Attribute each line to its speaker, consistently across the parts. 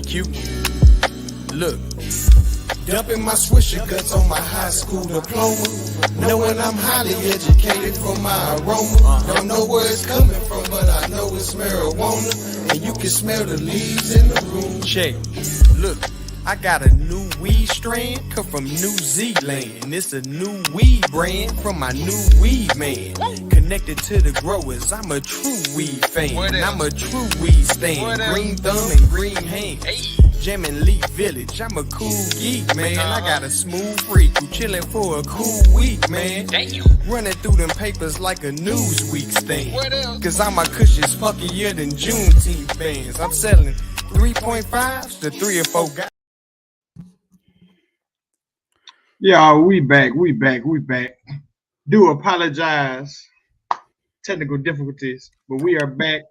Speaker 1: cute. Look. Dumping my swisher guts on my high school diploma. Knowing I'm highly educated from my aroma. Don't know where it's coming from, but I know it's marijuana. And you can smell the leaves in the room. Check. Look, I got a new weed strain, come from New Zealand. And it's a new weed brand from my new weed man. Connected to the growers, I'm a true weed fan. I'm a true weed stan. Green thumb and green hand. Jammin' Leaf Village, I'm a cool geek, man. I got a smooth freak who chillin' for a cool week, man. Running through them papers like a Newsweek stand. Cause all my cushions funkier than Juneteenth bands. I'm selling 3.5s to 3 or 4 guys.
Speaker 2: Yeah, we back. Do apologize. Technical difficulties, but we are back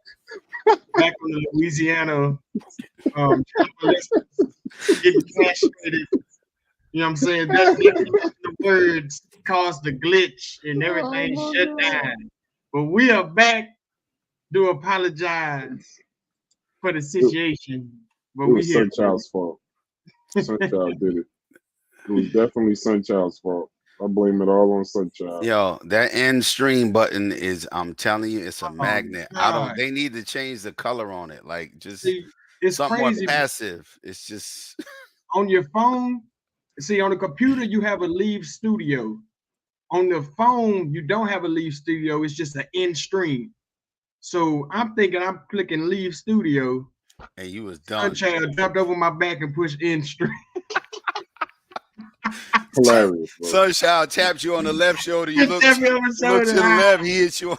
Speaker 2: on the Louisiana getting castrated. You know what I'm saying? That's the words caused the glitch and everything shut down. But we are back. Do apologize for the situation. But
Speaker 3: it was Sunchild's fault. Sunchild did it. It was definitely Sunchild's fault. I blame it all on Sunchild.
Speaker 4: Yo, that end stream button is, I'm telling you, it's a magnet. They need to change the color on it. Like, just
Speaker 2: it's
Speaker 4: something
Speaker 2: crazy.
Speaker 4: more passive. It's just
Speaker 2: on your phone. See, on the computer, you have a Leave Studio. On the phone, you don't have a Leave Studio. It's just an end stream. So I'm thinking I'm clicking Leave Studio.
Speaker 4: And you was done.
Speaker 2: Sunchild jumped over my back and pushed end stream.
Speaker 3: Hilarious.
Speaker 4: Sunchild tapped you on the left shoulder. You look to the left. He hit you on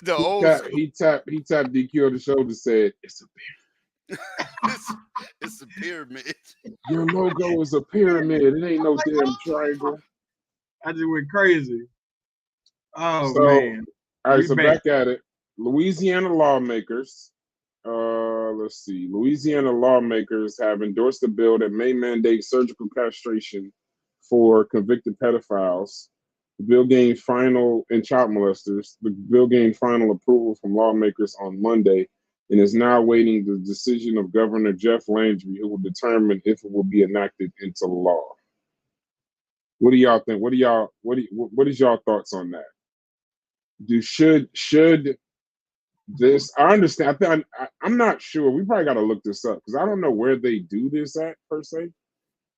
Speaker 4: the old.
Speaker 3: He tapped DQ on the shoulder. Said, "It's a pyramid.
Speaker 4: it's a pyramid.
Speaker 3: Your logo is a pyramid. It ain't no damn triangle."
Speaker 2: I just went crazy. Oh man!
Speaker 3: All right, so back at it. Louisiana lawmakers. Let's see. Louisiana lawmakers have endorsed a bill that may mandate surgical castration for convicted pedophiles. The bill gained child molesters. The bill gained final approval from lawmakers on Monday and is now awaiting the decision of Governor Jeff Landry, who will determine if it will be enacted into law. What do y'all think? What is y'all thoughts on that? Should this, I understand. I'm not sure. We probably got to look this up because I don't know where they do this at per se.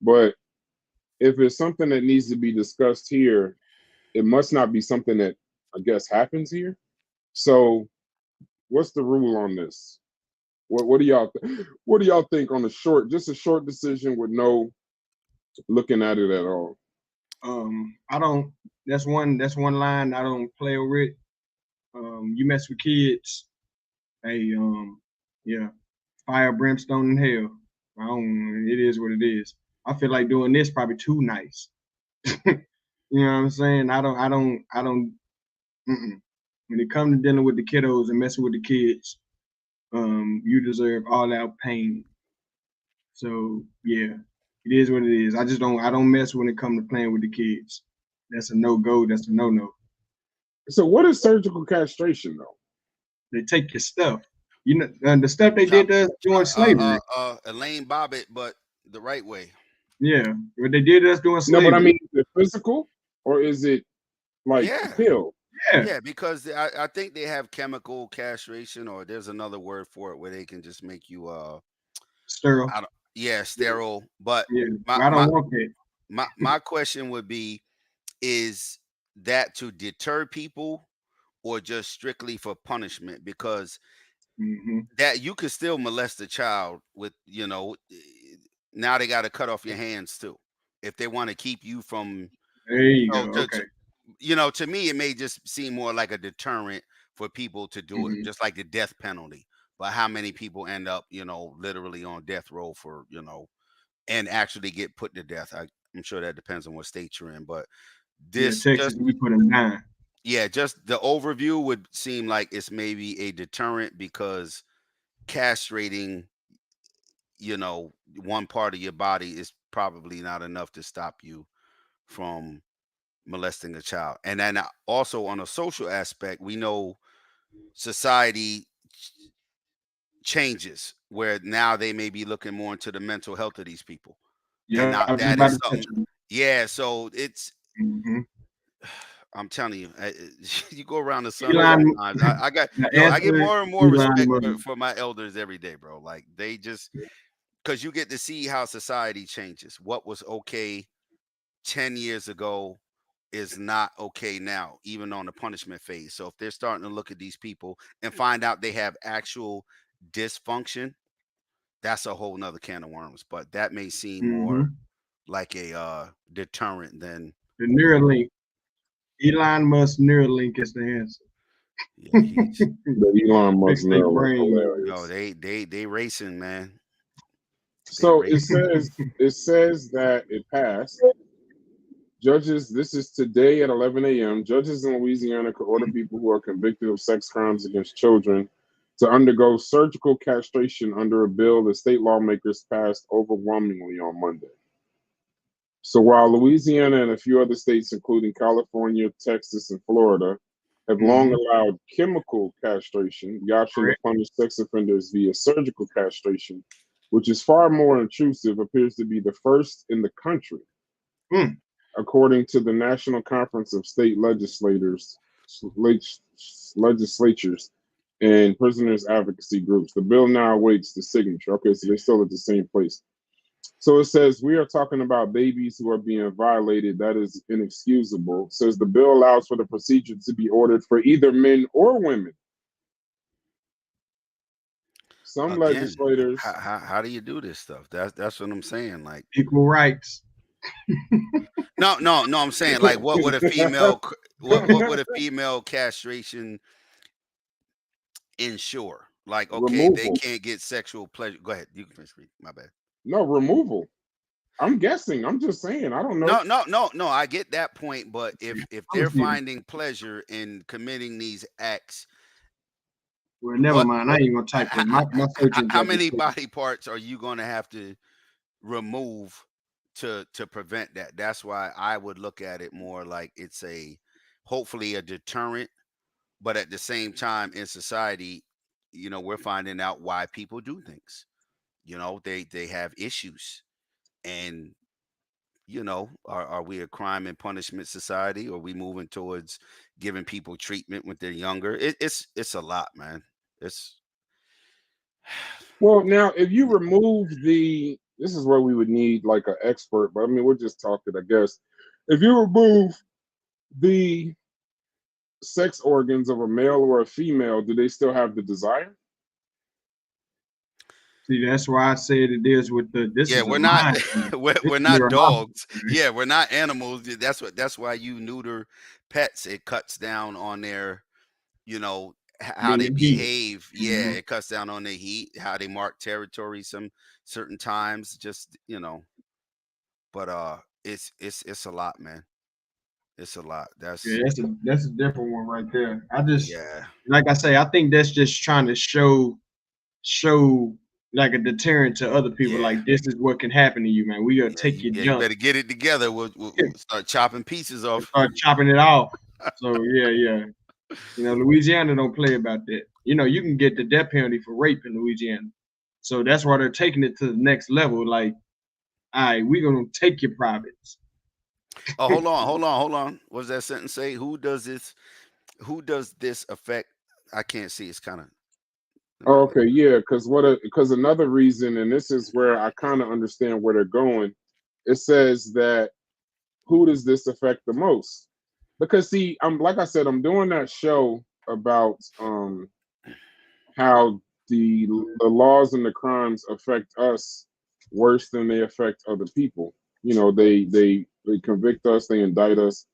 Speaker 3: But if it's something that needs to be discussed here, it must not be something that I guess happens here. So, what's the rule on this? What do y'all think on a short decision with no looking at it at all?
Speaker 2: I don't. That's one line I don't play with. You mess with kids, hey, fire, brimstone, and hell. It is what it is. I feel like doing this probably too nice. You know what I'm saying? I don't. When it comes to dealing with the kiddos and messing with the kids, you deserve all out pain. So yeah, it is what it is. I don't mess when it comes to playing with the kids. That's a no-go. That's a no-no.
Speaker 3: So what is surgical castration though?
Speaker 2: They take your stuff. You know, the stuff they did to us during slavery.
Speaker 4: Elaine Bobbitt, but the right way.
Speaker 2: Yeah, what they did to us during slavery.
Speaker 3: No, but I mean, is it physical or is it like pill?
Speaker 4: Yeah, because I think they have chemical castration, or there's another word for it where they can just make you
Speaker 2: sterile.
Speaker 4: Sterile. But
Speaker 2: I don't want it.
Speaker 4: My question would be, is that to deter people or just strictly for punishment? Because that you could still molest a child with, now they got to cut off your hands too if they want to keep you from.
Speaker 2: There you go. Okay.
Speaker 4: To me, it may just seem more like a deterrent for people to do it, just like the death penalty. But how many people end up, literally on death row for, and actually get put to death? I'm sure that depends on what state you're in, but this
Speaker 2: Texas, we put them down.
Speaker 4: Yeah, just the overview would seem like it's maybe a deterrent because castrating, one part of your body is probably not enough to stop you from molesting a child. And then also on a social aspect, we know society changes where now they may be looking more into the mental health of these people. And
Speaker 2: Yeah,
Speaker 4: now
Speaker 2: I was just
Speaker 4: that
Speaker 2: about
Speaker 4: is
Speaker 2: to touch
Speaker 4: something,
Speaker 2: on.
Speaker 4: yeah. So it's,
Speaker 2: Mm-hmm.
Speaker 4: I'm telling you, you go around the sun a
Speaker 2: Elon,
Speaker 4: couple times. I got,
Speaker 2: the
Speaker 4: yo, I get
Speaker 2: answer,
Speaker 4: more and more
Speaker 2: Elon
Speaker 4: respect
Speaker 2: Musk.
Speaker 4: for my elders every day, bro. Like they just, because you get to see how society changes. What was okay 10 years ago is not okay now, even on the punishment phase. So if they're starting to look at these people and find out they have actual dysfunction, that's a whole nother can of worms. But that may seem more
Speaker 2: Mm-hmm.
Speaker 4: like a deterrent than,
Speaker 2: The Neuralink, Elon Musk Neuralink is the answer.
Speaker 4: yeah, he's,
Speaker 3: The Elon Musk
Speaker 2: Fix their
Speaker 3: Neuralink,
Speaker 2: brain.
Speaker 4: yo,
Speaker 3: hilarious.
Speaker 4: they racing, man. They
Speaker 3: So it
Speaker 4: racing.
Speaker 3: says that it passed. Judges, this is today at 11 a.m. Judges in Louisiana could order people who are convicted of sex crimes against children to undergo surgical castration under a bill that state lawmakers passed overwhelmingly on Monday. So while Louisiana and a few other states, including California, Texas, and Florida, have long
Speaker 2: Mm-hmm.
Speaker 3: allowed chemical castration, the option to
Speaker 2: Correct.
Speaker 3: punish sex offenders via surgical castration, which is far more intrusive, appears to be the first in the country,
Speaker 2: Mm.
Speaker 3: according to the National Conference of State Legislatures and prisoners advocacy groups. The bill now awaits the signature. Okay, so they're still at the same place. So it says, we are talking about babies who are being violated. That is inexcusable. It says the bill allows for the procedure to be ordered for either men or women. Some
Speaker 4: Again,
Speaker 3: legislators,
Speaker 4: how do you do this stuff? That's what I'm saying. Like,
Speaker 2: Equal rights.
Speaker 4: no, I'm saying like, what would a female, what would a female castration ensure? Like, okay, they
Speaker 3: removal.
Speaker 4: can't get sexual pleasure. Go ahead, you can finish reading. My bad.
Speaker 3: No, removal. I'm guessing. I'm just saying. I don't know.
Speaker 4: No. I get that point, but if
Speaker 2: I'm
Speaker 4: they're
Speaker 2: gonna see.
Speaker 4: finding pleasure in committing these acts,
Speaker 2: Well, never
Speaker 4: what,
Speaker 2: mind. I ain't gonna type that. My search engine
Speaker 4: how
Speaker 2: got this
Speaker 4: many
Speaker 2: thing.
Speaker 4: body parts are you going to have to remove to prevent that? That's why I would look at it more like it's a, hopefully a deterrent, but at the same time in society, we're finding out why people do things. They have issues, and are we a crime and punishment society, or are we moving towards giving people treatment when they're younger? It's a lot, man. It's
Speaker 3: Well, now, if you remove this is where we would need like an expert, but I mean, we're just talking, I guess. If you remove the sex organs of a male or a female, do they still have the desire?
Speaker 2: See, that's why I said it is with the. This
Speaker 4: Yeah,
Speaker 2: is a
Speaker 4: we're not
Speaker 2: mind thing. This
Speaker 4: we're
Speaker 2: is
Speaker 4: not
Speaker 2: neurological,
Speaker 4: dogs.
Speaker 2: man.
Speaker 4: Yeah, we're not animals. That's why you neuter pets. It cuts down on their, how
Speaker 2: Being
Speaker 4: they
Speaker 2: the heat.
Speaker 4: behave. Yeah,
Speaker 2: Mm-hmm.
Speaker 4: it cuts down on their heat, how they mark territory some certain times, just, but it's a lot, man. It's a lot.
Speaker 2: Yeah,
Speaker 4: That's,
Speaker 2: that's a different one right there. I just,
Speaker 4: yeah.
Speaker 2: like I say, I think that's just trying to show like a deterrent to other people.
Speaker 4: Yeah.
Speaker 2: Like this is what can happen to you, man. We gonna
Speaker 4: Yeah,
Speaker 2: take your
Speaker 4: you
Speaker 2: junk
Speaker 4: better get it together. We'll start chopping pieces
Speaker 2: and
Speaker 4: off.
Speaker 2: start chopping it off. So yeah. Louisiana don't play about that. You can get the death penalty for rape in Louisiana. So that's why they're taking it to the next level. Like, all right, we're gonna take your privates.
Speaker 4: Oh, hold on. What does that sentence say? Who does this affect? I can't see. It's kind of, let me
Speaker 3: Oh,
Speaker 4: look.
Speaker 3: okay, yeah, because another reason, and this is where I kind of understand where they're going. It says that who does this affect the most? Because see, I'm like I said, I'm doing that show about how the laws and the crimes affect us worse than they affect other people. They convict us, they indict us,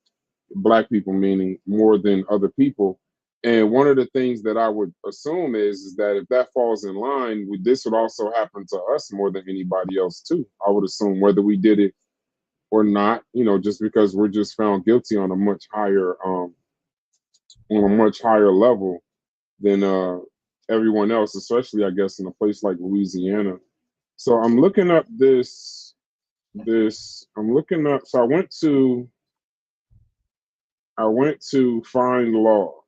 Speaker 3: black people meaning, more than other people. And one of the things that I would assume is that if that falls in line, this would also happen to us more than anybody else too. I would assume whether we did it or not, just because we're just found guilty on a much higher level than everyone else, especially I guess in a place like Louisiana. So I'm looking up this. I'm looking up. So I went to find law.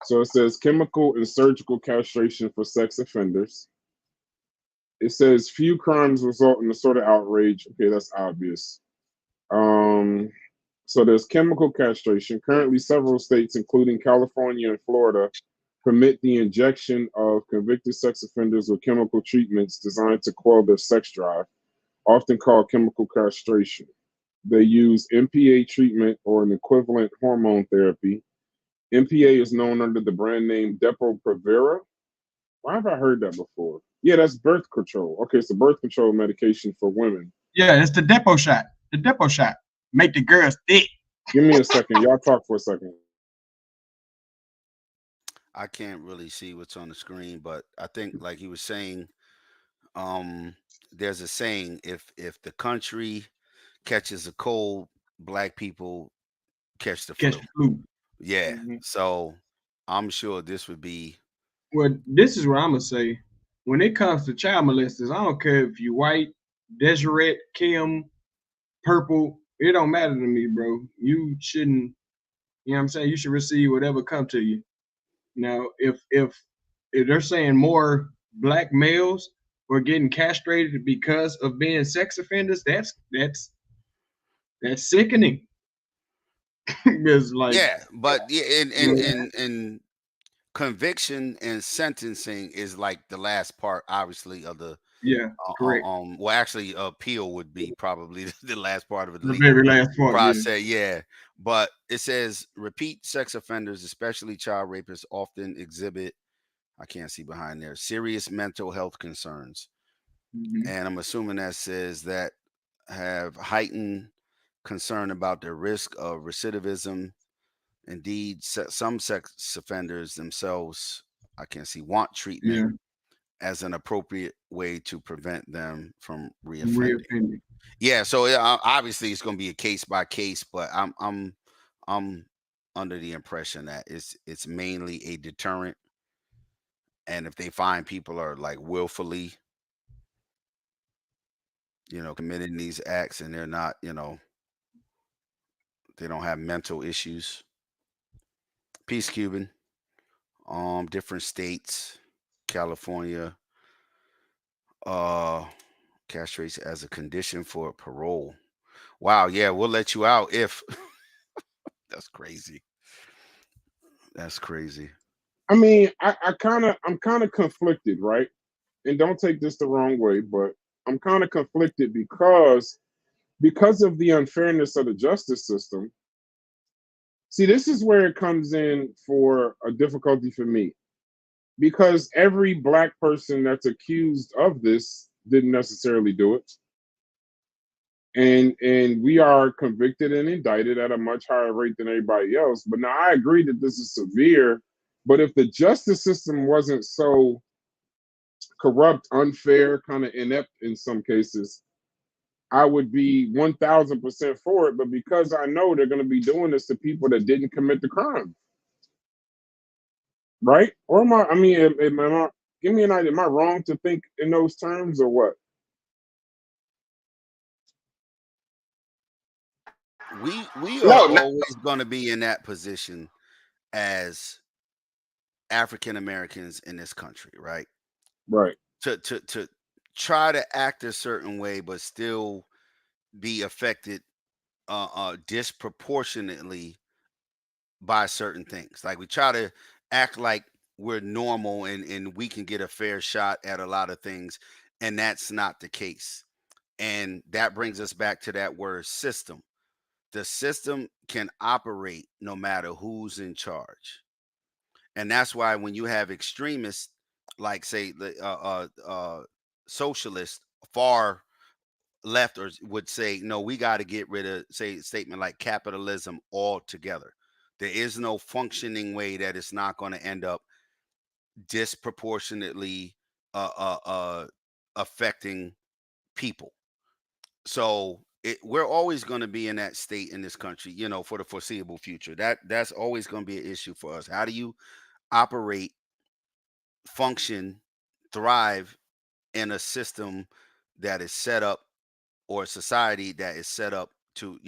Speaker 3: So it says chemical and surgical castration for sex offenders. It says few crimes result in the sort of outrage. Okay, that's obvious. Um, so there's chemical castration. Currently, several states, including California and Florida, permit the injection of convicted sex offenders with chemical treatments designed to quell their sex drive, often called chemical castration. They use MPA treatment or an equivalent hormone therapy. MPA is known under the brand name Depo-Provera. Why have I heard that before? Yeah, that's birth control. Okay, it's a birth control medication for women.
Speaker 2: Yeah, it's the depot shot. The depot shot. Make the girls thick.
Speaker 3: Give me a second. Y'all talk for a second.
Speaker 4: I can't really see what's on the screen, but I think, like he was saying, um, there's a saying: if the country catches a cold, black people catch the
Speaker 2: Catch
Speaker 4: flu.
Speaker 2: the flu.
Speaker 4: Yeah.
Speaker 2: Mhm.
Speaker 4: So I'm sure this would be.
Speaker 2: Well, this is what I'm gonna say. When it comes to child molesters, I don't care if you white, Deseret, Kim, purple. It don't matter to me, bro. You shouldn't. You know what I'm saying? You should receive whatever come to you. Now, if they're saying more black males were getting castrated because of being sex offenders, that's sickening. Because like,
Speaker 4: Yeah, but yeah, in in
Speaker 2: yeah,
Speaker 4: in in conviction and sentencing is like the last part, obviously, of the
Speaker 2: yeah, correct.
Speaker 4: well, actually, appeal would be probably the last part of the
Speaker 2: The
Speaker 4: legal
Speaker 2: very last part, yeah.
Speaker 4: process. Yeah, but it says repeat sex offenders, especially child rapists, often exhibit. I can't see behind there. Serious mental health concerns,
Speaker 2: Mhm.
Speaker 4: and I'm assuming that says that have heightened concern about the risk of recidivism. Indeed, some sex offenders themselves, I can't see, want treatment
Speaker 2: Yeah,
Speaker 4: as an appropriate way to prevent them from reoffending.
Speaker 2: reoffending.
Speaker 4: Yeah, so obviously it's going to be a case by case, but I'm under the impression that it's mainly a deterrent, and if they find people are like willfully, committing these acts and they're not, they don't have mental issues. Peace, Cuban. Different states, California, uh, castrates as a condition for parole. Wow, yeah, we'll let you out if that's crazy. That's crazy.
Speaker 3: I mean, I'm kind of conflicted, right? And don't take this the wrong way, but I'm kind of conflicted because of the unfairness of the justice system. See, this is where it comes in for a difficulty for me because every black person that's accused of this didn't necessarily do it. And we are convicted and indicted at a much higher rate than everybody else. But now I agree that this is severe. But if the justice system wasn't so corrupt, unfair, kind of inept in some cases, I would be 1000% for it. But because I know they're going to be doing this to people that didn't commit the crime, right? Or am I? I mean, am I? Give me an idea. Am I wrong to think in those terms, or what?
Speaker 4: We are
Speaker 3: No, no.
Speaker 4: always going to be in that position as African Americans in this country, right?
Speaker 3: Right.
Speaker 4: To try to act a certain way, but still be affected disproportionately by certain things. Like we try to act like we're normal and we can get a fair shot at a lot of things, and that's not the case. And that brings us back to that word system. The system can operate no matter who's in charge. And that's why when you have extremists, like say the socialists, far left, or would say, no, we got to get rid of, say, a statement like capitalism altogether. There is no functioning way that it's not going to end up disproportionately affecting people. So we're always going to be in that state in this country, for the foreseeable future. That's always going to be an issue for us. How do you operate, function, thrive in a system that is set up, or a society that is set up to,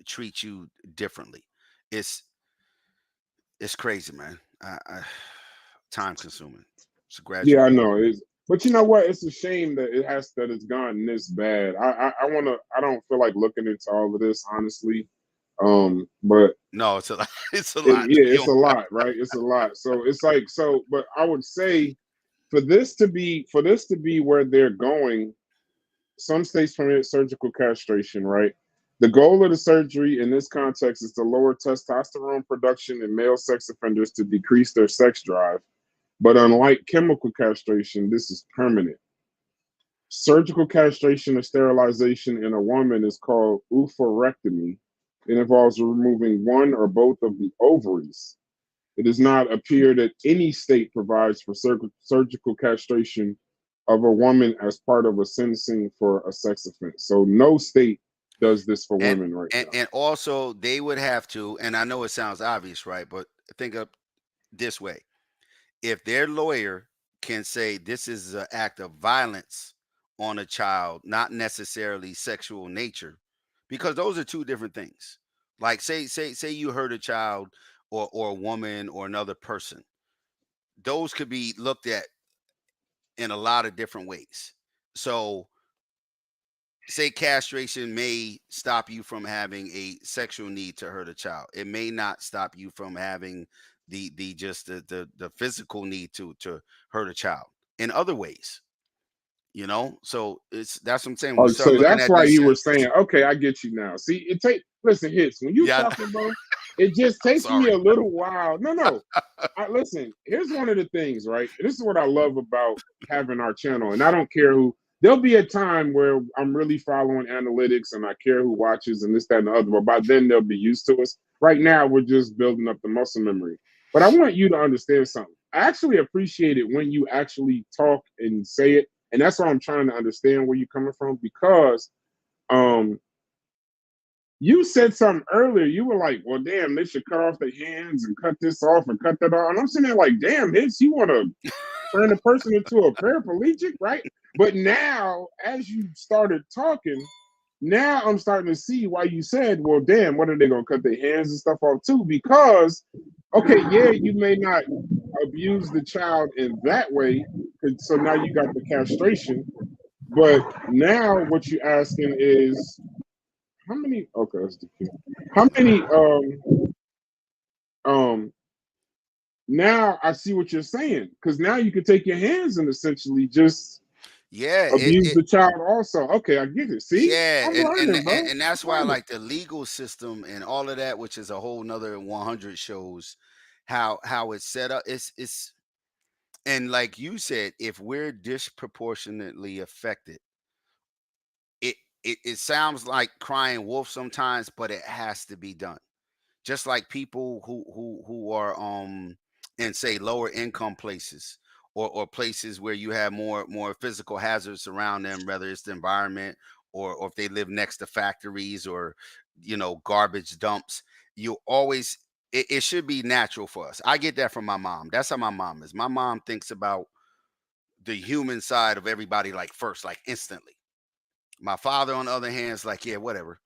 Speaker 4: treat you differently? It's it's crazy, man. Time consuming. It's a
Speaker 3: Yeah, I
Speaker 4: graduate.
Speaker 3: know. But you know what? It's a shame that it's gone this bad. I wanna. I don't feel like looking into all of this honestly. But
Speaker 4: No, it's a lot. It's a lot.
Speaker 3: yeah,
Speaker 4: You
Speaker 3: it's a
Speaker 4: don't,
Speaker 3: lot, right? It's a lot. So it's like so. But I would say for this to be where they're going, some states permit surgical castration, right? The goal of the surgery in this context is to lower testosterone production in male sex offenders to decrease their sex drive. But unlike chemical castration, this is permanent. Surgical castration or sterilization in a woman is called oophorectomy. It involves removing one or both of the ovaries. It does not appear that any state provides for surgical castration of a woman as part of a sentencing for a sex offense. So no state does this for
Speaker 4: and
Speaker 3: women right now.
Speaker 4: and also they would have to. And I know it sounds obvious, right? But think of this way: if their lawyer can say this is an act of violence on a child, not necessarily sexual nature, because those are two different things. Like say you hurt a child or a woman or another person. Those could be looked at in a lot of different ways. So say castration may stop you from having a sexual need to hurt a child. It may not stop you from having the just the physical need to hurt a child in other ways, you know. So it's that's what I'm saying. When
Speaker 3: Oh,
Speaker 4: you start
Speaker 3: so
Speaker 4: looking
Speaker 3: that's
Speaker 4: at
Speaker 3: why
Speaker 4: these
Speaker 3: you were saying,
Speaker 4: sentences,
Speaker 3: okay, I get you now. See, listen, hits when you
Speaker 4: yeah,
Speaker 3: talking, bro. It just
Speaker 4: I'm
Speaker 3: takes me
Speaker 4: sorry.
Speaker 3: a little while. No. Listen. Here's one of the things, right? This is what I love about having our channel, and I don't care who. There'll be a time where I'm really following analytics, and I care who watches, and this, that, and the other. But by then, they'll be used to us. Right now, we're just building up the muscle memory. But I want you to understand something. I actually appreciate it when you actually talk and say it, and that's why I'm trying to understand where you're coming from because um you said something earlier. You were like, well, damn, they should cut off their hands and cut this off and cut that off. And I'm sitting there like, damn, Hitch, you want to turn the person into a paraplegic, right? But now, as you started talking, now I'm starting to see why you said, well, damn, what are they going to cut their hands and stuff off too? Because, okay, yeah, you may not abuse the child in that way. So now you got the castration. But now what you're asking is how many? Okay, that's the key. How many? Um. Now I see what you're saying because now you can take your hands and essentially just
Speaker 4: Yeah,
Speaker 3: abuse the child. Also, okay, I get it. See,
Speaker 4: yeah,
Speaker 3: I'm
Speaker 4: and
Speaker 3: learning, bro.
Speaker 4: and that's
Speaker 3: I'm
Speaker 4: why I
Speaker 3: learning.
Speaker 4: like the legal system and all of that, which is a whole nother 100 shows how it's set up. It's and like you said, if we're disproportionately affected, it it sounds like crying wolf sometimes, but it has to be done. Just like people who are in say lower income places or places where you have more physical hazards around them, whether it's the environment or if they live next to factories or garbage dumps. You always it should be natural for us. I get that from my mom. That's how my mom is. My mom thinks about the human side of everybody like first, like instantly. My father, on the other hand, is like, yeah, whatever.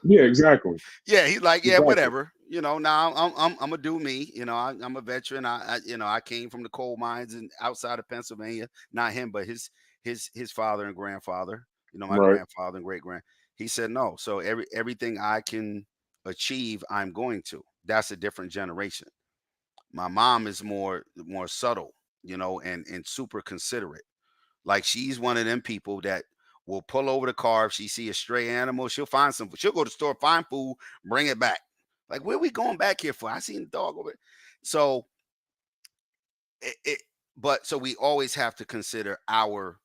Speaker 3: Yeah, exactly,
Speaker 4: Yeah, he's like, yeah,
Speaker 3: exactly.
Speaker 4: whatever. Now I'm gonna do me. I'm a veteran. I came from the coal mines and outside of Pennsylvania. Not him, but his father and grandfather. My
Speaker 3: Right,
Speaker 4: grandfather and great grand. He said no. So everything I can achieve, I'm going to. That's a different generation. My mom is more subtle, and super considerate. Like she's one of them people that will pull over the car if she see a stray animal. She'll find some. She'll go to the store, find food, bring it back. Like where we going back here for? I seen the dog over. So but so we always have to consider our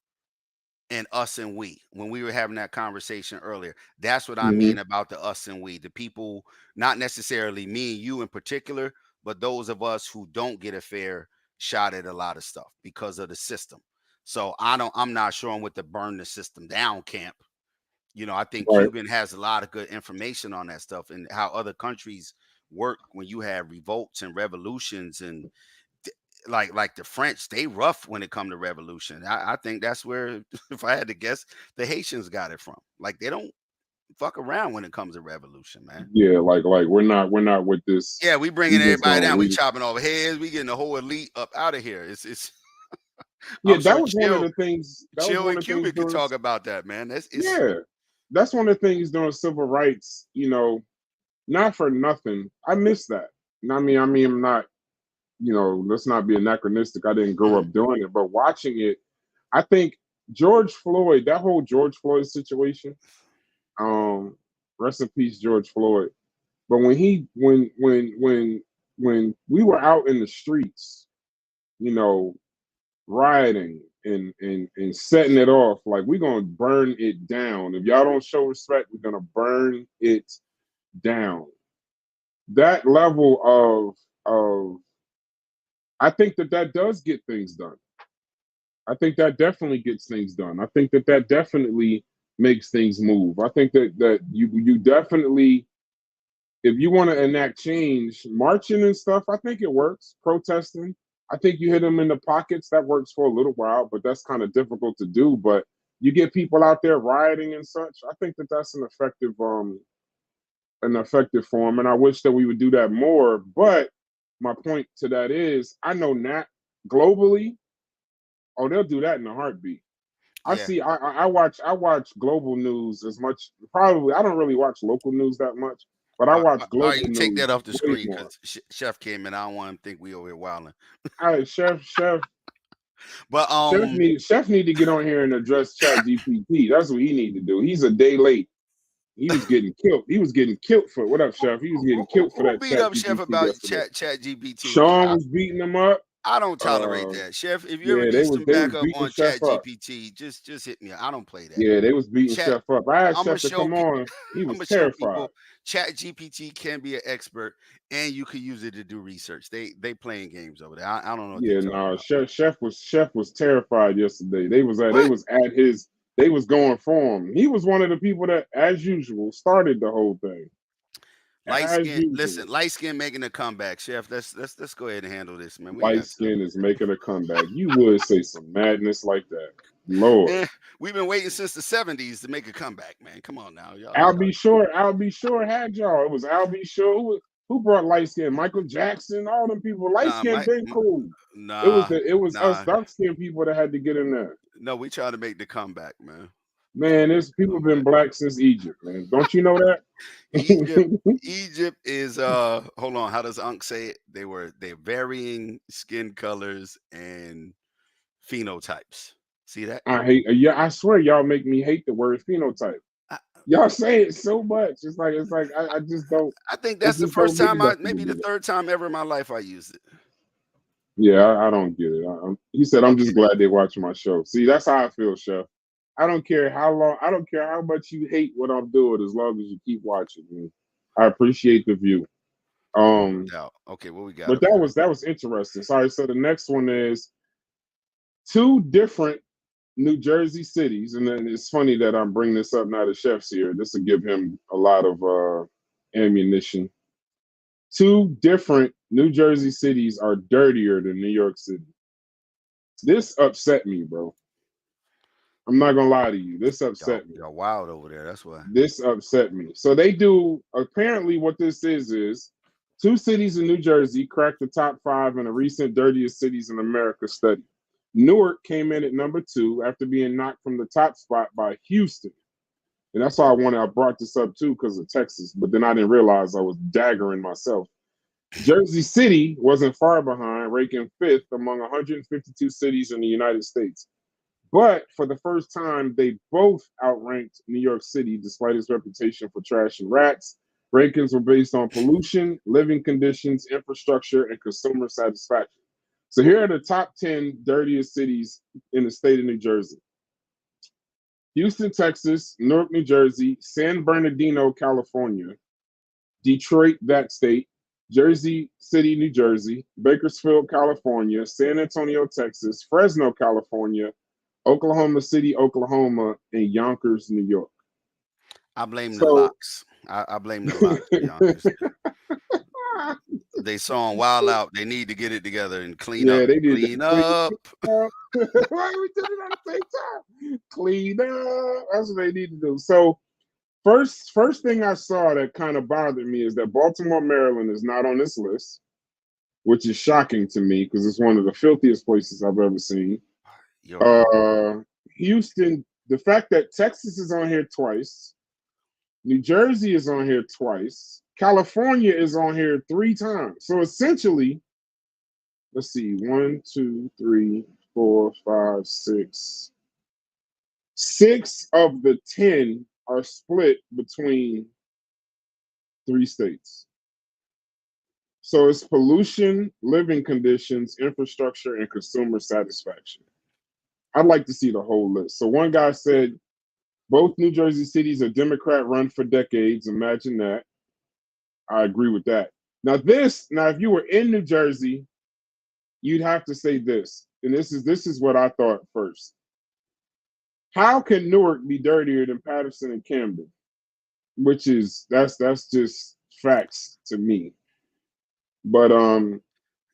Speaker 4: and us and we when we were having that conversation earlier. That's what I
Speaker 3: hmm
Speaker 4: mean about the us and we, the people, not necessarily me and you in particular, but those of us who don't get a fair shot at a lot of stuff because of the system. So I'm not sure I'm with the burn the system down camp. I think
Speaker 3: right.
Speaker 4: Cuban has a lot of good information on that stuff and how other countries work when you have revolts and revolutions and like the French, they rough when it come to revolution. I think that's where, if I had to guess, the Haitians got it from. Like they don't fuck around when it comes to revolution, man.
Speaker 3: Yeah, like we're not with this.
Speaker 4: Yeah, we bringing
Speaker 3: just
Speaker 4: everybody down. We
Speaker 3: we
Speaker 4: chopping off heads. We getting the whole elite up out of here. It's.
Speaker 3: yeah,
Speaker 4: I'm
Speaker 3: that
Speaker 4: sure
Speaker 3: was one of the things. That was
Speaker 4: Chill
Speaker 3: one
Speaker 4: and
Speaker 3: of the things
Speaker 4: Cuban could
Speaker 3: during.
Speaker 4: talk about that, man. It's
Speaker 3: Yeah, that's one of the things during civil rights. You know, not for nothing. I miss that. I mean, I'm not. You know, let's not be anachronistic. I didn't grow up doing it, but watching it, I think George Floyd, that whole George Floyd situation. Rest in peace, George Floyd. But when we were out in the streets, you know, rioting and setting it off, like we're gonna burn it down. If y'all don't show respect, we're gonna burn it down. That level of I think that does get things done. I think that definitely gets things done. I think that definitely makes things move. I think that you definitely, if you want to enact change, marching and stuff, I think it works. Protesting, I think you hit them in the pockets. That works for a little while, but that's kind of difficult to do. But you get people out there rioting and such. I think that's an effective form, and I wish that we would do that more. But my point to that is, I know not globally. Oh, they'll do that in a heartbeat. I watch global news as much. Probably I don't really watch local news that much, but I watch
Speaker 4: all right,
Speaker 3: global
Speaker 4: you take
Speaker 3: news
Speaker 4: that off the
Speaker 3: way
Speaker 4: screen
Speaker 3: more.
Speaker 4: because Chef came in. I don't want him to think we over here wilding.
Speaker 3: All right, Chef
Speaker 4: But
Speaker 3: Chef need to get on here and address Chat GPT. That's what he need to do. He's a day late. He was getting killed. He was getting killed for what up, Chef? He was getting killed for
Speaker 4: who
Speaker 3: that
Speaker 4: beat
Speaker 3: Chat
Speaker 4: up Chef
Speaker 3: GPT
Speaker 4: about
Speaker 3: yesterday.
Speaker 4: Chat GPT?
Speaker 3: Sean was beating him up.
Speaker 4: I don't tolerate that, Chef. If you ever
Speaker 3: Yeah,
Speaker 4: need
Speaker 3: they
Speaker 4: some
Speaker 3: was
Speaker 4: backup
Speaker 3: beating
Speaker 4: on
Speaker 3: Chef
Speaker 4: Chat
Speaker 3: up.
Speaker 4: GPT, just hit me. I don't play that.
Speaker 3: Yeah, they was beating
Speaker 4: Chat,
Speaker 3: Chef up. I asked
Speaker 4: I'm gonna
Speaker 3: Chef to
Speaker 4: show
Speaker 3: come on. He
Speaker 4: I'm
Speaker 3: was
Speaker 4: gonna show
Speaker 3: terrified.
Speaker 4: people Chat GPT can be an expert, and you can use it to do research. They playing games over there. I don't know what
Speaker 3: Yeah,
Speaker 4: they're talking
Speaker 3: no,
Speaker 4: about.
Speaker 3: Chef was terrified yesterday. They was at his, they was going for him. He was one of the people that, as usual, started the whole thing.
Speaker 4: Light
Speaker 3: As
Speaker 4: skin,
Speaker 3: usual.
Speaker 4: listen, light skin making a comeback, Chef. Let's go ahead and handle this, man. We ain't
Speaker 3: Light
Speaker 4: got time.
Speaker 3: skin is making a comeback. You would say some madness like that. Lord.
Speaker 4: Man, we've been waiting since the 70s to make a comeback, man. Come on now, y'all.
Speaker 3: I'll be sure had y'all. It was I'll be sure who brought light skin? Michael Jackson, all them people. Light skin been cool. It was us dark skinned people that had to get in there.
Speaker 4: No, we try to make the comeback, man.
Speaker 3: Man, there's people been black since Egypt, man. Don't you know that?
Speaker 4: Egypt is hold on, how does Unc say it? They're varying skin colors and phenotypes. See that?
Speaker 3: I swear y'all make me hate the word phenotype. Y'all say it so much. It's like I just don't.
Speaker 4: I think that's the first time maybe the third time ever in my life I used it.
Speaker 3: Yeah, I don't get it. He said, I'm just glad they watch my show. See, that's how I feel, Chef. I don't care how long, I don't care how much you hate what I'm doing, as long as you keep watching me. I appreciate the view.
Speaker 4: Okay, what we got?
Speaker 3: But that was interesting. Sorry. So the next one is two different New Jersey cities, and then it's funny that I'm bringing this up now that Chef's here. This will give him a lot of ammunition. Two different New Jersey cities are dirtier than New York City. This upset me, bro. I'm not gonna lie to you. This upset me.
Speaker 4: Y'all wild over there. That's why.
Speaker 3: This upset me. So they do. Apparently, what this is two cities in New Jersey cracked the top 5 in a recent dirtiest cities in America study. Newark came in at number 2 after being knocked from the top spot by Houston. And that's why I brought this up too, because of Texas. But then I didn't realize I was daggering myself. Jersey City wasn't far behind, ranking 5th among 152 cities in the United States. But for the first time, they both outranked New York City, despite its reputation for trash and rats. Rankings were based on pollution, living conditions, infrastructure, and consumer satisfaction. So here are the top 10 dirtiest cities in the state of New Jersey. Houston, Texas, Newark, New Jersey, San Bernardino, California, Detroit, that state, Jersey City, New Jersey, Bakersfield, California, San Antonio, Texas, Fresno, California, Oklahoma City, Oklahoma, and Yonkers, New York.
Speaker 4: I blame the locks. I blame the locks, Yonkers. They saw them wild out. They need to get it together and clean up.
Speaker 3: They did
Speaker 4: clean up.
Speaker 3: Why we did it at the same time? Clean up. That's what they need to do. So First thing I saw that kind of bothered me is that Baltimore, Maryland is not on this list, which is shocking to me because it's one of the filthiest places I've ever seen. Houston, the fact that Texas is on here twice, New Jersey is on here twice, California is on here 3 times. So essentially, let's see, 1, 2, 3, 4, 5, 6. 6 of the 10 are split between 3 states. So it's pollution, living conditions, infrastructure, and consumer satisfaction. I'd like to see the whole list. So one guy said, both New Jersey cities are Democrat run for decades. Imagine that. I agree with that. Now if you were in New Jersey, you'd have to say this. And this is what I thought first. How can Newark be dirtier than Patterson and Camden? Which is that's just facts to me. But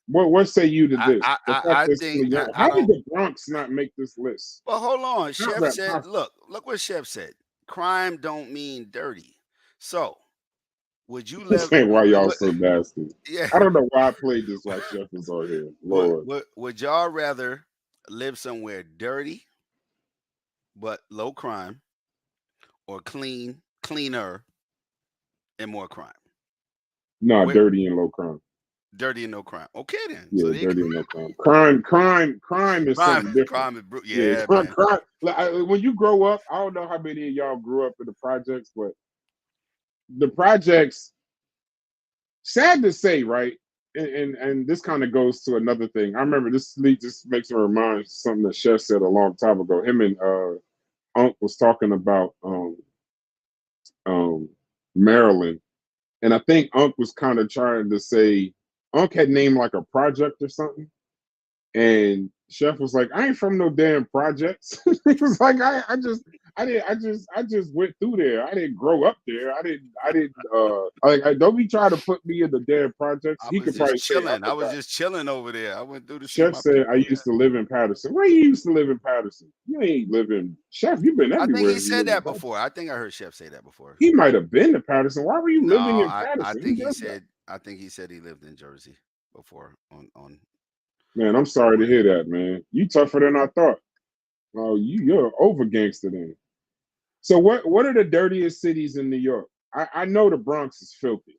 Speaker 3: what say you to this?
Speaker 4: I think
Speaker 3: how did the Bronx not make this list?
Speaker 4: Well, hold on. Chef said, look what Chef said. Crime don't mean dirty. So would you live?
Speaker 3: This ain't why y'all so nasty.
Speaker 4: Yeah.
Speaker 3: I don't know why I played this while Chef is on here. Lord.
Speaker 4: Would y'all rather live somewhere dirty but low crime, or cleaner and more crime?
Speaker 3: No, dirty and low crime.
Speaker 4: Dirty and no crime. Okay then.
Speaker 3: Yeah, so dirty and no crime. Crime is something different.
Speaker 4: Crime is
Speaker 3: crime. When you grow up, I don't know how many of y'all grew up in the projects, but the projects, sad to say, right? And this kind of goes to another thing. I remember this makes me remind something that Chef said a long time ago. Him and Unc was talking about Maryland. And I think Unc was kind of trying to say, Unc had named like a project or something. And Chef was like, I ain't from no damn projects. He was like, I just went through there. I didn't grow up there. Don't be trying to put me in the damn projects.
Speaker 4: He could probably chilling. I was just chilling over there. I went through the
Speaker 3: Chef said I used to live in Patterson. Where you used to live in Patterson? You ain't living. Chef, you've been everywhere.
Speaker 4: I think he said that before. I think I heard Chef say that before.
Speaker 3: He might have been to Patterson. Why were you living in Patterson?
Speaker 4: I think he said he lived in Jersey before on
Speaker 3: Man, I'm sorry to hear that, man. You tougher than I thought. Oh, you're over gangster then. So what are the dirtiest cities in New York? I know the Bronx is filthy,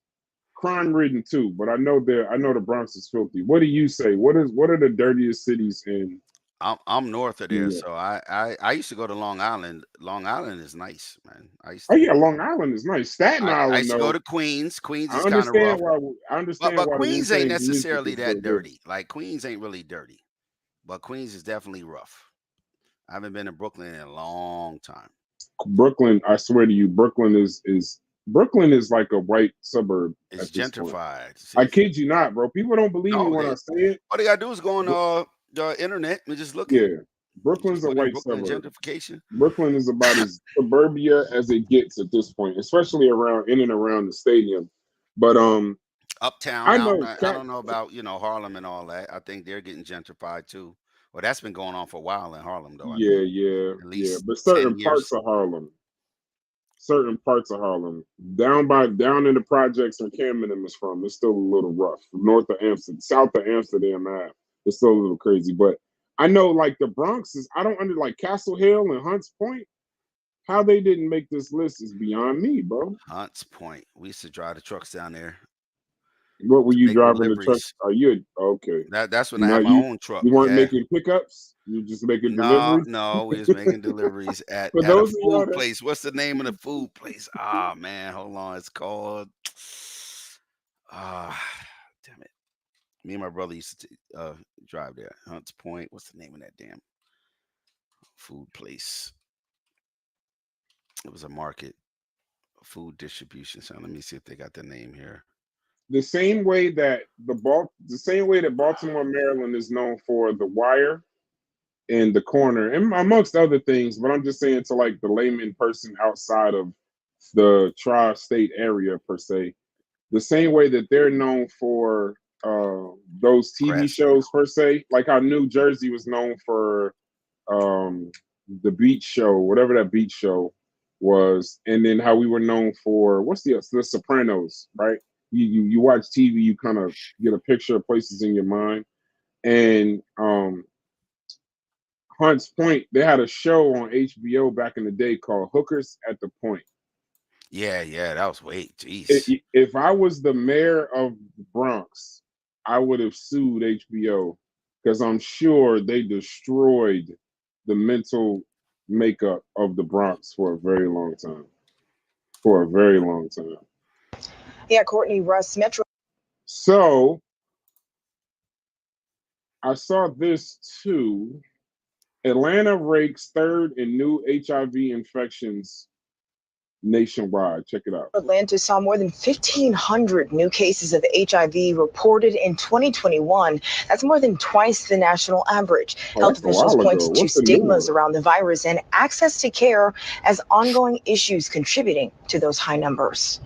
Speaker 3: crime ridden too, but I know the Bronx is filthy. What do you say? What are the dirtiest cities in?
Speaker 4: I'm north of there, so I used to go to Long Island. Long Island is nice, man.
Speaker 3: Long Island is nice. Staten Island.
Speaker 4: I used to go to Queens. Queens is kind of rough.
Speaker 3: I understand
Speaker 4: but
Speaker 3: why
Speaker 4: Queens ain't necessarily that dirty. Like Queens ain't really dirty, but Queens is definitely rough. I haven't been to Brooklyn in a long time.
Speaker 3: Brooklyn, I swear to you, Brooklyn is like a white suburb.
Speaker 4: It's gentrified.
Speaker 3: I kid you not, bro. People don't believe me when I say it.
Speaker 4: All they gotta do is go on the internet and just look.
Speaker 3: Yeah, Brooklyn's a white suburb.
Speaker 4: Gentrification.
Speaker 3: Brooklyn is about as suburbia as it gets at this point, especially in and around the stadium. But
Speaker 4: uptown, I don't know about Harlem and all that. I think they're getting gentrified too. Well, that's been going on for a while in Harlem, though.
Speaker 3: Yeah. But certain parts of Harlem, down in the projects where Camden is from, it's still a little rough. North of Amsterdam, south of Amsterdam, it's still a little crazy. But I know, like the Bronx is, like Castle Hill and Hunts Point. How they didn't make this list is beyond me, bro.
Speaker 4: Hunts Point. We used to drive the trucks down there.
Speaker 3: What were you driving the truck? Are you okay?
Speaker 4: That's when I had my own truck.
Speaker 3: You weren't making pickups. You were just making deliveries.
Speaker 4: No, we was making deliveries at a food place. What's the name of the food place? Ah, man, hold on. It's called. Damn it! Me and my brother used to drive there. Hunts Point. What's the name of that damn food place? It was a market, food distribution center. Let me see if they got the name here.
Speaker 3: The same way that Baltimore, Maryland is known for The Wire and The Corner, and amongst other things, but I'm just saying to like the layman person outside of the tri-state area per se, the same way that they're known for those TV shows per se, like how New Jersey was known for the beach show, whatever that beach show was, and then how we were known for what's the Sopranos, right? You watch TV, you kind of get a picture of places in your mind. And Hunts Point, they had a show on HBO back in the day called Hookers at the Point.
Speaker 4: Yeah, that was jeez.
Speaker 3: If I was the mayor of the Bronx, I would have sued HBO because I'm sure they destroyed the mental makeup of the Bronx for a very long time. For a very long time.
Speaker 5: Yeah, Courtney Russ, Metro.
Speaker 3: So I saw this too. Atlanta ranks third in new HIV infections nationwide. Check it out.
Speaker 5: Atlanta saw more than 1,500 new cases of HIV reported in 2021. That's more than twice the national average. Health officials point to stigmas around the virus and access to care as ongoing issues contributing to those high numbers.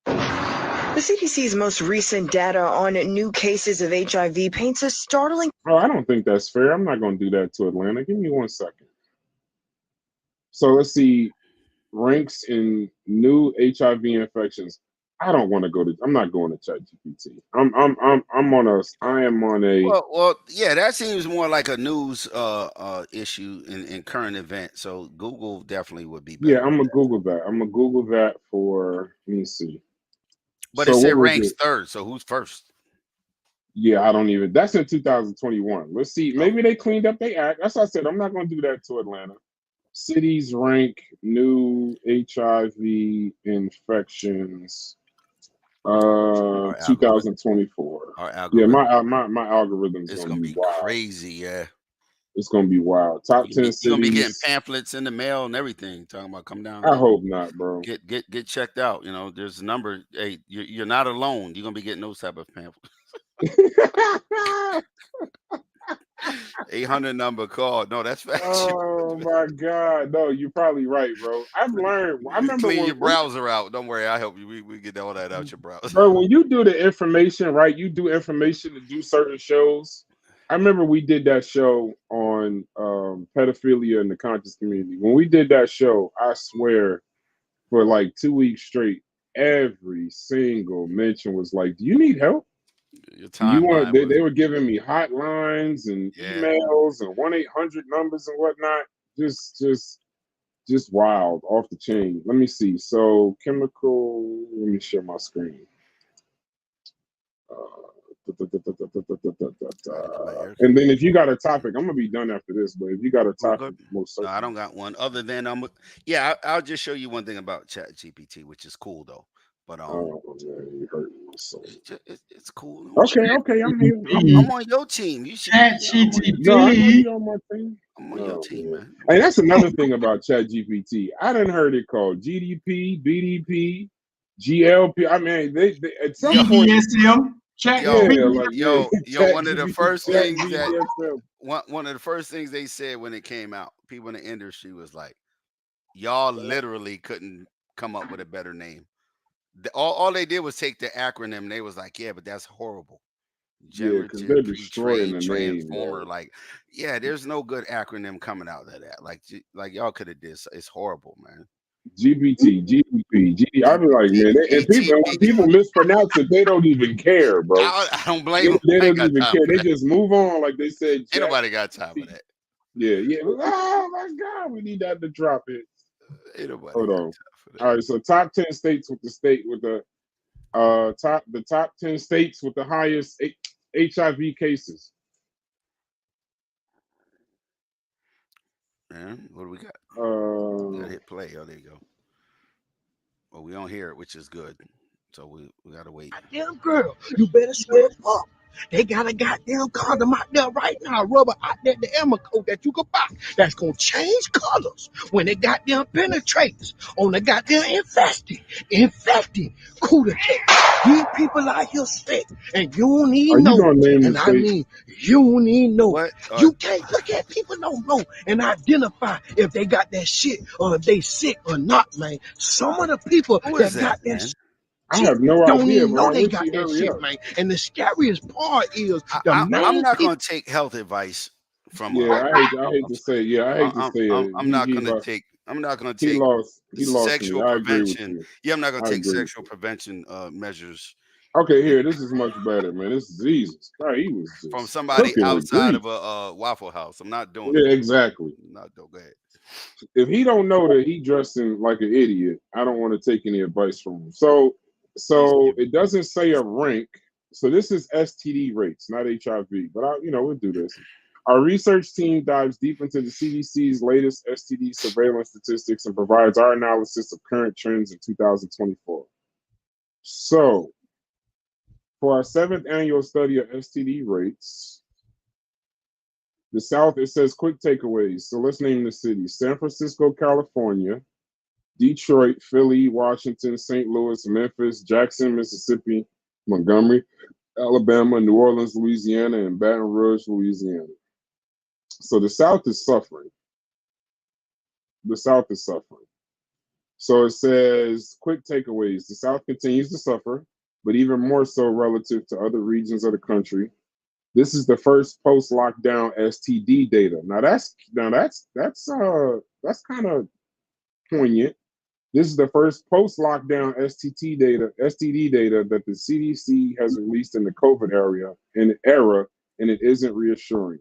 Speaker 5: The CDC's most recent data on new cases of HIV paints a startling.
Speaker 3: Oh, I don't think that's fair. I'm not going to do that to Atlanta. Give me 1 second. So let's see. Ranks in new HIV infections. I don't want to go to. I'm not going to ChatGPT. I am on a.
Speaker 4: Well, yeah, that seems more like a news issue in current event. So Google definitely would be better.
Speaker 3: Yeah, I'm gonna Google that. I'm gonna Google that for. Let me see.
Speaker 4: But so it said ranks third. So who's first?
Speaker 3: Yeah, I don't even. That's in 2021. Let's see. Maybe they cleaned up their act. That's what I said. I'm not going to do that to Atlanta. Cities rank new HIV infections. 2024. Yeah, my algorithm is going to be wild.
Speaker 4: Crazy. Yeah,
Speaker 3: it's going to be wild. Top 10 cities.
Speaker 4: You're going to be getting pamphlets in the mail and everything talking about come down.
Speaker 3: I hope not, bro.
Speaker 4: Get checked out. You know, there's a number. Hey, you're not alone. You're going to be getting those type of pamphlets. 800 number call. No, that's fact.
Speaker 3: Oh my God. No, you're probably right, bro. I've learned. I remember
Speaker 4: clean your browser out. Don't worry, I help you. We get all that out your browser.
Speaker 3: Bro, when you do the information, right? You do information to do certain shows. I remember we did that show on pedophilia in the conscious community. When we did that show, I swear, for like 2 weeks straight, every single mention was like, "Do you need help?" They were giving me hotlines and emails and 1-800 numbers and whatnot. Just wild, off the chain. Let me see. So chemical. Let me share my screen. And then if you got a topic, I'm gonna be done after this. But if you got a topic, most certainly.
Speaker 4: No, I don't got one. Other than I'll just show you one thing about ChatGPT, which is cool though. But
Speaker 3: oh man, you hurt me so.
Speaker 4: It's cool.
Speaker 3: Okay, I'm here.
Speaker 4: I'm on your team. You should.
Speaker 3: ChatGPT.
Speaker 4: I'm on your team, man.
Speaker 3: Hey, that's another thing about ChatGPT. I done heard it called GDP, BDP, GLP. I mean, they at some point.
Speaker 4: Yo, one of the first things one of the first things they said when it came out, people in the industry was like, y'all literally couldn't come up with a better name. All they did was take the acronym. They was like, yeah, but that's horrible.
Speaker 3: Because they're destroying the
Speaker 4: transformer.
Speaker 3: name.
Speaker 4: Like, yeah, there's no good acronym coming out of that. Like y'all could have did. It's horrible, man.
Speaker 3: GPT, GDP, GD. I be like, man, when people mispronounce it, they don't even care, bro.
Speaker 4: I don't blame them.
Speaker 3: They don't even care. They just move on, like they said.
Speaker 4: Ain't nobody got time for that.
Speaker 3: Yeah. Oh my God, we need that to drop it.
Speaker 4: Ain't nobody
Speaker 3: Hold on. All right, so top 10 states with the top 10 states with the highest HIV cases.
Speaker 4: Man, what do we got?
Speaker 3: We
Speaker 4: gotta hit play. Oh, there you go. Well, we don't hear it, which is good. So we gotta wait.
Speaker 6: Damn girl, you better step up. They got a goddamn condom out there right now, rubber out there, the ammo coat that you can buy. That's gonna change colors when they goddamn penetrates on the goddamn infected cooler cake. These people out here sick, and you don't even know. And I mean, you don't even know. You can't look at people don't know and identify if they got that shit or if they sick or not, man. Some of the people that got that shit,
Speaker 3: I have no
Speaker 6: don't
Speaker 3: idea,
Speaker 6: even
Speaker 3: bro.
Speaker 6: know they got that shit, man. And the scariest part is
Speaker 4: I'm not going to take health advice from.
Speaker 3: Yeah, I hate to say. Yeah, I hate to say it.
Speaker 4: I'm not going to take I'm not going to take
Speaker 3: He lost me.
Speaker 4: sexual
Speaker 3: I agree with
Speaker 4: prevention.
Speaker 3: you.
Speaker 4: Yeah, I'm not going
Speaker 3: I
Speaker 4: to take
Speaker 3: agree with
Speaker 4: sexual
Speaker 3: you.
Speaker 4: prevention measures
Speaker 3: Okay, here, this is much better, man. This is Jesus. Right, he was
Speaker 4: from
Speaker 3: just
Speaker 4: somebody
Speaker 3: cooking with
Speaker 4: outside of
Speaker 3: grease.
Speaker 4: a Waffle House. I'm not doing
Speaker 3: Yeah,
Speaker 4: it.
Speaker 3: exactly.
Speaker 4: I'm not doing. Go ahead.
Speaker 3: If he don't know that he dressing like an idiot, I don't want to take any advice from him. So
Speaker 4: Please give
Speaker 3: it doesn't say a rank. So this is STD rates, not HIV. But we'll do this. Our research team dives deep into the CDC's latest STD surveillance statistics and provides our analysis of current trends in 2024. So, for our 7th annual study of STD rates, the South, it says quick takeaways. So let's name the cities: San Francisco, California, Detroit, Philly, Washington, St. Louis, Memphis, Jackson, Mississippi, Montgomery, Alabama, New Orleans, Louisiana, and Baton Rouge, Louisiana. So the South is suffering. The South is suffering. So it says quick takeaways. The South continues to suffer, but even more so relative to other regions of the country. This is the first post-lockdown STD data. Now that's kind of poignant. This is the first post-lockdown STD data that the CDC has released in the COVID era, and it isn't reassuring.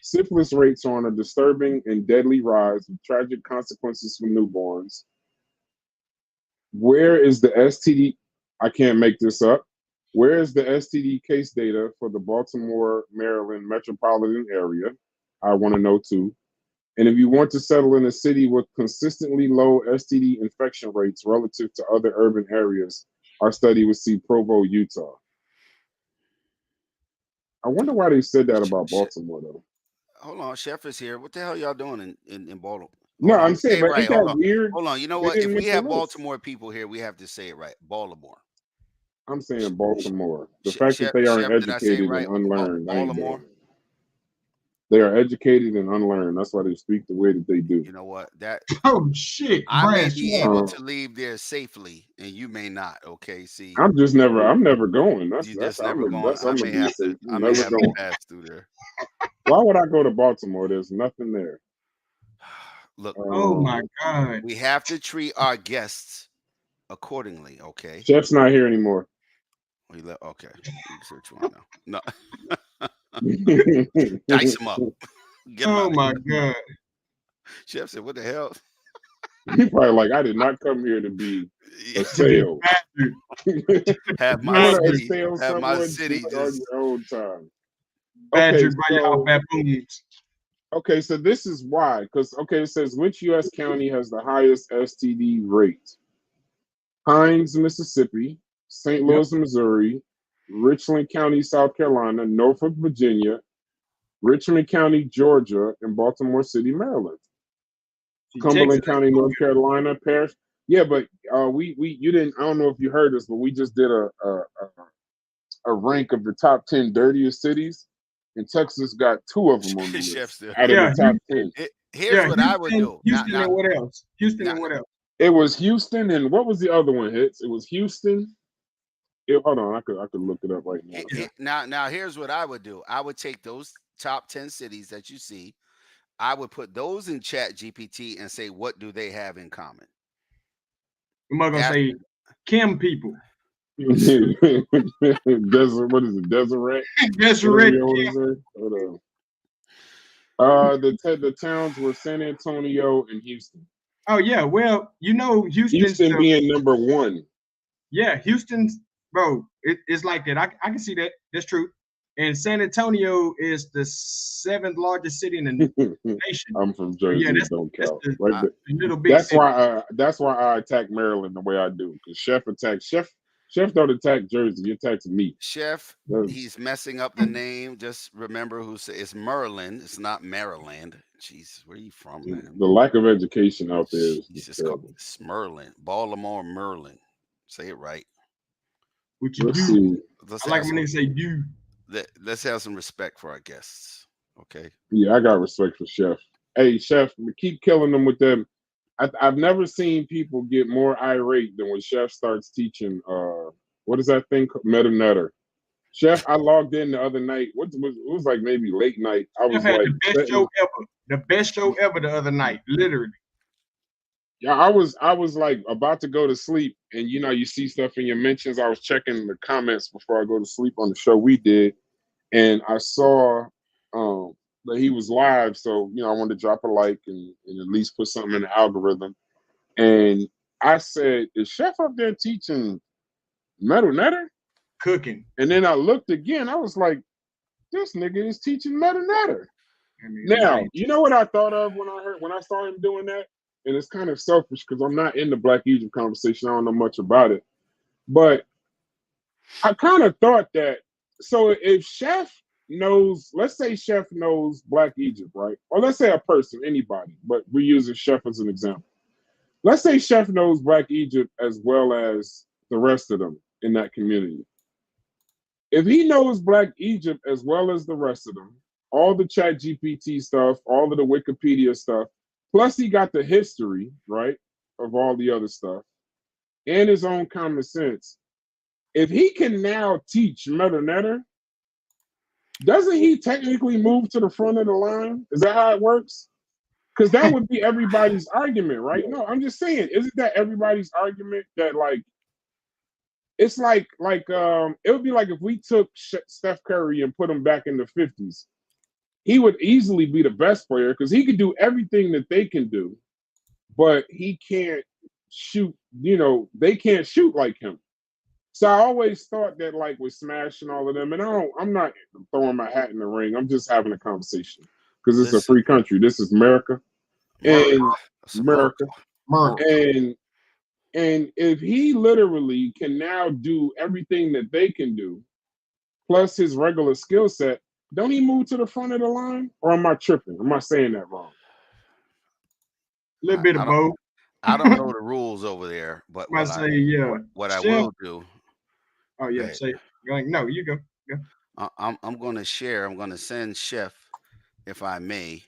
Speaker 3: Syphilis rates are on a disturbing and deadly rise with tragic consequences for newborns. Where is the STD? I can't make this up. Where is the STD case data for the Baltimore, Maryland metropolitan area? I want to know too. And if you want to settle in a city with consistently low STD infection rates relative to other urban areas, our study would see Provo, Utah. I wonder why they said that about Baltimore, though.
Speaker 4: Hold on, Chef is here. What the hell y'all doing in Baltimore?
Speaker 3: No,
Speaker 4: Hold on,
Speaker 3: I'm saying,
Speaker 4: say it
Speaker 3: but
Speaker 4: right.
Speaker 3: ain't that weird?
Speaker 4: Hold on. You know
Speaker 3: They
Speaker 4: what? If
Speaker 3: didn't
Speaker 4: we
Speaker 3: make the
Speaker 4: have
Speaker 3: list.
Speaker 4: Baltimore people here, we have to say it right. Baltimore.
Speaker 3: I'm saying Baltimore. The fact that they aren't
Speaker 4: Chef, did I say it
Speaker 3: educated
Speaker 4: right?
Speaker 3: and unlearned, I ain't
Speaker 4: Baltimore.
Speaker 3: doing it. They are educated and unlearned. That's why they speak the way that they do.
Speaker 4: You know what? That
Speaker 2: Oh shit,
Speaker 4: I may
Speaker 2: Brad,
Speaker 4: be able to leave there safely, and you may not. Okay, see,
Speaker 3: I'm never going.
Speaker 4: you just never going.
Speaker 3: I'm gonna be safe.
Speaker 4: I
Speaker 3: I'm
Speaker 4: may
Speaker 3: never
Speaker 4: have to
Speaker 3: going.
Speaker 4: pass through there.
Speaker 3: Why would I go to Baltimore? There's nothing there.
Speaker 4: Look,
Speaker 2: oh my God.
Speaker 4: we have to treat our guests accordingly. Okay.
Speaker 3: Chef's not here anymore.
Speaker 4: Okay. You can search one now. No. Dice him up. Get him
Speaker 2: Oh
Speaker 4: out.
Speaker 2: my God.
Speaker 4: Chef said, "What the hell?"
Speaker 3: He probably like, I did not come here to be a sale.
Speaker 4: Have
Speaker 3: You
Speaker 4: my
Speaker 3: want to
Speaker 4: city.
Speaker 3: sale
Speaker 4: Have my
Speaker 3: someone,
Speaker 4: city
Speaker 3: do it on
Speaker 4: just.
Speaker 3: your own time.
Speaker 2: Badgered by y'all baboons.
Speaker 3: Okay, so this is why. Because, it says, which U.S. county has the highest STD rate? Hines, Mississippi, St. Louis, Missouri, Richland County, South Carolina, Norfolk, Virginia, Richmond County, Georgia, and Baltimore City, Maryland. Cumberland County, North Carolina, Parish. Yeah, but you didn't. I don't know if you heard this, but we just did a rank of the top 10 dirtiest cities, and Texas got 2 of them on the list out of the top 10.
Speaker 4: Here's what I would do.
Speaker 2: Houston and what else? Houston and what else?
Speaker 3: It was Houston, and what was the other one? Hits. It was Houston. Hold on, I could look it up right now.
Speaker 4: Now here's what I would do. I would take those top 10 cities that you see. I would put those in Chat GPT and say, what do they have in common?
Speaker 2: I'm not gonna say Kim people.
Speaker 3: What is it? Deseret?
Speaker 2: Deseret.
Speaker 3: The towns were San Antonio and Houston.
Speaker 2: Oh yeah, well,
Speaker 3: Houston being number 1.
Speaker 2: Yeah, Houston's, bro. It's like that. I can see that. That's true. And San Antonio is the 7th largest city in the nation.
Speaker 3: I'm from Jersey.
Speaker 2: Yeah,
Speaker 3: don't count.
Speaker 2: The little big
Speaker 3: that's
Speaker 2: city.
Speaker 3: That's why I attack Maryland the way I do. Because Chef don't attack Jersey. He attacks me.
Speaker 4: Chef, he's messing up the name. Just remember it's Maryland. It's not Maryland. Jeez, where are you from, man?
Speaker 3: The lack of education out there is just terrible.
Speaker 4: It's Merlin. Baltimore, Merlin. Say it right.
Speaker 3: Let's see.
Speaker 2: I like when they say you.
Speaker 4: Let's have some respect for our guests. Okay.
Speaker 3: Yeah, I got respect for Chef. Hey, Chef, we keep killing them with them. I've never seen people get more irate than when Chef starts teaching. What is that thing? Meta Nutter. Chef, I logged in the other night. It was like maybe late night. I was
Speaker 2: had
Speaker 3: like,
Speaker 2: the best show ever. The best show ever the other night, literally.
Speaker 3: Yeah, I was like about to go to sleep, and you know, you see stuff in your mentions. I was checking the comments before I go to sleep on the show we did, and I saw that he was live. So you know, I wanted to drop a like and at least put something in the algorithm. And I said, "Is Chef up there teaching Metal Netter?"
Speaker 2: Cooking.
Speaker 3: And then I looked again. I was like, "This nigga is teaching Metal Netter."
Speaker 2: I mean,
Speaker 3: Now, you know what I thought of when I saw him doing that? And it's kind of selfish because I'm not in the Black Egypt conversation. I don't know much about it. But I kind of thought that, so if Chef knows, let's say Chef knows Black Egypt, right? Or let's say a person, anybody, but we're using Chef as an example. Let's say Chef knows Black Egypt as well as the rest of them in that community. If he knows Black Egypt as well as the rest of them, all the Chat GPT stuff, all of the Wikipedia stuff, plus he got the history, right, of all the other stuff, and his own common sense. If he can now teach Metal Netter, doesn't he technically move to the front of the line? Is that how it works? Because that would be everybody's argument, right? No, I'm just saying, isn't that everybody's argument that like it's like it would be like if we took Steph Curry and put him back in the 50s, he would easily be the best player because he could do everything that they can do, but he can't shoot. You know, they can't shoot like him. So I always thought that like with Smash and all of them, and I'm not throwing my hat in the ring. I'm just having a conversation because it's a free country. This is America, and America. And if he literally can now do everything that they can do, plus his regular skill set, don't he move to the front of the line? Or am I tripping? Am I saying that wrong?
Speaker 2: A little bit of both.
Speaker 4: I don't know the rules over there, but what I will do.
Speaker 2: Oh yeah, say no. You go.
Speaker 4: I'm going to share. I'm going to send Chef, if I may,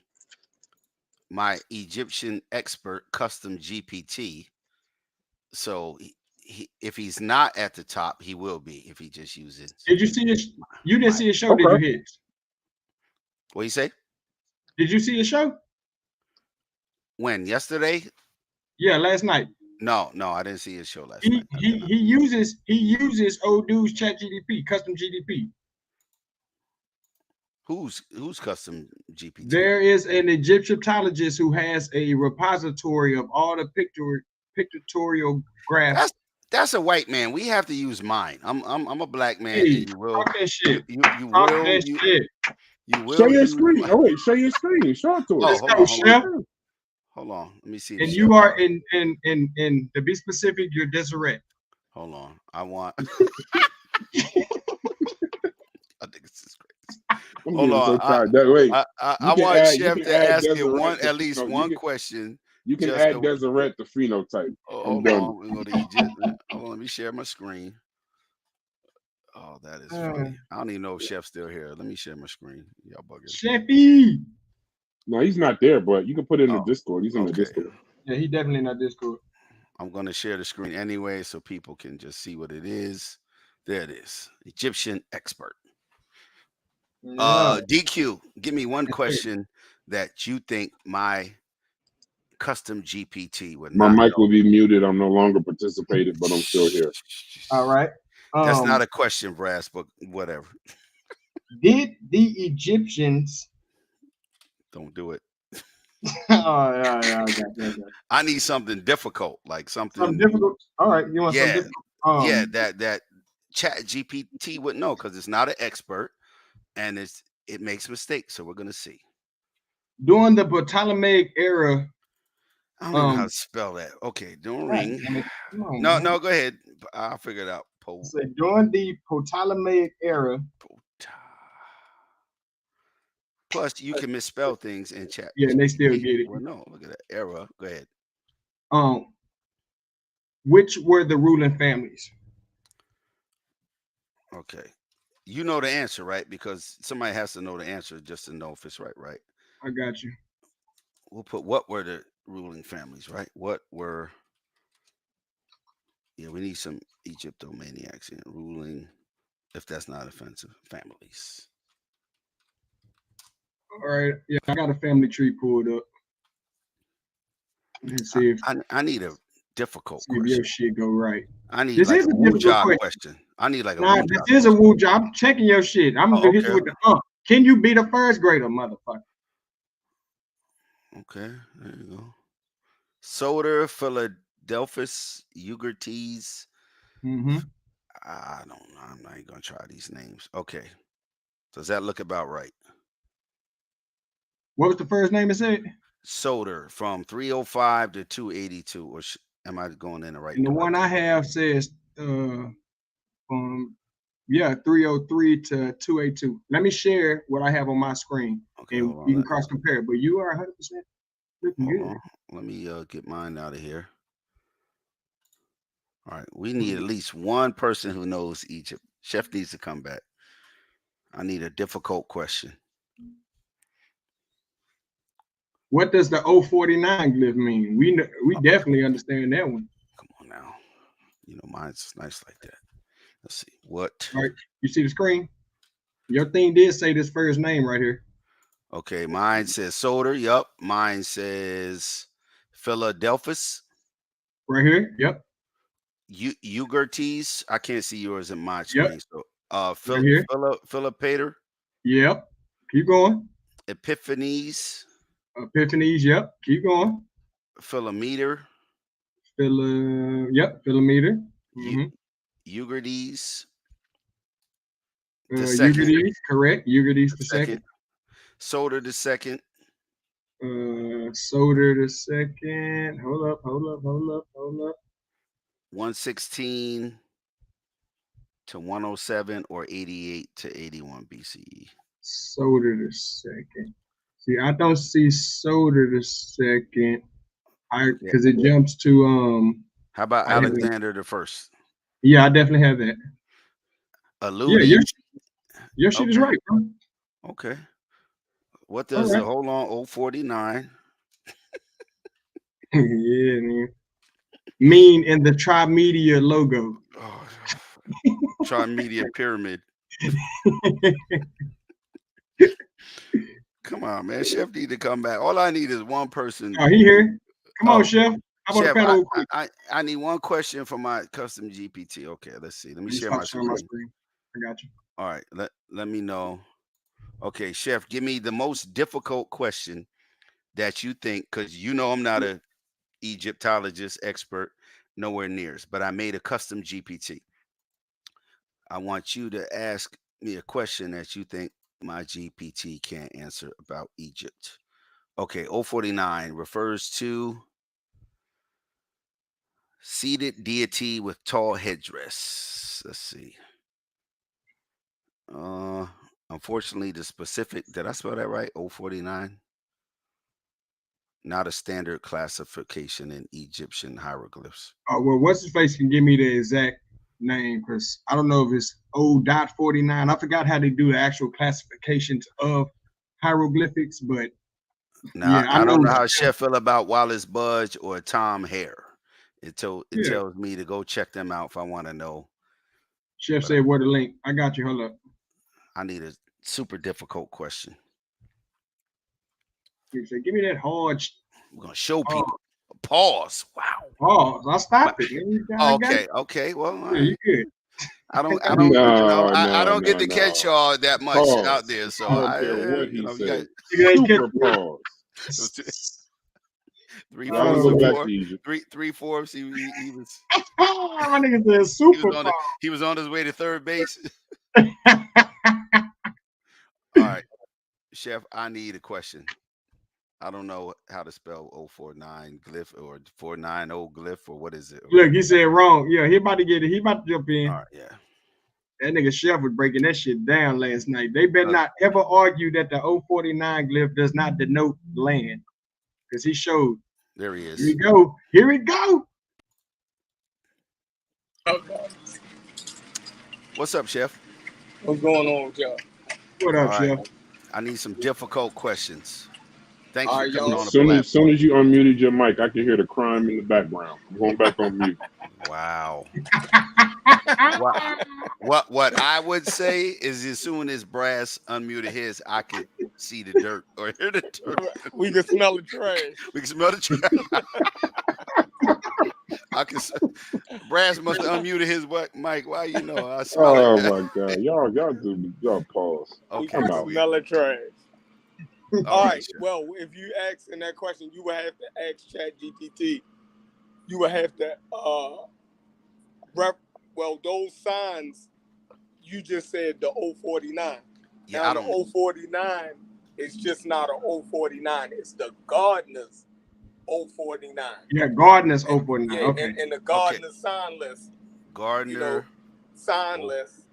Speaker 4: my Egyptian expert custom GPT. So if he's not at the top, he will be if he just uses.
Speaker 2: Did you see his? You didn't see his show? Okay. Did you hit?
Speaker 4: What you say?
Speaker 2: Did you see his show?
Speaker 4: When? Yesterday?
Speaker 2: Yeah, last night.
Speaker 4: No, I didn't see his show last night.
Speaker 2: He uses old dude's Chat GDP, custom GDP.
Speaker 4: Who's custom GPT?
Speaker 2: There is an Egyptologist who has a repository of all the pictorial graphs.
Speaker 4: That's a white man. We have to use mine. I'm a black man.
Speaker 2: Hey,
Speaker 4: and you will.
Speaker 2: Talk that shit.
Speaker 4: You will.
Speaker 3: Show your screen. Oh wait, show your screen. Show it to us.
Speaker 4: Hold on. Let me see.
Speaker 2: And you are in to be specific, you're Deseret.
Speaker 4: Hold on. I want. I think this is crazy. Hold on. I want Chef to ask you at least one question.
Speaker 3: You can add Deseret the phenotype.
Speaker 4: Hold on. We go to Egypt. Hold on. Let me share my screen. Oh, that is funny. I don't even know if Chef's still here. Let me share my screen. Y'all bugging.
Speaker 2: Chefy.
Speaker 3: No, he's not there, but you can put it in the Discord. He's in the Discord.
Speaker 2: Yeah, he definitely in that Discord.
Speaker 4: I'm going to share the screen anyway so people can just see what it is. There it is. Egyptian expert. DQ, give me one question that you think my custom GPT would
Speaker 3: not. My mic will be muted. I'm no longer participating, but I'm still here.
Speaker 2: All right.
Speaker 4: That's not a question, Brass, but whatever.
Speaker 2: Did the Egyptians...
Speaker 4: Don't do it.
Speaker 2: Yeah.
Speaker 4: I need something difficult, like something
Speaker 2: difficult. All right, you want something difficult?
Speaker 4: That Chat GPT would know because it's not an expert and it makes mistakes. So we're gonna see.
Speaker 2: During the Ptolemaic era,
Speaker 4: I don't know how to spell that. Okay, during. No, go ahead. I'll figure it out.
Speaker 2: So during the Ptolemaic era.
Speaker 4: Plus, you can misspell things in chat.
Speaker 2: Yeah, and they still get it.
Speaker 4: Well, no, look at that era. Go ahead.
Speaker 2: Which were the ruling families?
Speaker 4: Okay. You know the answer, right? Because somebody has to know the answer just to know if it's right?
Speaker 2: I got you.
Speaker 4: We'll put what were the ruling families, right? What were... Yeah, we need some Egyptomaniacs in ruling, if that's not offensive, families.
Speaker 2: All right. Yeah, I got a family tree pulled up. Let's see if
Speaker 4: I need a difficult
Speaker 2: see if
Speaker 4: question.
Speaker 2: your shit go right.
Speaker 4: I need
Speaker 2: This
Speaker 4: like
Speaker 2: is
Speaker 4: a
Speaker 2: a
Speaker 4: woo
Speaker 2: difficult
Speaker 4: job
Speaker 2: question.
Speaker 4: question. I need like a
Speaker 2: Nah,
Speaker 4: woo
Speaker 2: this
Speaker 4: job
Speaker 2: is a
Speaker 4: question.
Speaker 2: woo job. I'm checking your shit. I'm gonna hit you with the Can you be the first grader, motherfucker?
Speaker 4: Okay, there you go. Soda, Philadelphus, Ugertes.
Speaker 2: Mm-hmm.
Speaker 4: I don't know. I'm not even gonna try these names. Okay. Does that look about right?
Speaker 2: What was the first name it said?
Speaker 4: Soda from 305 to 282. Or am I going in the right
Speaker 2: And the
Speaker 4: direction?
Speaker 2: one I have says yeah, 303 to 282. Let me share what I have on my screen.
Speaker 4: Okay,
Speaker 2: And
Speaker 4: hold on.
Speaker 2: you can cross compare. But you are 100% looking
Speaker 4: Hold
Speaker 2: good.
Speaker 4: on. Let me get mine out of here. All right. We need at least one person who knows Egypt. Chef needs to come back. I need a difficult question.
Speaker 2: What does the 049 glyph mean? We definitely understand that one.
Speaker 4: Come on now. You know, mine's nice like that. Let's see. What?
Speaker 2: All right. You see the screen? Your thing did say this first name right here.
Speaker 4: Okay, mine says Soda. Yup. Mine says Philadelphus.
Speaker 2: Right here. Yep.
Speaker 4: Ugertes. I can't see yours in my
Speaker 2: Yep.
Speaker 4: screen. So
Speaker 2: Right here.
Speaker 4: Philippator.
Speaker 2: Yep. Keep going.
Speaker 4: Epiphanes.
Speaker 2: Epiphanies. Yep. Keep going.
Speaker 4: Philometer.
Speaker 2: Yep. Philometer. Mm-hmm.
Speaker 4: Eugertes. The second.
Speaker 2: Eugertes. Correct. Eugertes the second.
Speaker 4: Soda the second.
Speaker 2: Soda the second. Hold up.
Speaker 4: 116 to 107 or 88 to 81 BCE.
Speaker 2: Soda the second. See, I don't see Soda the second. Because it jumps to
Speaker 4: How about Alexander the first?
Speaker 2: Yeah, I definitely have that.
Speaker 4: Alluding.
Speaker 2: Your shit is right, bro.
Speaker 4: Okay. What does the hold on 049?
Speaker 2: Yeah, man. Mean in the Trimedia logo.
Speaker 4: Oh, Trimedia pyramid. Come on, man. Chef need to come back. All I need is one person.
Speaker 2: Oh, he here. Come on, Chef. How about
Speaker 4: Chef, I need one question for my custom GPT. Okay, let's see. Let me share my screen.
Speaker 2: I got you.
Speaker 4: All right. Let me know. Okay, Chef, give me the most difficult question that you think, because you know I'm not a Egyptologist expert, nowhere near, but I made a custom GPT. I want you to ask me a question that you think my GPT can't answer about Egypt. Okay, 049 refers to seated deity with tall headdress. Let's see. Unfortunately, the specific, did I spell that right? 049? Not a standard classification in Egyptian hieroglyphs.
Speaker 2: Oh, well, what's his face can give me the exact name, because I don't know if it's 0.49. I forgot how they do the actual classifications of hieroglyphics, but
Speaker 4: now,
Speaker 2: yeah,
Speaker 4: I don't know how Chef feel about Wallace Budge or Tom Hare. It tells me to go check them out if I want to know.
Speaker 2: Chef said where the link. I got you. Hold up.
Speaker 4: I need a super difficult question.
Speaker 2: He said, give me that hard.
Speaker 4: We're gonna show people. Pause. Wow.
Speaker 2: Pause. I stopped it.
Speaker 4: Okay. Well,
Speaker 2: yeah, you good.
Speaker 4: I don't get to catch y'all that much out there. So
Speaker 3: I don't care what he said.
Speaker 2: Super
Speaker 3: pause.
Speaker 4: 3/4. He was.
Speaker 2: My nigga said super.
Speaker 4: He was on his way to third base. All right, Chef. I need a question. I don't know how to spell 049 glyph or 490 glyph or what is it?
Speaker 2: Look, he said wrong. Yeah, he about to get it. He about to jump in.
Speaker 4: All right, yeah.
Speaker 2: That nigga Chef was breaking that shit down last night. They better not ever argue that the 049 glyph does not denote land, because he showed.
Speaker 4: There he is.
Speaker 2: Here we go.
Speaker 4: What's up, Chef?
Speaker 7: What's going on with y'all?
Speaker 2: What up, Chef?
Speaker 4: I need some difficult questions. Thanks
Speaker 7: for
Speaker 4: coming on the
Speaker 3: platform. As soon as you unmuted your mic, I can hear the crime in the background. I'm going back on mute.
Speaker 4: Wow. What I would say is, as soon as Brass unmuted his, I could see the dirt or hear the dirt.
Speaker 7: We can smell the trash.
Speaker 4: We can smell the trash. I can. Brass must have unmuted his mic. Why I smell
Speaker 3: Oh
Speaker 4: it.
Speaker 3: my God, y'all pause.
Speaker 4: Okay,
Speaker 7: We can smell the trash. All right.
Speaker 4: sure.
Speaker 7: Well, if you ask in that question, you would have to ask ChatGPT. You would have to those signs you just said the 049.
Speaker 4: Yeah,
Speaker 7: now
Speaker 4: I don't.
Speaker 7: The 049 is just not a 049. It's the Gardener's 049.
Speaker 2: Yeah, Gardner's 049.
Speaker 7: Yeah,
Speaker 2: Okay.
Speaker 7: and the Gardener sign list.
Speaker 4: Gardner
Speaker 7: sign list.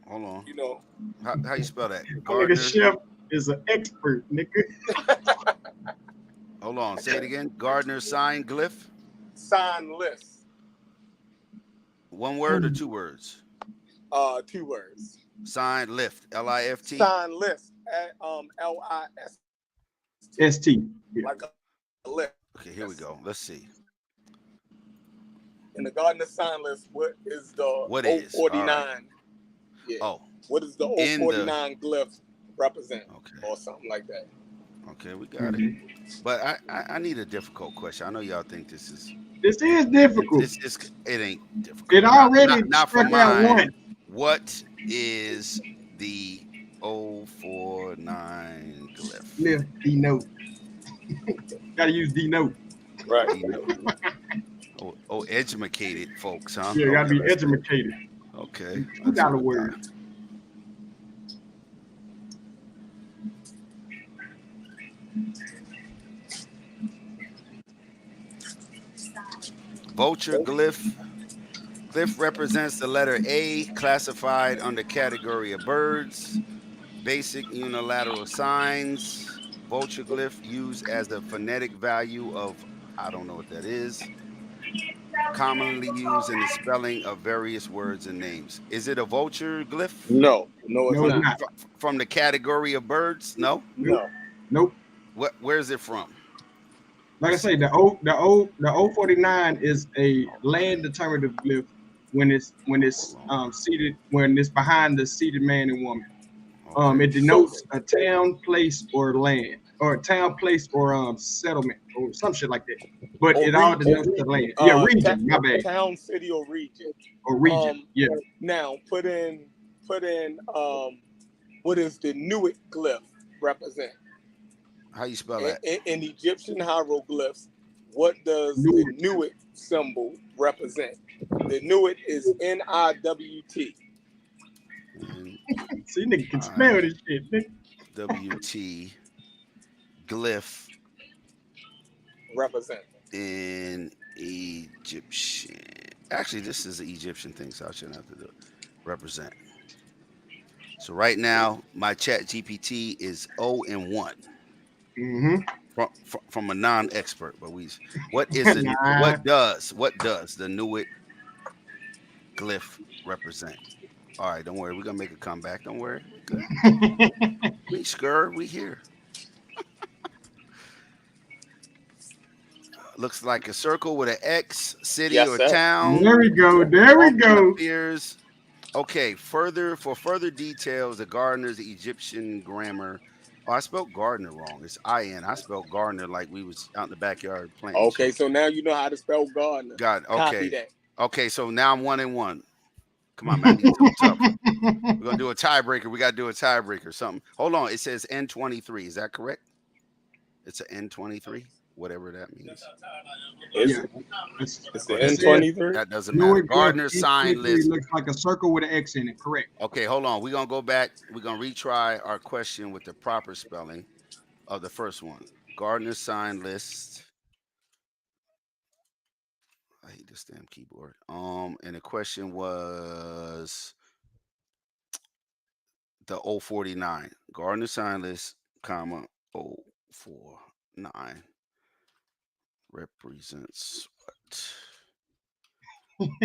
Speaker 4: Hold on.
Speaker 7: You know
Speaker 4: how you spell that?
Speaker 2: Nigga Chef is an expert, nigga.
Speaker 4: Hold on. Say it again. Gardner sign glyph.
Speaker 7: Sign list.
Speaker 4: One word or two words?
Speaker 7: 2 words.
Speaker 4: Sign lift. L-I-F-T.
Speaker 7: Sign list.
Speaker 2: S-T. Yeah.
Speaker 7: Like a list.
Speaker 4: Okay, here we go. Let's see.
Speaker 7: In the Gardener sign list, what is the 049?
Speaker 4: Right.
Speaker 7: Yeah.
Speaker 4: Oh.
Speaker 7: What does the 049 glyph represent?
Speaker 4: Okay.
Speaker 7: Or something like that.
Speaker 4: Okay, we got it. But I need a difficult question. I know y'all think this is
Speaker 2: difficult.
Speaker 4: It ain't difficult.
Speaker 2: It already
Speaker 4: not for
Speaker 2: struck out
Speaker 4: mine.
Speaker 2: one.
Speaker 4: What is the 049 glyph?
Speaker 2: Lift denote. Gotta use denote.
Speaker 7: Right.
Speaker 4: Educated folks, huh?
Speaker 2: Yeah, gotta be educated.
Speaker 4: Okay.
Speaker 2: $2 word.
Speaker 4: Vulture glyph. Glyph represents the letter A, classified under category of birds. Basic unilateral signs. Vulture glyph used as the phonetic value of, I don't know what that is. Commonly used in the spelling of various words and names. Is it a vulture glyph?
Speaker 7: No, it's not.
Speaker 4: From the category of birds? No.
Speaker 2: Nope.
Speaker 4: Where is it from?
Speaker 2: Like I say, the 049 is a land determinative glyph when it's seated, when it's behind the seated man and woman.
Speaker 4: Okay.
Speaker 2: It denotes a town, place, or land, or a town, place, or settlement, or some shit like that. But it all denotes the land. Yeah, region. My bad.
Speaker 7: Town, city, or region.
Speaker 2: Or region. Yeah.
Speaker 7: Now put in. What does the Nuit glyph represent?
Speaker 4: How you spell that?
Speaker 7: In Egyptian hieroglyphs, what does the Nuit symbol represent? The Nuit is N-I-W-T.
Speaker 2: See, nigga can smell this shit, nigga.
Speaker 4: W-T glyph
Speaker 7: represent
Speaker 4: in Egyptian. Actually, this is an Egyptian thing, so I shouldn't have to do it. Represent. So right now, my chat GPT is 0 and 1. From a non-expert, but what does the Nuit glyph represent? All right, don't worry, we're gonna make a comeback. Don't worry. Good. we here. Looks like a circle with an X, city or town.
Speaker 2: There we go.
Speaker 4: Appears. Okay, for further details, the Gardener's Egyptian grammar. Oh, I spelled Gardner wrong. It's I-N. I spelled Gardner like we was out in the backyard playing.
Speaker 7: Okay, so now you know how to spell Gardner.
Speaker 4: God, okay.
Speaker 7: Copy that.
Speaker 4: Okay, so now I'm 1 and 1. Come on, man. I need something tough. We're going to do a tiebreaker. We got to do a tiebreaker. Something. Hold on. It says N23. Is that correct? It's an N23? Whatever that means.
Speaker 7: It's the N23?
Speaker 4: That doesn't matter. Gardner sign list.
Speaker 2: Looks like a circle with an X in it. Correct.
Speaker 4: Okay, hold on. We're going to go back. We're going to retry our question with the proper spelling of the first one. Gardner sign list. I hate this damn keyboard. And the question was the 049. Gardner sign list, comma, 049 represents what?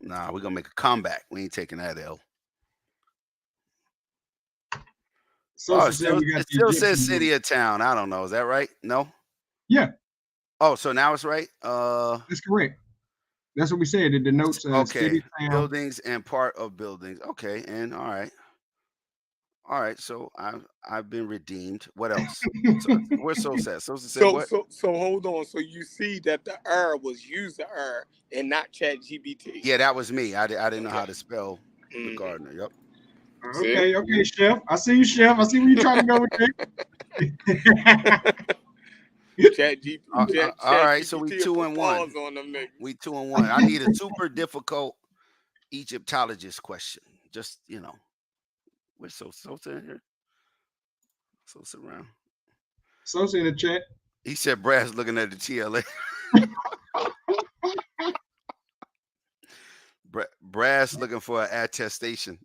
Speaker 4: Nah, we're gonna make a comeback. We ain't taking that L. So it still says city or town. I don't know. Is that right? No?
Speaker 2: Yeah.
Speaker 4: Oh, so now it's right?
Speaker 2: That's correct. That's what we said. It denotes city, town.
Speaker 4: Buildings and part of buildings. Okay, and all right. All right, so I've been redeemed. What else? So, where's Sosa at? Sosa said
Speaker 7: So
Speaker 4: what?
Speaker 7: hold on. So you see that the error was user error and not Chat GBT.
Speaker 4: Yeah, that was me. I didn't know how
Speaker 7: Okay.
Speaker 4: to spell the gardener. Yep.
Speaker 3: See?
Speaker 2: Okay, Chef. I see you, Chef. I see where you're trying to go with that.
Speaker 4: All right, so we
Speaker 7: GPT
Speaker 4: 2-1.
Speaker 7: on them niggas.
Speaker 4: We 2-1. I need a super difficult Egyptologist question. Just where's Sosa in here? Sosa around.
Speaker 2: Sosa in the chat.
Speaker 4: He said Brad's looking at the TLA. Brad's looking for an attestation.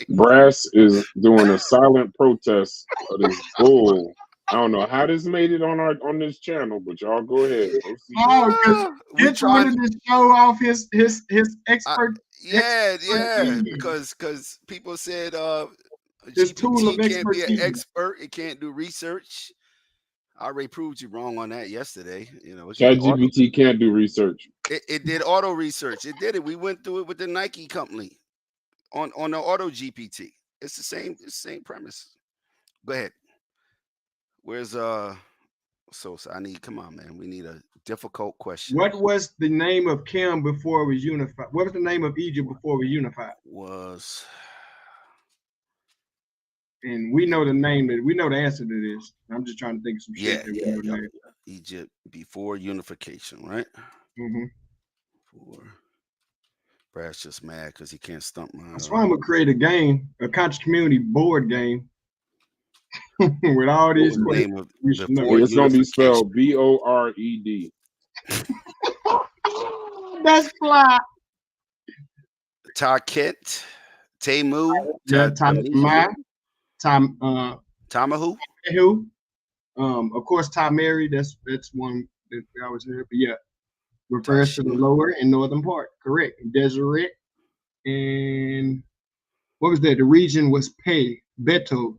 Speaker 3: Brass is doing a silent protest of this bull. I don't know how this made it on this channel, but y'all go ahead.
Speaker 2: Oh, because Hitch wanted to show off his expert.
Speaker 4: Yeah, because people said
Speaker 2: his tool of
Speaker 4: GPT can't be
Speaker 2: expertise.
Speaker 4: an expert. It can't do research. I already proved you wrong on that yesterday.
Speaker 3: ChatGPT can't do research.
Speaker 4: It did auto research. It did it. We went through it with the Nike company on the auto GPT. It's the same premise. Go ahead. Where's Sosa? Come on, man. We need a difficult question.
Speaker 2: What was the name of Kim before it was unified? What was the name of Egypt before it was unified? And we know the name we know the answer to this. I'm just trying to think of some shit.
Speaker 4: Yeah. Egypt before unification, right? Brad's just mad because he can't stump my.
Speaker 2: That's why I'm gonna create a game, a conscious community board game with all these questions.
Speaker 3: It's gonna be spelled BORED.
Speaker 2: That's fly.
Speaker 4: Taket, Temu,
Speaker 2: Tamahu. Of course, Mary. That's one that I was here, but yeah, refers to the lower and northern part. Correct. Deseret, and what was that? The region was Beto.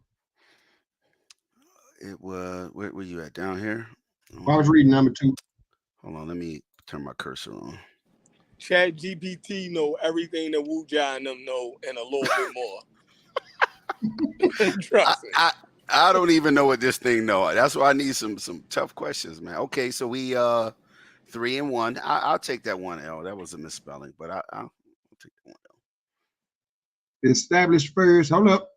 Speaker 4: It was. Where were you at? Down here.
Speaker 2: I was reading number 2.
Speaker 4: Hold on, let me turn my cursor on.
Speaker 7: Chat GPT know everything that Wu Jai and them know and a little bit more. Trust me.
Speaker 4: I don't even know what this thing know. That's why I need some tough questions, man. Okay, so we 3-1. I'll take that 1L. That was a misspelling, but I'll take the 1L.
Speaker 2: Established first. Hold up.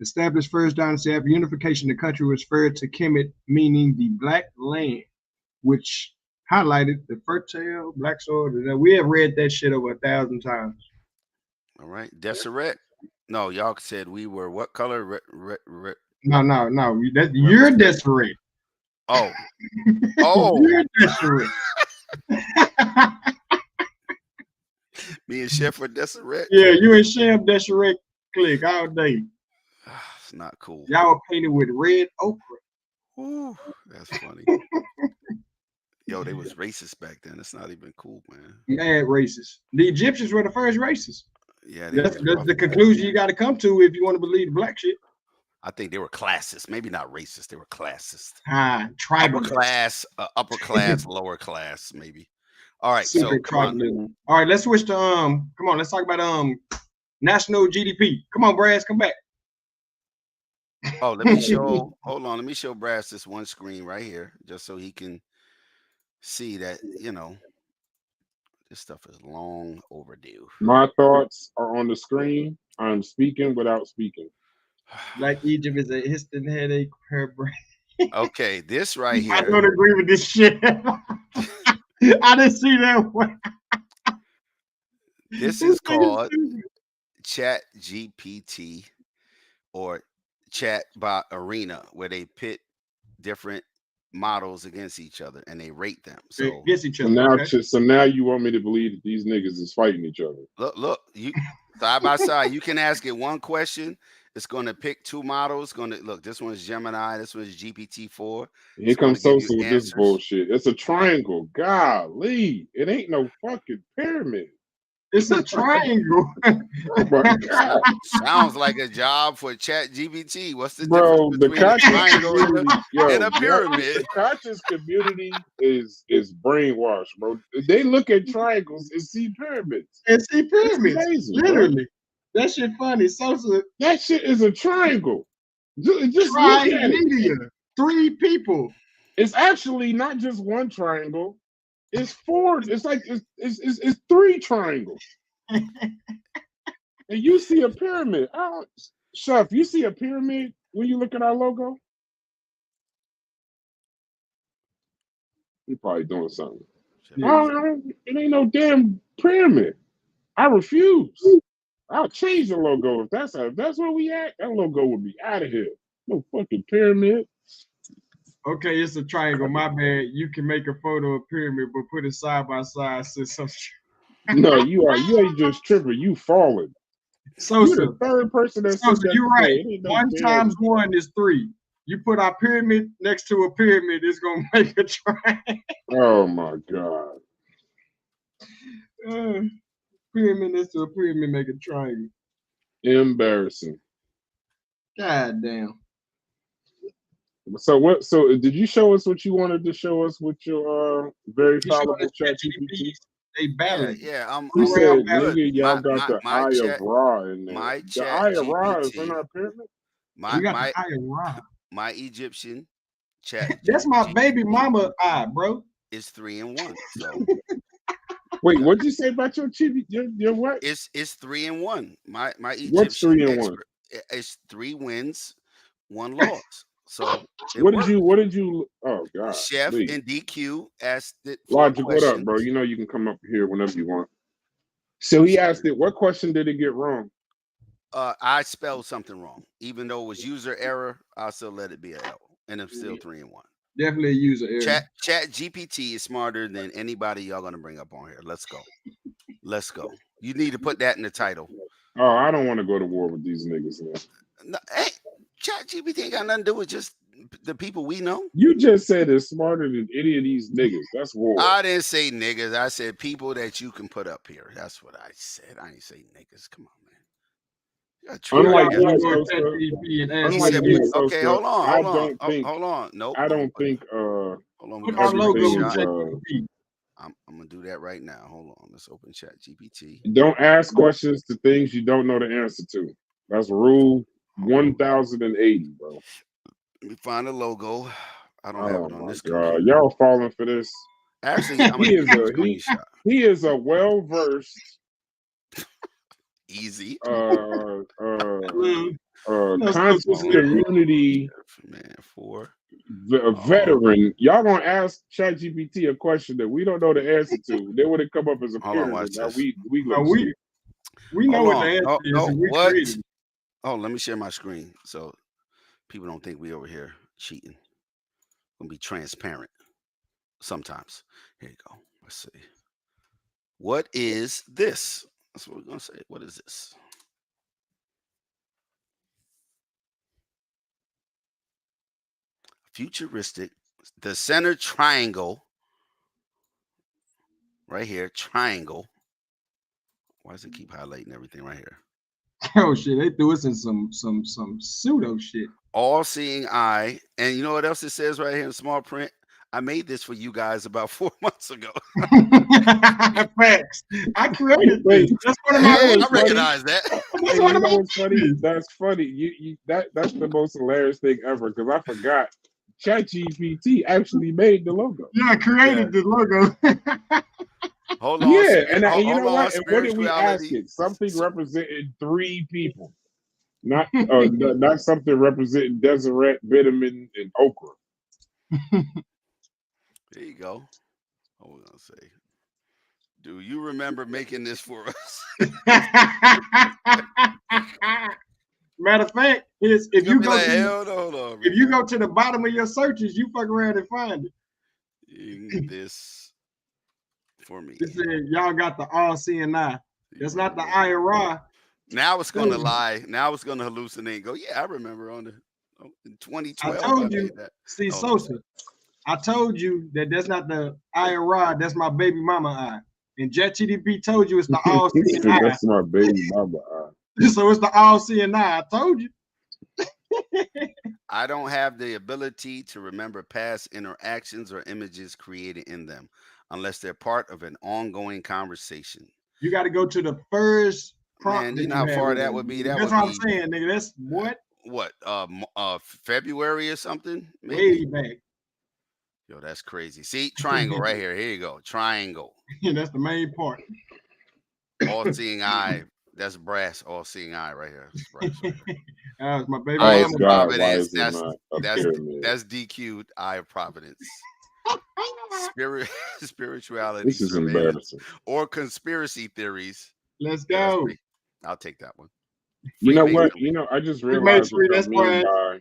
Speaker 2: Established first dynasty after unification, the country was referred to Kemet, meaning the black land, which highlighted the fertile black soil. We have read that shit over 1,000 times.
Speaker 4: All right, Deseret. No, y'all said we were what color?
Speaker 2: No. You're Deseret.
Speaker 4: Oh.
Speaker 2: You're Deseret.
Speaker 4: Me and Chef were Deseret.
Speaker 2: Yeah, you and Chef Deseret click all day.
Speaker 4: It's not cool.
Speaker 2: Y'all were painted with red ochre.
Speaker 4: Ooh, that's funny. Yo, they was racist back then. It's not even cool, man.
Speaker 2: Mad racist. The Egyptians were the first racists.
Speaker 4: Yeah,
Speaker 2: that's the conclusion you got to come to if you want to believe the black shit.
Speaker 4: I think they were classist. Maybe not racist. They were classist.
Speaker 2: Tribal
Speaker 4: upper class, lower class, maybe. All right, so
Speaker 2: all right, let's switch to come on, let's talk about national GDP. Come on, Brass, come back.
Speaker 4: Oh, let me show. Hold on, let me show Brass this one screen right here, just so he can see that this stuff is long overdue.
Speaker 3: My thoughts are on the screen. I'm speaking without speaking.
Speaker 2: Like Egypt is a histon headache per brain.
Speaker 4: Okay, this right here.
Speaker 2: I don't agree with this shit. I didn't see that one.
Speaker 4: This is called Chat GPT or Chatbot Arena, where they pit different models against each other and they rate them. So
Speaker 2: against each other.
Speaker 3: So now you want me to believe that these niggas is fighting each other.
Speaker 4: Look, you side by side, you can ask it one question. It's going to pick 2 models. Look, this one's Gemini, this one's GPT-4.
Speaker 3: Here comes Sosa with this bullshit. It's a triangle. Golly, it ain't no fucking pyramid.
Speaker 2: It's a triangle.
Speaker 4: Sounds like a job for Chat GPT. What's the
Speaker 3: difference
Speaker 4: between a triangle and a pyramid?
Speaker 3: The conscious community is brainwashed, bro. They look at triangles and see pyramids.
Speaker 2: Literally. That shit funny. Sosa.
Speaker 3: That shit is a triangle. Just look at it.
Speaker 2: 3 people.
Speaker 3: It's actually not just one triangle. It's 4. It's like it's 3 triangles. And you see a pyramid. Chef, you see a pyramid when you look at our logo? You're probably doing something. It ain't no damn pyramid. I refuse. I'll change the logo if that's where we at. That logo would be out of here. No fucking pyramid.
Speaker 2: Okay, it's a triangle. My bad. You can make a photo of pyramid, but put it side by side.
Speaker 3: No, you ain't just tripping. You falling.
Speaker 2: So
Speaker 3: you're the third person that said that.
Speaker 2: You're right. 1 times 1 is 3. You put our pyramid next to a pyramid, it's gonna make a triangle.
Speaker 3: Oh my god.
Speaker 2: Pyramid next to a pyramid make a triangle.
Speaker 3: Embarrassing.
Speaker 2: God damn.
Speaker 3: So what? So did you show us what you wanted to show us with your very fallible ChatGPT?
Speaker 2: They battling.
Speaker 4: Yeah.
Speaker 3: You said nigga, y'all got the eye of Ra in there. The eye of Ra is in our pyramid.
Speaker 4: My Egyptian chat.
Speaker 2: That's my baby mama eye, bro.
Speaker 4: It's 3 in 1. So.
Speaker 3: Wait, what'd you say about your chibi? Your what?
Speaker 4: It's 3 in 1. My Egyptian.
Speaker 3: What's 3 in 1?
Speaker 4: It's 3 wins, 1 loss. So
Speaker 3: what did you? Oh God,
Speaker 4: Chef and DQ asked it.
Speaker 3: Logic, what up, bro? You know you can come up here whenever you want. So he asked it. What question did it get wrong?
Speaker 4: I spelled something wrong, even though it was user error. I'll still let it be an L, and it's still 3 in 1.
Speaker 2: Definitely a user error.
Speaker 4: Chat GPT is smarter than anybody y'all gonna bring up on here. Let's go. Let's go. You need to put that in the title.
Speaker 3: Oh, I don't want to go to war with these niggas, man.
Speaker 4: No, hey, Chat GPT ain't got nothing to do with just the people we know.
Speaker 3: You just said it's smarter than any of these niggas. That's war.
Speaker 4: I didn't say niggas. I said people that you can put up here. That's what I said. I didn't say niggas. Come on, man.
Speaker 3: Unlike
Speaker 4: you, okay, hold on. Nope.
Speaker 3: I don't think.
Speaker 4: Hold on. I'm gonna do that right now. Hold on. Let's open Chat GPT.
Speaker 3: Don't ask questions to things you don't know the answer to. That's rule 1080, bro.
Speaker 4: Let me find a logo. I don't have it on this.
Speaker 3: God, y'all falling for this.
Speaker 4: Actually,
Speaker 3: he is a well-versed,
Speaker 4: easy,
Speaker 3: conscious community veteran. Y'all gonna ask ChatGPT a question that we don't know the answer to. Then when it come up as a pyramid, now we
Speaker 2: know what the answer is.
Speaker 4: Oh, let me share my screen so people don't think we over here cheating. Gonna be transparent sometimes. Here you go. Let's see. What is this? That's what we're gonna say. What is this? Futuristic. The center triangle. Right here. Triangle. Why does it keep highlighting everything right here?
Speaker 2: Oh shit, they threw us in some pseudo shit.
Speaker 4: All-seeing eye. And you know what else it says right here in small print? I made this for you guys about 4 months ago.
Speaker 2: Facts. I created this. That's one of my
Speaker 4: I recognize that.
Speaker 3: Hey, you know what's funny? That's funny. That's the most hilarious thing ever, because I forgot ChatGPT actually made the logo.
Speaker 2: Yeah, I created the logo.
Speaker 4: Hold on.
Speaker 3: Yeah, and you know what? And what did we ask it? Something representing 3 people. Not something representing Deseret, vitamin, and okra.
Speaker 4: There you go. What was I gonna say? Do you remember making this for us?
Speaker 2: Matter of fact, if you go to the bottom of your searches, you fuck around and find it.
Speaker 4: This for me.
Speaker 2: It said y'all got the all-seeing eye. That's not the eye of Ra.
Speaker 4: Now it's gonna lie. Now it's gonna hallucinate and go, yeah, I remember in 2012.
Speaker 2: I told you. See, Sosa, I told you that that's not the eye of Ra, that's my baby mama eye. And ChatGPT told you it's the all-seeing eye.
Speaker 3: That's my baby mama eye.
Speaker 2: So it's the all-seeing eye. I told you.
Speaker 4: I don't have the ability to remember past interactions or images created in them unless they're part of an ongoing conversation.
Speaker 2: You got to go to the first prompt
Speaker 4: Man,
Speaker 2: that
Speaker 4: you know
Speaker 2: you
Speaker 4: how
Speaker 2: have
Speaker 4: far
Speaker 2: in
Speaker 4: that
Speaker 2: there.
Speaker 4: would be.
Speaker 2: That's
Speaker 4: That would
Speaker 2: what I'm
Speaker 4: be
Speaker 2: saying, nigga. That's what?
Speaker 4: February or something, maybe.
Speaker 2: Way back.
Speaker 4: Yo, that's crazy. See, triangle right here. Here you go. Triangle.
Speaker 2: That's the main part.
Speaker 4: All-seeing eye. That's brass. All-seeing eye right here. That's brass right here.
Speaker 2: That's my baby
Speaker 3: Oh
Speaker 4: Eye of
Speaker 2: mama.
Speaker 3: God, why
Speaker 4: providence.
Speaker 3: is it not a pyramid?
Speaker 4: That's DQ'd. Eye of providence. Spirituality,
Speaker 3: This is
Speaker 4: surveillance,
Speaker 3: embarrassing.
Speaker 4: or conspiracy theories.
Speaker 2: Let's
Speaker 4: Yeah, that's
Speaker 2: go.
Speaker 4: free. I'll take that one.
Speaker 3: You know what?
Speaker 4: Freemason.
Speaker 3: You know, I just
Speaker 2: We made
Speaker 3: realized
Speaker 2: free.
Speaker 3: what
Speaker 2: That's
Speaker 3: y'all mean
Speaker 2: why.
Speaker 3: by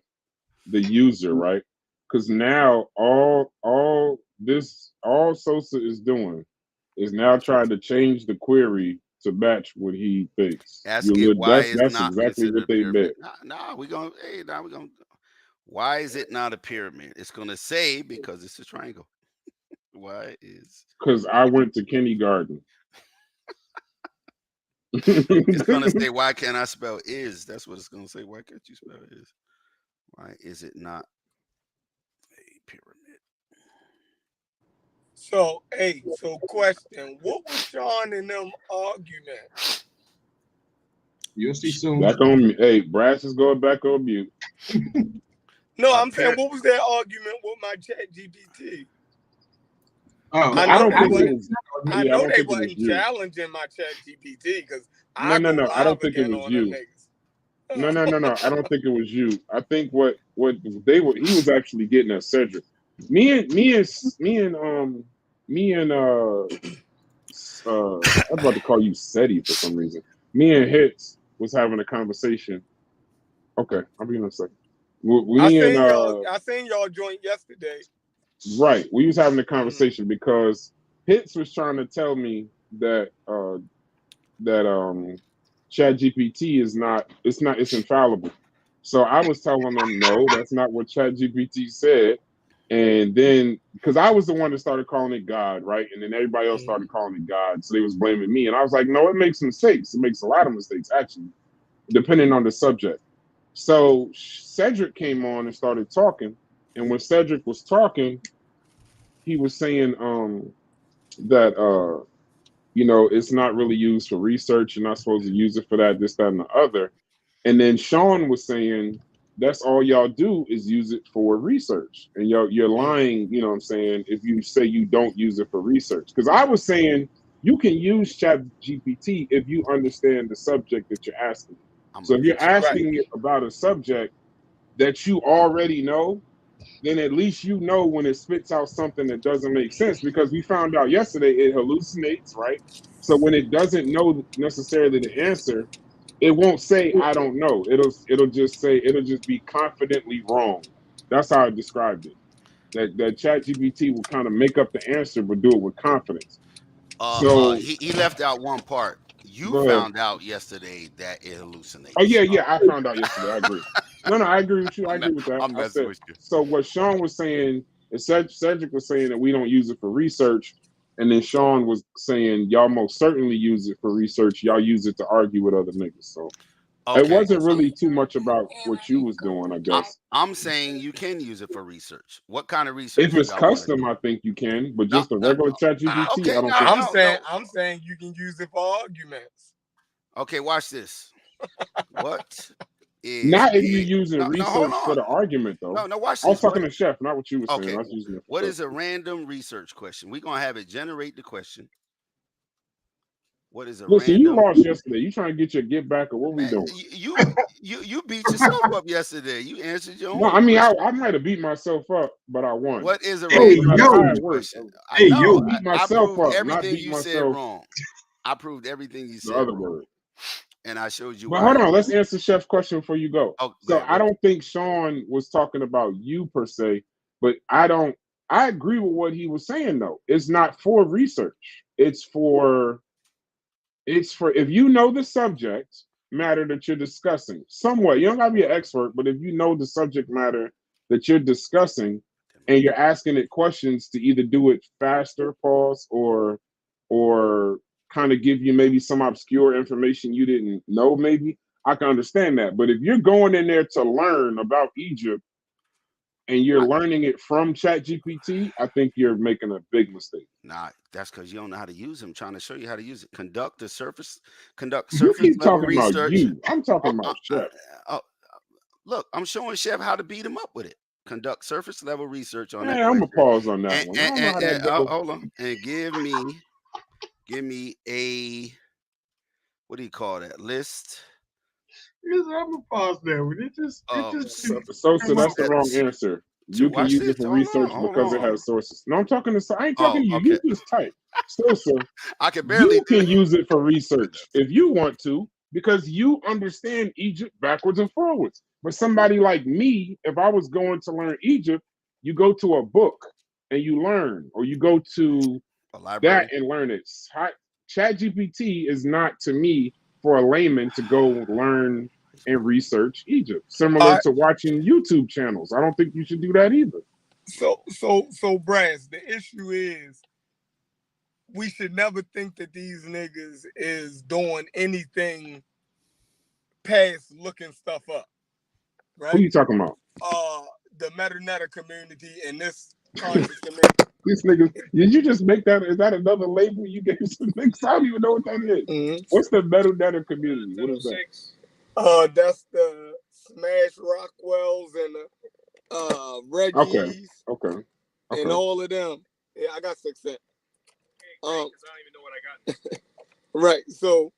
Speaker 3: the user, right? Because now all Sosa is doing is now trying to change the query to match what he thinks.
Speaker 4: Ask it why it's
Speaker 3: That's
Speaker 4: not
Speaker 3: exactly
Speaker 4: considered
Speaker 3: what
Speaker 4: a
Speaker 3: they
Speaker 4: pyramid.
Speaker 3: bet.
Speaker 4: Nah, we're gonna why is it not a pyramid? It's gonna say because it's a triangle. Why is
Speaker 3: Because I went to kindergarten.
Speaker 4: it's gonna say why can't I spell is? That's what it's gonna say. Why can't you spell is? Why is it not a pyramid?
Speaker 7: So, hey, so question. What was Sean and them argument?
Speaker 2: You'll see soon.
Speaker 3: Back on mute. Hey, Brass is going back on mute.
Speaker 7: No, I'm saying, what was their argument with my chat GPT?
Speaker 2: Oh,
Speaker 3: I don't think it was.
Speaker 7: I
Speaker 3: Yeah, I
Speaker 7: know
Speaker 3: don't
Speaker 7: they
Speaker 3: think it was
Speaker 7: wasn't
Speaker 3: you.
Speaker 7: challenging my chat GPT because
Speaker 3: No. I don't think it
Speaker 7: again
Speaker 3: was
Speaker 7: on
Speaker 3: you.
Speaker 7: them niggas.
Speaker 3: No. I don't think it was you. I think what they were. He was actually getting at Cedric. Me and I was about to call you SETI for some reason. Me and Hits was having a conversation. Okay, I'll be in a second.
Speaker 7: I seen y'all joint yesterday.
Speaker 3: Right, we was having a conversation because Hits was trying to tell me that ChatGPT it's infallible. So I was telling them no, that's not what ChatGPT said. And then because I was the one that started calling it God, right? And then everybody else started calling it God. So they was blaming me. And I was like, no, it makes mistakes. It makes a lot of mistakes, actually, depending on the subject. So Cedric came on and started talking. And when Cedric was talking, he was saying that it's not really used for research. You're not supposed to use it for that, this, that, and the other. And then Sean was saying, that's all y'all do is use it for research. And you're lying, you know what I'm saying, if you say you don't use it for research. Because I was saying you can use Chat GPT if you understand the subject that you're asking. So if you're asking it about a subject that you already know, then at least you know when it spits out something that doesn't make sense, because we found out yesterday it hallucinates, right? So when it doesn't know necessarily the answer, it won't say I don't know. It'll just be confidently wrong. That's how I described it. That ChatGPT will kind of make up the answer but do it with confidence. So
Speaker 4: He left out one part. You
Speaker 3: go ahead.
Speaker 4: found out yesterday that it hallucinates.
Speaker 3: Oh yeah, I found out yesterday. I agree. No, I agree with you. I agree with that.
Speaker 4: I'm messing with you.
Speaker 3: So what Sean was saying is Cedric was saying that we don't use it for research, and then Sean was saying y'all most certainly use it for research. Y'all use it to argue with other niggas. So it wasn't really too much about what you was doing, I guess.
Speaker 4: I'm saying you can use it for research. What kind of research?
Speaker 3: If it's custom, I think you can, but just a regular ChatGPT,
Speaker 4: okay,
Speaker 3: I don't think.
Speaker 7: I'm saying you can use it for arguments.
Speaker 4: Okay, watch this. What is
Speaker 3: not if you're using research for the argument, though.
Speaker 4: No, watch this.
Speaker 3: I was talking to Chef, not what you were saying.
Speaker 4: Okay,
Speaker 3: I was using it
Speaker 4: what is a random research question? We're gonna have it generate the question. What is a
Speaker 3: Listen,
Speaker 4: random?
Speaker 3: You lost yesterday. You trying to get your get back, or what we doing?
Speaker 4: You beat yourself up yesterday. You answered your own.
Speaker 3: No, I mean I might have beat myself up, but I won.
Speaker 4: What is a
Speaker 3: random
Speaker 4: question?
Speaker 3: I beat myself up,
Speaker 4: everything
Speaker 3: not beat
Speaker 4: you
Speaker 3: myself.
Speaker 4: said wrong. I proved everything you said.
Speaker 3: The other
Speaker 4: wrong.
Speaker 3: word.
Speaker 4: And I showed you.
Speaker 3: But hold on, let's answer Chef's question before you go.
Speaker 4: Oh,
Speaker 3: so I don't think Sean was talking about you per se, but I agree with what he was saying though. It's not for research. It's for if you know the subject matter that you're discussing somewhat. You don't gotta be an expert, but if you know the subject matter that you're discussing and you're asking it questions to either do it faster, pause, or kind of give you maybe some obscure information you didn't know, maybe I can understand that. But if you're going in there to learn about Egypt and you're learning it from ChatGPT, I think you're making a big mistake.
Speaker 4: Nah, that's because you don't know how to use them. I'm trying to show you how to use it. Conduct surface
Speaker 3: You keep
Speaker 4: level
Speaker 3: talking about
Speaker 4: research.
Speaker 3: you. I'm talking
Speaker 4: Oh,
Speaker 3: about Chef.
Speaker 4: look, I'm showing Chef how to beat him up with it. Conduct surface level research on that
Speaker 3: Man, I'm gonna
Speaker 4: question.
Speaker 3: pause on that one. I don't know how that goes.
Speaker 4: Hold on, and give me a, what do you call that list?
Speaker 2: I'm gonna pause there. It just
Speaker 3: So that's the wrong answer. You can
Speaker 4: watch
Speaker 3: use it
Speaker 4: this.
Speaker 3: for research because it has sources. No, I'm talking to. I ain't talking
Speaker 4: Oh,
Speaker 3: to you.
Speaker 4: okay.
Speaker 3: You just type. Sosa,
Speaker 4: I can barely
Speaker 3: you
Speaker 4: do
Speaker 3: can
Speaker 4: it.
Speaker 3: use it for research if you want to, because you understand Egypt backwards and forwards. But somebody like me, if I was going to learn Egypt, you go to a book and you learn, or you go to
Speaker 4: A library.
Speaker 3: that and learn it. ChatGPT is not, to me, for a layman to go learn and research Egypt. Similar to watching YouTube channels. I don't think you should do that either.
Speaker 7: So Brass, the issue is we should never think that these niggas is doing anything past looking stuff up. Right?
Speaker 3: Who you talking about?
Speaker 7: The meta community and this conscious community.
Speaker 3: These niggas, did you just make that? Is that another label you gave some niggas? I don't even know what that is.
Speaker 7: Mm-hmm.
Speaker 3: What's the meta community? What is
Speaker 7: that? That's the Smash Rockwells and the Reggie's.
Speaker 3: Okay.
Speaker 7: And all of them. Yeah, I got 6 cents. I don't even know what I got. Right. So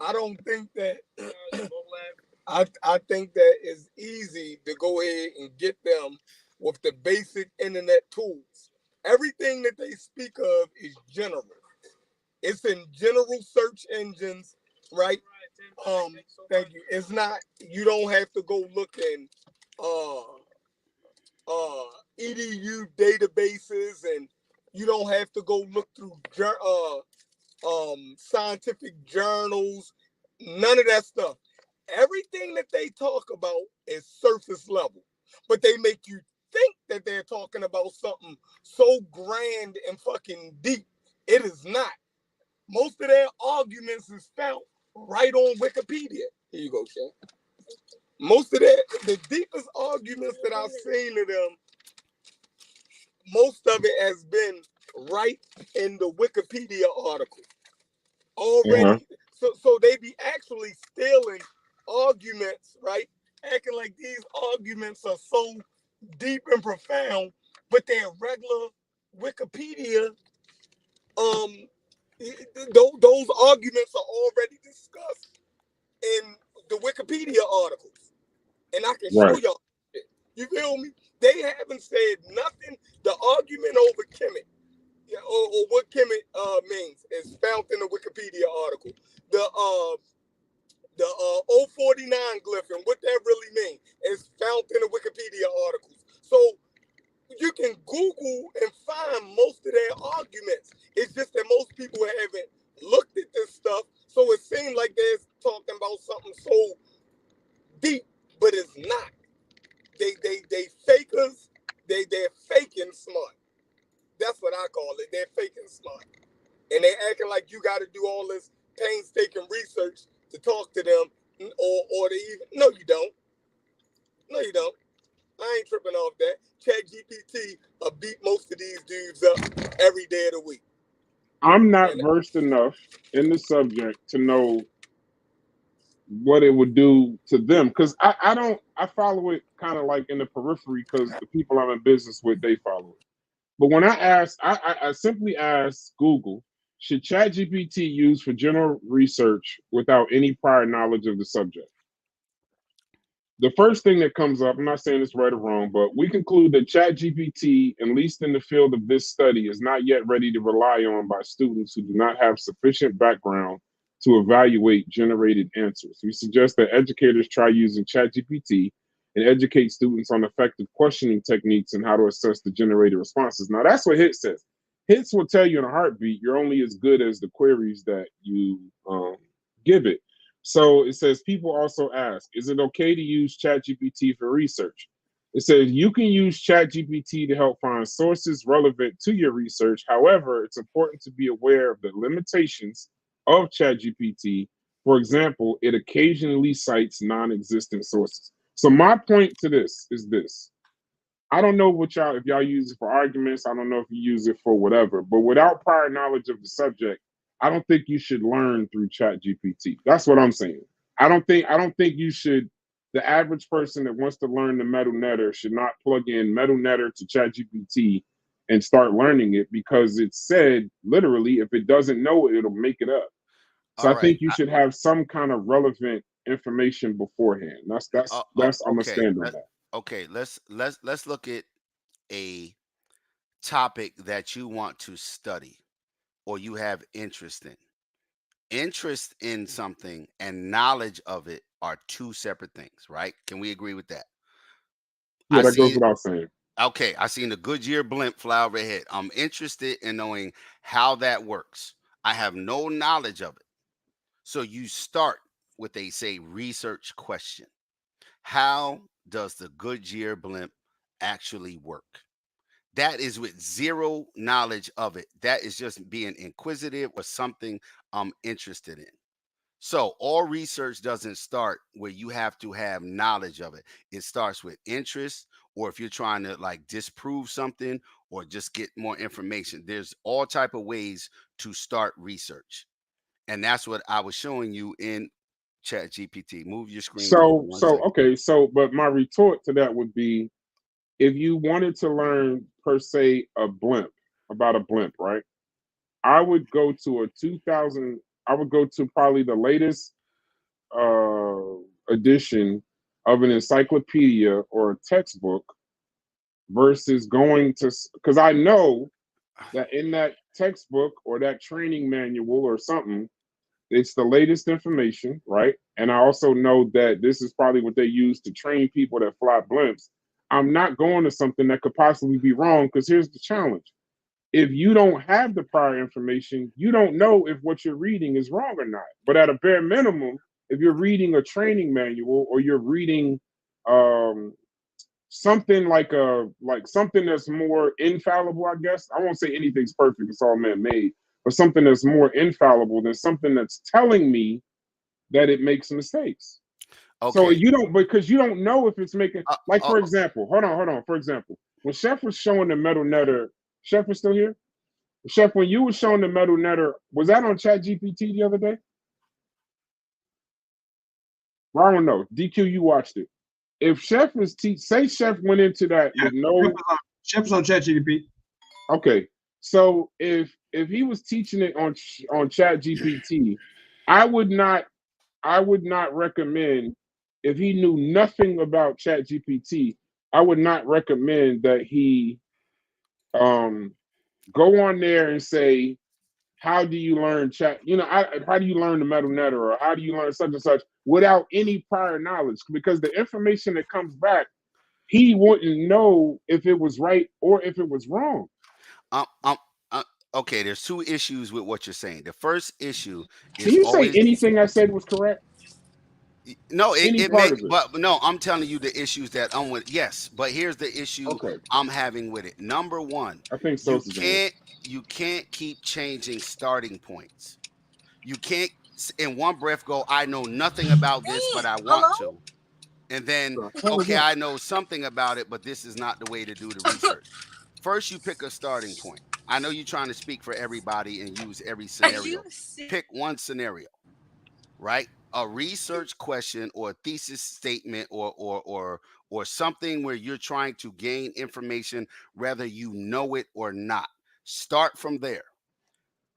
Speaker 7: I don't think that I think that it's easy to go ahead and get them with the basic internet tools. Everything that they speak of is general. It's in general search engines, right? Thank you. It's not, you don't have to go look in EDU databases, and you don't have to go look through scientific journals, none of that stuff. Everything that they talk about is surface level, but they make you think that they're talking about something so grand and fucking deep. It is not. Most of their arguments is found right on Wikipedia. Here you go, Chef. Most of the deepest arguments that I've seen of them, most of it has been right in the Wikipedia article already. So they be actually stealing arguments, right? Acting like these arguments are so deep and profound, but they're regular Wikipedia. Those arguments are already discussed in the Wikipedia articles, and I can show y'all. You feel me? They haven't said nothing. The argument over Kemet, or what Kemet means, is found in the Wikipedia article. The 049 glyph and what that really means is found in the Wikipedia articles. So you can Google and find most of their arguments. It's just that most people haven't looked at this stuff, so it seems like they're talking about something so deep, but it's not. They fakers. They're faking smart. That's what I call it. They're faking smart, and they acting like you got to do all this painstaking research to talk to them, or to even. No, you don't. No, you don't. I ain't tripping off that. ChatGPT beat most of these dudes up every day of the week.
Speaker 3: I'm not versed enough in the subject to know what it would do to them, because I follow it kind of like in the periphery, because the people I'm in business with, they follow it. But when I simply ask Google, should ChatGPT used for general research without any prior knowledge of the subject? The first thing that comes up, I'm not saying it's right or wrong, but we conclude that ChatGPT, at least in the field of this study, is not yet ready to rely on by students who do not have sufficient background to evaluate generated answers. We suggest that educators try using ChatGPT and educate students on effective questioning techniques and how to assess the generated responses. Now, that's what HIT says. HITS will tell you in a heartbeat, you're only as good as the queries that you give it. So it says, people also ask, is it okay to use ChatGPT for research? It says you can use ChatGPT to help find sources relevant to your research. However, it's important to be aware of the limitations of ChatGPT. For example, it occasionally cites non-existent sources. So my point to this is this. I don't know what if y'all use it for arguments. I don't know if you use it for whatever, but without prior knowledge of the subject, I don't think you should learn through Chat GPT. That's what I'm saying. I don't think you should. The average person that wants to learn the Metal Netter should not plug in Metal Netter to Chat GPT and start learning it, because it said literally, if it doesn't know it, it'll make it up. So
Speaker 4: All
Speaker 3: I
Speaker 4: right.
Speaker 3: think you should have some kind of relevant information beforehand. That's I'm gonna
Speaker 4: Okay.
Speaker 3: stand on that.
Speaker 4: Okay. Let's look at a topic that you want to study or you have interest in. Interest in something and knowledge of it are two separate things, right? Can we agree with that?
Speaker 3: Yeah,
Speaker 4: I
Speaker 3: that goes
Speaker 4: see.
Speaker 3: without saying.
Speaker 4: Okay, I seen the Goodyear blimp fly overhead. I'm interested in knowing how that works. I have no knowledge of it. So you start with a say research question. How does the Goodyear blimp actually work? That is with zero knowledge of it. That is just being inquisitive or something I'm interested in. So all research doesn't start where you have to have knowledge of it. It starts with interest, or if you're trying to like disprove something or just get more information. There's all type of ways to start research. And that's what I was showing you in Chat GPT. Move your screen over
Speaker 3: So,
Speaker 4: one
Speaker 3: so
Speaker 4: second.
Speaker 3: okay, so but my retort to that would be, if you wanted to learn per se about a blimp, right? I would go to a 2000. I would go to probably the latest edition of an encyclopedia or a textbook versus going to, because I know that in that textbook or that training manual or something, it's the latest information, right? And I also know that this is probably what they use to train people that fly blimps. I'm not going to something that could possibly be wrong, because here's the challenge. If you don't have the prior information, you don't know if what you're reading is wrong or not. But at a bare minimum, if you're reading a training manual or you're reading um, something like something that's more infallible, I guess. I won't say anything's perfect, it's all man-made, but something that's more infallible than something that's telling me that it makes mistakes. So
Speaker 4: Okay.
Speaker 3: you don't, because you don't know if it's making,
Speaker 4: Uh,
Speaker 3: like,
Speaker 4: uh,
Speaker 3: for example, hold on. For example, when Chef was showing the Metal Netter, Chef was still here? Chef, when you were showing the Metal Netter, was that on Chat GPT the other day? Well, I don't know. DQ, you watched it. If Chef was say Chef went into that
Speaker 2: Yeah,
Speaker 3: with no,
Speaker 2: Chef's on ChatGPT.
Speaker 3: okay. So if he was teaching it on Chat GPT, I would not recommend, if he knew nothing about Chat GPT, I would not recommend that he um go on there and say, how do you learn chat? How do you learn the Metal Netter, or how do you learn such and such, without any prior knowledge? Because the information that comes back, he wouldn't know if it was right or if it was wrong.
Speaker 4: um, um, uh, okay, there's two issues with what you're saying. The first issue
Speaker 3: Can
Speaker 4: is
Speaker 3: you say
Speaker 4: always
Speaker 3: anything I said was correct?
Speaker 4: no,
Speaker 3: Any
Speaker 4: it
Speaker 3: part
Speaker 4: make
Speaker 3: of it?
Speaker 4: but no, I'm telling you the issues that I'm with. Yes, but here's the issue
Speaker 3: Okay.
Speaker 4: I'm having with it. Number one,
Speaker 3: I think
Speaker 4: you
Speaker 3: Sosa's in here.
Speaker 4: can't you can't keep changing starting points. You can't in one breath go, I know nothing about this, but I want to. And then,
Speaker 3: The hell is
Speaker 4: okay,
Speaker 3: that?
Speaker 4: I know something about it, but this is not the way to do the research. First, you pick a starting point. I know you're trying to speak for everybody and use every scenario. Pick one scenario, right? A research question or a thesis statement or something where you're trying to gain information, whether you know it or not. Start from there.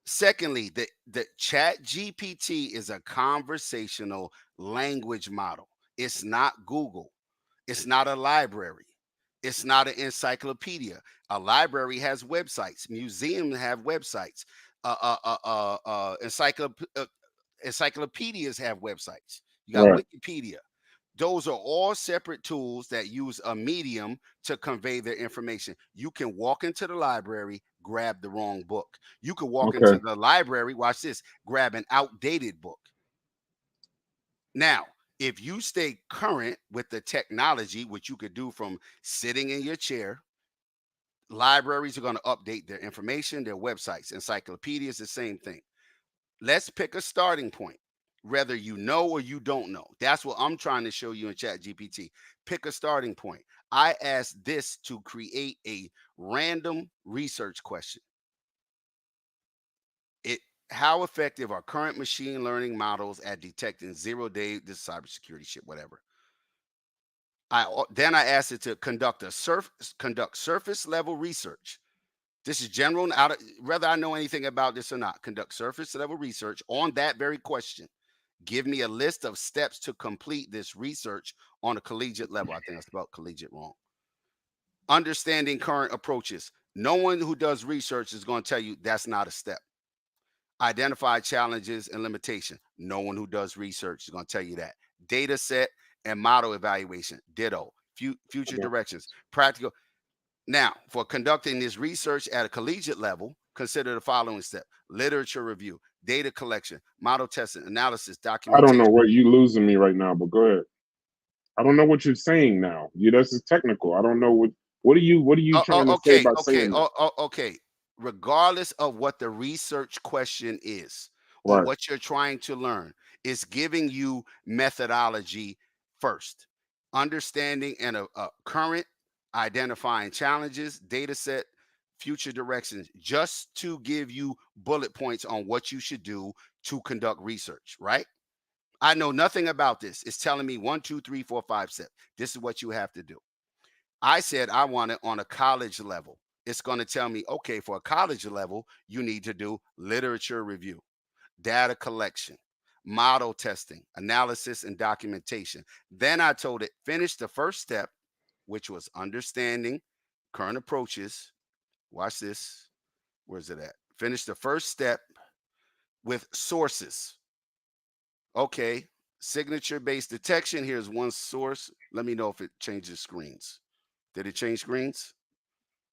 Speaker 4: Secondly, the Chat GPT is a conversational language model. It's not Google. It's not a library. It's not an encyclopedia. A library has websites. Museums have websites. Encyclopedias have websites. You got
Speaker 3: Right.
Speaker 4: Wikipedia. Those are all separate tools that use a medium to convey their information. You can walk into the library, grab the wrong book. You can walk into
Speaker 3: Okay.
Speaker 4: the library, watch this, grab an outdated book. Now, if you stay current with the technology, which you could do from sitting in your chair, libraries are going to update their information, their websites, encyclopedias, the same thing. Let's pick a starting point. whether you know or you don't know. That's what I'm trying to show you in ChatGPT. Pick a starting point. I asked this to create a random research question. How effective are current machine learning models at detecting zero-day, this cybersecurity shit, whatever. Then I asked it to conduct surface level research. This is general, whether I know anything about this or not. Conduct surface level research on that very question. Give me a list of steps to complete this research on a collegiate level. I think I spelled collegiate wrong. Understanding current approaches. No one who does research is going to tell you that's not a step. Identify challenges and limitation. No one who does research is going to tell you that. Data set and model evaluation. Ditto. Future directions. Practical. Now, for conducting this research at a collegiate level, consider the following step: literature review, data collection, model testing, analysis,
Speaker 3: I
Speaker 4: documentation.
Speaker 3: don't know where you're losing me right now, but go ahead. I don't know what you're saying now. This is technical. I don't know what are you trying to say by saying that?
Speaker 4: Okay. Regardless of what the research question is or
Speaker 3: Right.
Speaker 4: what you're trying to learn, it's giving you methodology first. Understanding and a current, identifying challenges, data set, future directions, just to give you bullet points on what you should do to conduct research, right? I know nothing about this. It's telling me 1, 2, 3, 4, 5 steps. This is what you have to do. I said I want it on a college level. It's going to tell me, okay, for a college level, you need to do literature review, data collection, model testing, analysis, and documentation. Then I told it, finish the first step, which was understanding current approaches. Watch this. Where's it at? Finish the first step with sources. Okay, signature-based detection. Here's one source. Let me know if it changes screens. Did it change screens?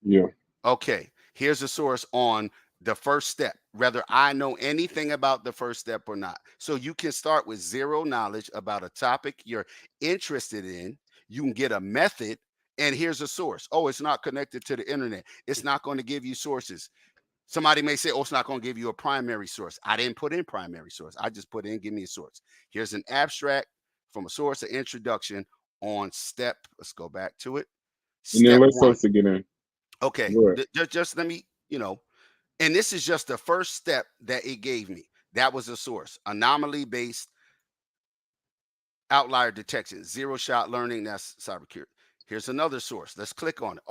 Speaker 3: Yeah.
Speaker 4: Okay, here's a source on the first step, whether I know anything about the first step or not. So you can start with zero knowledge about a topic you're interested in. You can get a method, and here's a source. Oh, it's not connected to the internet. It's not going to give you sources. Somebody may say, oh, it's not going to give you a primary source. I didn't put in primary source. I just put in, give me a source. Here's an abstract from a source, an introduction on step. Let's go back to it.
Speaker 3: And then let's
Speaker 4: Step 1.
Speaker 3: get in.
Speaker 4: Okay, just let me, and this is just the first step that it gave me. That was a source. Anomaly-based outlier detection, zero-shot learning. That's cybersecurity. Here's another source. Let's click on it.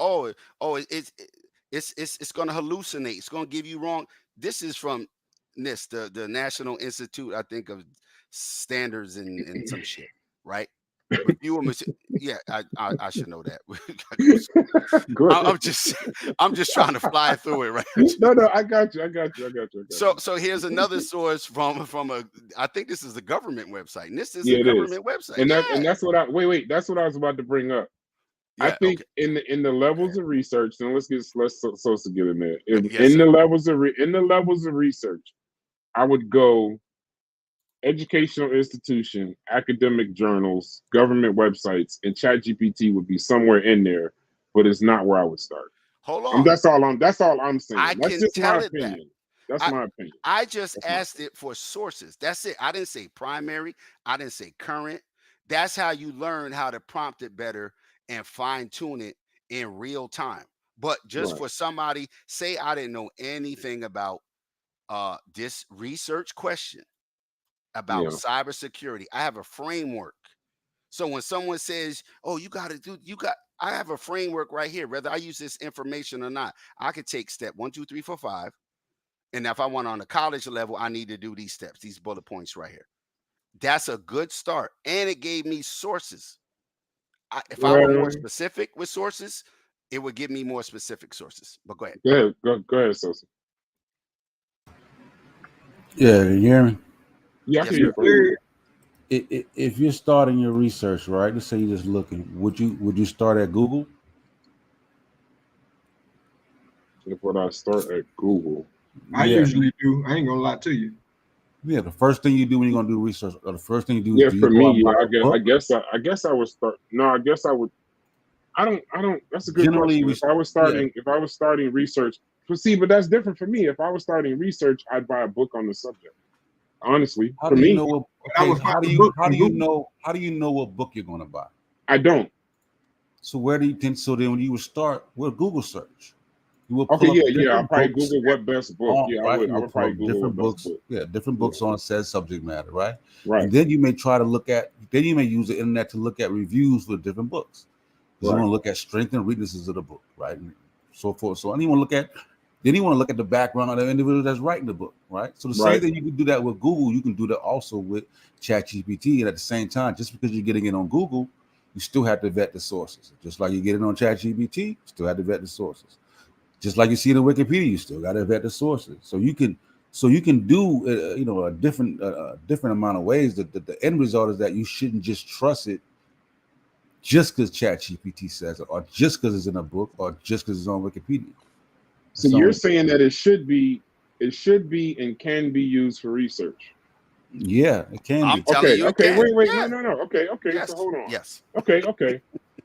Speaker 4: It's going to hallucinate. It's going to give you wrong. This is from NIST, the National Institute, I think, of Standards and some shit, right? Yeah, I should know that. I'm just trying to fly through it, right?
Speaker 3: No, I got you.
Speaker 4: So here's another source from I think this is the government website. And this is a government website.
Speaker 3: And that's what that's what I was about to bring up. Yeah, I think in the levels of research, and let's get in there. In the levels of research, I would go educational institution, academic journals, government websites, and ChatGPT would be somewhere in there, but it's not where I would start.
Speaker 4: Hold on.
Speaker 3: That's all I'm saying.
Speaker 4: That's just
Speaker 3: my opinion. That's my opinion.
Speaker 4: I just asked it for sources. That's it. I didn't say primary. I didn't say current. That's how you learn how to prompt it better and fine tune it in real time. But just for somebody, say I didn't know anything about this research question about cybersecurity. I have a framework. So when someone says, oh, I have a framework right here, whether I use this information or not. I could take step 1, 2, 3, 4, 5. And if I went on a college level, I need to do these steps, these bullet points right here. That's a good start. And it gave me sources. If I were more specific with sources, it would give me more specific sources. But go ahead.
Speaker 3: Go ahead, Sosa.
Speaker 8: Yeah, you hear me?
Speaker 3: Yeah, I hear you.
Speaker 8: If you're starting your research, right? Let's say you're just looking. Would you start at Google?
Speaker 3: If I start at Google,
Speaker 2: I usually do. I ain't gonna lie to you.
Speaker 8: Yeah, the first thing you do when you're gonna do research, or the first thing you do.
Speaker 3: Yeah, for me, I guess I would start. No, I guess I would. I don't. That's a good question. If I was starting research, but that's different for me. If I was starting research, I'd buy a book on the subject. Honestly,
Speaker 8: How
Speaker 3: for
Speaker 8: do you
Speaker 3: me,
Speaker 8: know what?
Speaker 2: I
Speaker 8: Okay,
Speaker 2: would find the book on Google.
Speaker 8: how do you know what book you're going to buy?
Speaker 3: I don't.
Speaker 8: So where do you think? So then when you would start with Google search, you will
Speaker 3: Okay,
Speaker 8: pull up
Speaker 3: yeah. I'll
Speaker 8: different
Speaker 3: probably
Speaker 8: books.
Speaker 3: Google what best book.
Speaker 8: On,
Speaker 3: Yeah, I
Speaker 8: right,
Speaker 3: would.
Speaker 8: you
Speaker 3: I
Speaker 8: will
Speaker 3: would
Speaker 8: pull
Speaker 3: probably
Speaker 8: up
Speaker 3: Google what
Speaker 8: different
Speaker 3: best
Speaker 8: books.
Speaker 3: book.
Speaker 8: Yeah, different books on said subject matter, right?
Speaker 3: Right.
Speaker 8: And then you may try to look at. Then you may use the internet to look at reviews for different books. Because you want to look at strengths and weaknesses of the book, right? And so forth. So anyone look at. Then you want to look at the background of the individual that's writing the book, right? So the same thing you can do that with Google, you can do that also with ChatGPT. And at the same time, just because you're getting it on Google, you still have to vet the sources. Just like you get it on ChatGPT, you still have to vet the sources. Just like you see it in Wikipedia, you still got to vet the sources. So you can do a different amount of ways. That the end result is that you shouldn't just trust it just because ChatGPT says it, or just because it's in a book, or just because it's on Wikipedia.
Speaker 3: So you're saying that it should be and can be used for research.
Speaker 8: Yeah, it can
Speaker 4: I'm
Speaker 8: be.
Speaker 4: telling you,
Speaker 3: Okay.
Speaker 4: again.
Speaker 3: Wait.
Speaker 4: Yeah.
Speaker 3: No. Okay.
Speaker 4: Yes.
Speaker 3: So hold on.
Speaker 4: Yes.
Speaker 3: Okay.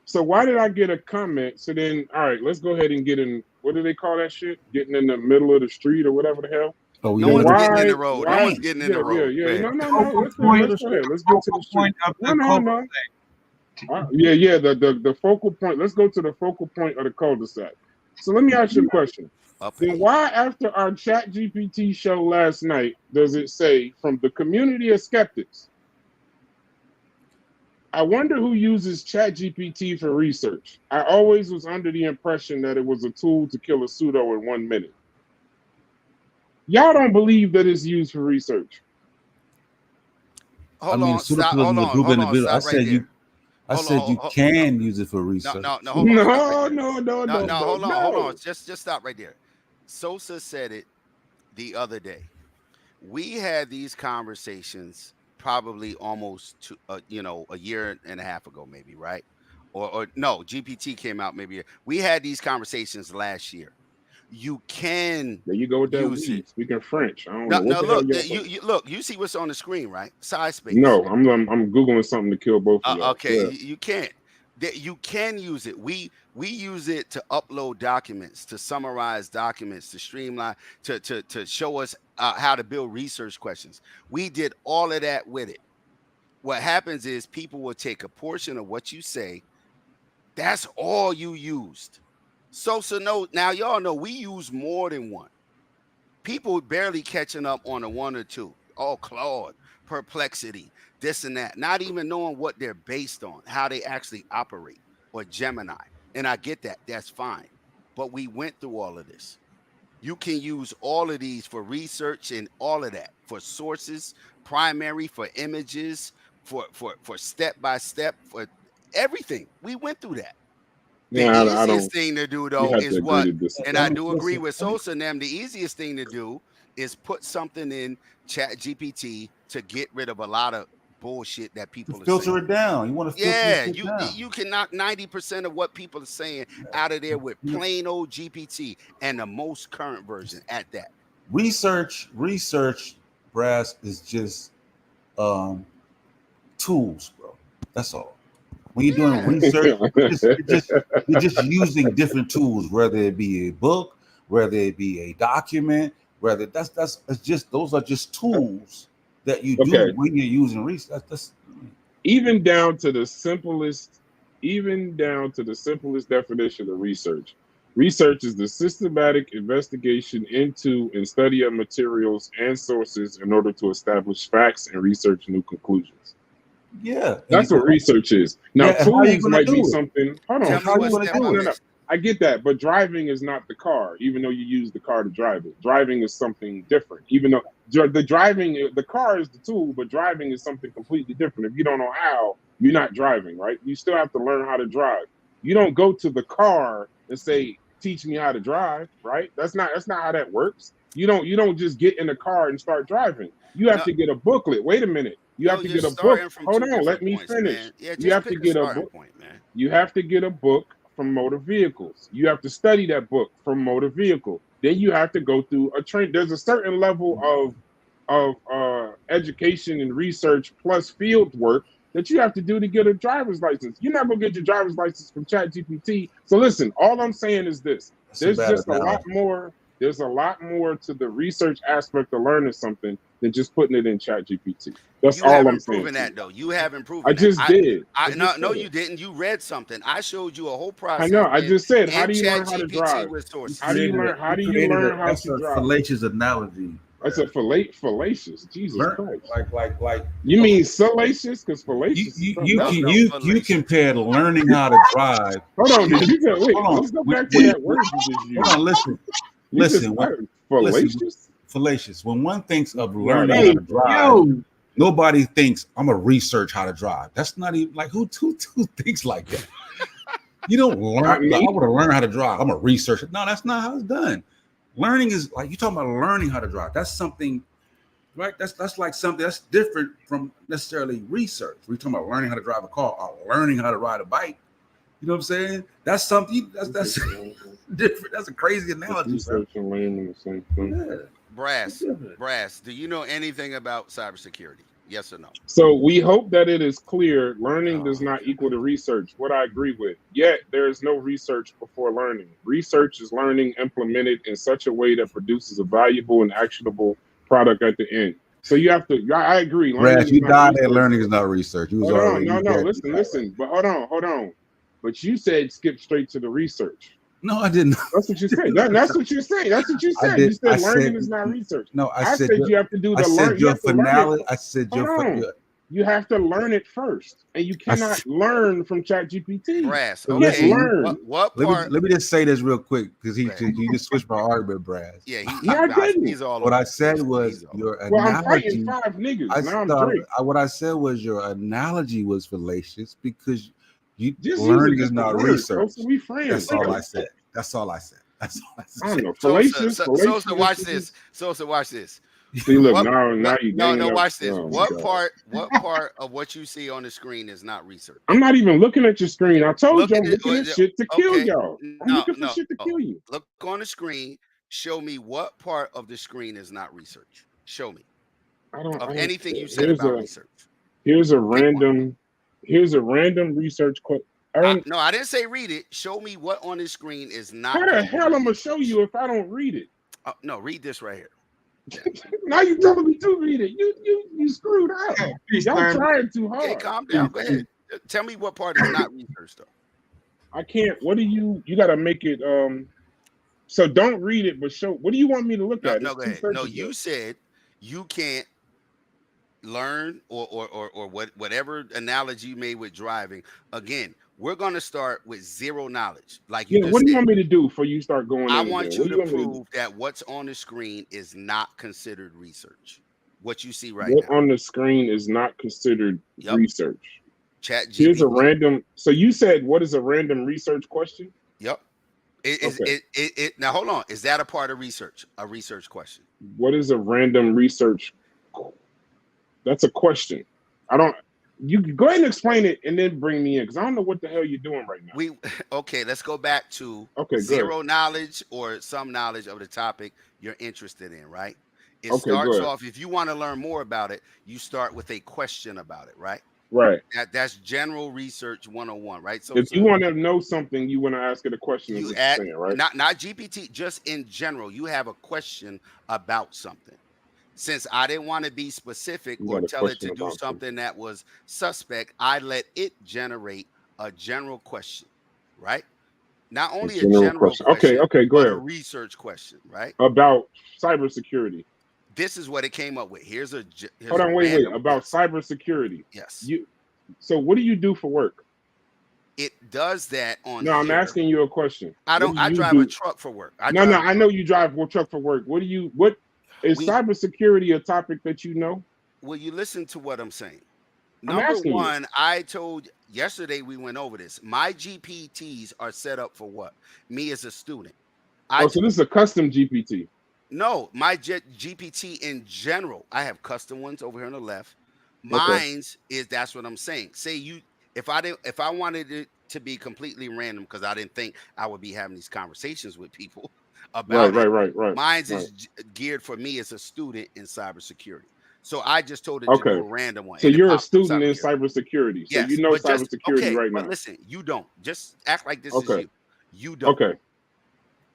Speaker 3: So why did I get a comment? So then, all right, let's go ahead and get in. What do they call that shit? Getting in the middle of the street or whatever the hell.
Speaker 8: Oh,
Speaker 4: no one's getting in the road. No one's getting in the road.
Speaker 3: Yeah. No.
Speaker 2: Focal
Speaker 3: Let's
Speaker 2: point
Speaker 3: go ahead. Let's go to the street. No. Yeah. The focal point. Let's go to the focal point of the cul-de-sac. So let me ask you a question. Then why, after our ChatGPT show last night, does it say from the community of skeptics? I wonder who uses ChatGPT for research. I always was under the impression that it was a tool to kill a pseudo in 1 minute. Y'all don't believe that it's used for research.
Speaker 4: Hold on. Stop. Hold on. Stop right there.
Speaker 8: I said you can use it for research.
Speaker 4: No. Hold on.
Speaker 3: No.
Speaker 4: Hold on. Just stop right there. Sosa said it the other day. We had these conversations probably almost a year and a half ago, maybe, right? Or no, GPT came out maybe. We had these conversations last year. You can
Speaker 3: there you go with that
Speaker 4: use
Speaker 3: weed.
Speaker 4: it.
Speaker 3: Speaking French. I don't know.
Speaker 4: Now look, you look. You see what's on the screen, right? Side space.
Speaker 3: No, I'm googling something to kill both of y'all.
Speaker 4: Okay, you can't. You can use it. We use it to upload documents, to summarize documents, to streamline, to show us how to build research questions. We did all of that with it. What happens is people will take a portion of what you say. That's all you used. So no, now y'all know we use more than one. People barely catching up on a one or two. Oh, Claude, Perplexity, this and that, not even knowing what they're based on, how they actually operate, or Gemini. And I get that. That's fine. But we went through all of this. You can use all of these for research and all of that, for sources, primary, for images, for step by step, for everything. We went through that. The easiest thing to do, though, is what, and I do agree with Sosa and them, the easiest thing to do is put something in Chat GPT to get rid of a lot of bullshit that people are
Speaker 8: filter
Speaker 4: saying.
Speaker 8: it down. You want to filter it down.
Speaker 4: You can knock 90% of what people are saying out of there with plain old GPT and the most current version at that.
Speaker 8: Research, Brass, is just tools, bro. That's all. When you're doing research, you're just using different tools, whether it be a book, whether it be a document, whether it's just those are just tools that you do when you're using research.
Speaker 3: Even down to the simplest definition of research. Research is the systematic investigation into and study of materials and sources in order to establish facts and research new conclusions.
Speaker 8: Yeah,
Speaker 3: that's what research is. Now, tools might be something. Hold on,
Speaker 4: how you gonna do it?
Speaker 3: No. I get that, but driving is not the car. Even though you use the car to drive it, driving is something different. Even though the car is the tool, but driving is something completely different. If you don't know how, you're not driving, right? You still have to learn how to drive. You don't go to the car and say, "Teach me how to drive," right? That's not how that works. You don't just get in the car and start driving. You have to get a booklet. Wait a minute. You have to get a book. Hold on, let me finish. You have to get a book. You have to get a book from motor vehicles. You have to study that book from motor vehicle. Then you have to go through a train. There's a certain level of education and research plus field work that you have to do to get a driver's license. You're not gonna get your driver's license from ChatGPT. So listen, all I'm saying is this: there's just a lot more There's a lot more to the research aspect of learning something than just putting it in ChatGPT. That's
Speaker 4: You
Speaker 3: all I'm
Speaker 4: haven't
Speaker 3: saying.
Speaker 4: proven that though. You haven't proven
Speaker 3: I
Speaker 4: that.
Speaker 3: just did.
Speaker 4: No, you didn't. You read something. I showed you a whole process.
Speaker 3: I know. I just said, how
Speaker 4: in
Speaker 3: do you learn how to
Speaker 4: ChatGPT
Speaker 3: drive?
Speaker 4: with sources.
Speaker 3: How do you learn? How do you learn how
Speaker 8: That's
Speaker 3: to
Speaker 8: a
Speaker 3: drive?
Speaker 8: fallacious analogy.
Speaker 3: That's a fallacious. Jesus Christ.
Speaker 8: Like.
Speaker 3: You mean salacious? Because fallacious.
Speaker 8: You compared learning how to drive.
Speaker 3: Hold on. Did you get? Wait.
Speaker 8: Hold on.
Speaker 3: Let's go back to that word you just used.
Speaker 8: Hold on. Listen.
Speaker 3: Fallacious.
Speaker 8: Fallacious. When one thinks of learning how to drive, nobody thinks I'm gonna research how to drive. That's not even like who thinks like that. You don't learn. I want to learn how to drive. I'm gonna research it. No, that's not how it's done. Learning is like you're talking about learning how to drive. That's something, right? That's like something that's different from necessarily research. We're talking about learning how to drive a car or learning how to ride a bike. You know what I'm saying? That's something. That's different. That's a crazy analogy.
Speaker 3: Research and learning the same thing.
Speaker 8: Yeah.
Speaker 4: Brass, do you know anything about cybersecurity? Yes or no?
Speaker 3: So we hope that it is clear learning does not equal to research, what I agree with. Yet there is no research before learning. Research is learning implemented in such a way that produces a valuable and actionable product at the end. So you have to, I agree.
Speaker 8: Brass, you died at learning is not research. You was
Speaker 3: already, no, listen, but hold on. But you said skip straight to the research.
Speaker 8: No, I didn't.
Speaker 3: That's what you said. That's what you're saying. That's what you said. You said learning is not research.
Speaker 8: No, I said
Speaker 3: you have to do the learning.
Speaker 8: Your finale. I said your.
Speaker 3: You have to learn it first, and you cannot learn from ChatGPT.
Speaker 4: Brass. Okay.
Speaker 3: Learn.
Speaker 4: What part?
Speaker 8: Let me just say this real quick because he just switched my argument, Brass.
Speaker 4: Yeah,
Speaker 3: I didn't.
Speaker 4: He's all
Speaker 8: what I said was your analogy.
Speaker 3: Well, I'm fighting 5 niggas.
Speaker 8: What I said was your analogy was fallacious because you
Speaker 3: just
Speaker 8: learning is not research.
Speaker 3: So we friends.
Speaker 8: That's all I said. That's all I said. I
Speaker 3: don't know. Fallacious.
Speaker 4: Sosa, watch this. Sosa, watch this.
Speaker 3: See, look, now you
Speaker 4: watch this. What part of what you see on the screen is not research?
Speaker 3: I'm not even looking at your screen. I told you I'm looking at shit to kill y'all. I'm looking for shit to kill you.
Speaker 4: Look on the screen. Show me what part of the screen is not research. Show me. Anything you said about research.
Speaker 3: Here's a random research question.
Speaker 4: No, I didn't say read it. Show me what on the screen is not.
Speaker 3: How the hell I'm gonna show you if I don't read it?
Speaker 4: No, read this right here.
Speaker 3: Now you telling me to read it. You screwed up. Y'all trying too hard.
Speaker 4: Hey, calm down. Go ahead. Tell me what part is not research though.
Speaker 3: I can't. What do you gotta make it so don't read it, but show what do you want me to look at?
Speaker 4: No, go ahead. No, you said you can't learn or whatever analogy you made with driving. Again, we're gonna start with zero knowledge. Like you
Speaker 3: what do you want me to do before you start going?
Speaker 4: I want you to prove that what's on the screen is not considered research. What you see right now.
Speaker 3: What on the screen is not considered research.
Speaker 4: ChatGPT.
Speaker 3: Here's a random. So you said what is a random research question?
Speaker 4: Yep. Now hold on. Is that a part of research? A research question.
Speaker 3: What is a random research? That's a question. You go ahead and explain it and then bring me in because I don't know what the hell you're doing right now.
Speaker 4: Let's go back to zero knowledge or some knowledge of the topic you're interested in, right? It starts off, if you want to learn more about it, you start with a question about it, right?
Speaker 3: Right.
Speaker 4: That's general research 101, right? So
Speaker 3: if you want to know something, you want to ask it a question.
Speaker 4: You add, right? Not GPT, just in general. You have a question about something. Since I didn't want to be specific or tell it to do something that was suspect, I let it generate a general question, right? Not only a general question,
Speaker 3: okay, go ahead.
Speaker 4: A research question, right?
Speaker 3: About cybersecurity.
Speaker 4: This is what it came up with. Here's
Speaker 3: hold on, wait. About cybersecurity.
Speaker 4: Yes.
Speaker 3: So what do you do for work?
Speaker 4: It does that on.
Speaker 3: No, I'm asking you a question.
Speaker 4: I drive a truck for work.
Speaker 3: I know you drive a truck for work. What is cybersecurity a topic that you know?
Speaker 4: Will you listen to what I'm saying? Number one, I told yesterday we went over this. My GPTs are set up for what? Me as a student.
Speaker 3: So this is a custom GPT.
Speaker 4: No, my GPT in general. I have custom ones over here on the left. Mine's is that's what I'm saying. Say if I wanted it to be completely random because I didn't think I would be having these conversations with people about
Speaker 3: right.
Speaker 4: Mine's is geared for me as a student in cybersecurity. So I just told it to do a random one.
Speaker 3: So you're a student in cybersecurity. So you know cybersecurity right now.
Speaker 4: But listen, you don't. Just act like this is you. You don't.
Speaker 3: Okay.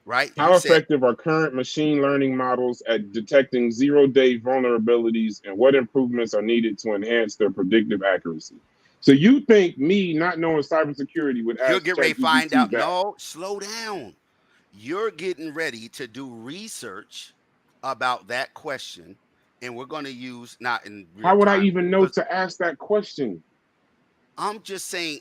Speaker 4: right?
Speaker 3: How
Speaker 4: You said,
Speaker 3: effective are current machine learning models at detecting zero-day vulnerabilities, and what improvements are needed to enhance their predictive accuracy? So you think me not knowing cybersecurity would
Speaker 4: you'll
Speaker 3: ask
Speaker 4: get ready to find
Speaker 3: ChatGPT
Speaker 4: out.
Speaker 3: that?
Speaker 4: No, slow down. You're getting ready to do research about that question, and we're going to use not in real
Speaker 3: How would I
Speaker 4: time
Speaker 3: even know
Speaker 4: because
Speaker 3: to ask that question?
Speaker 4: I'm just saying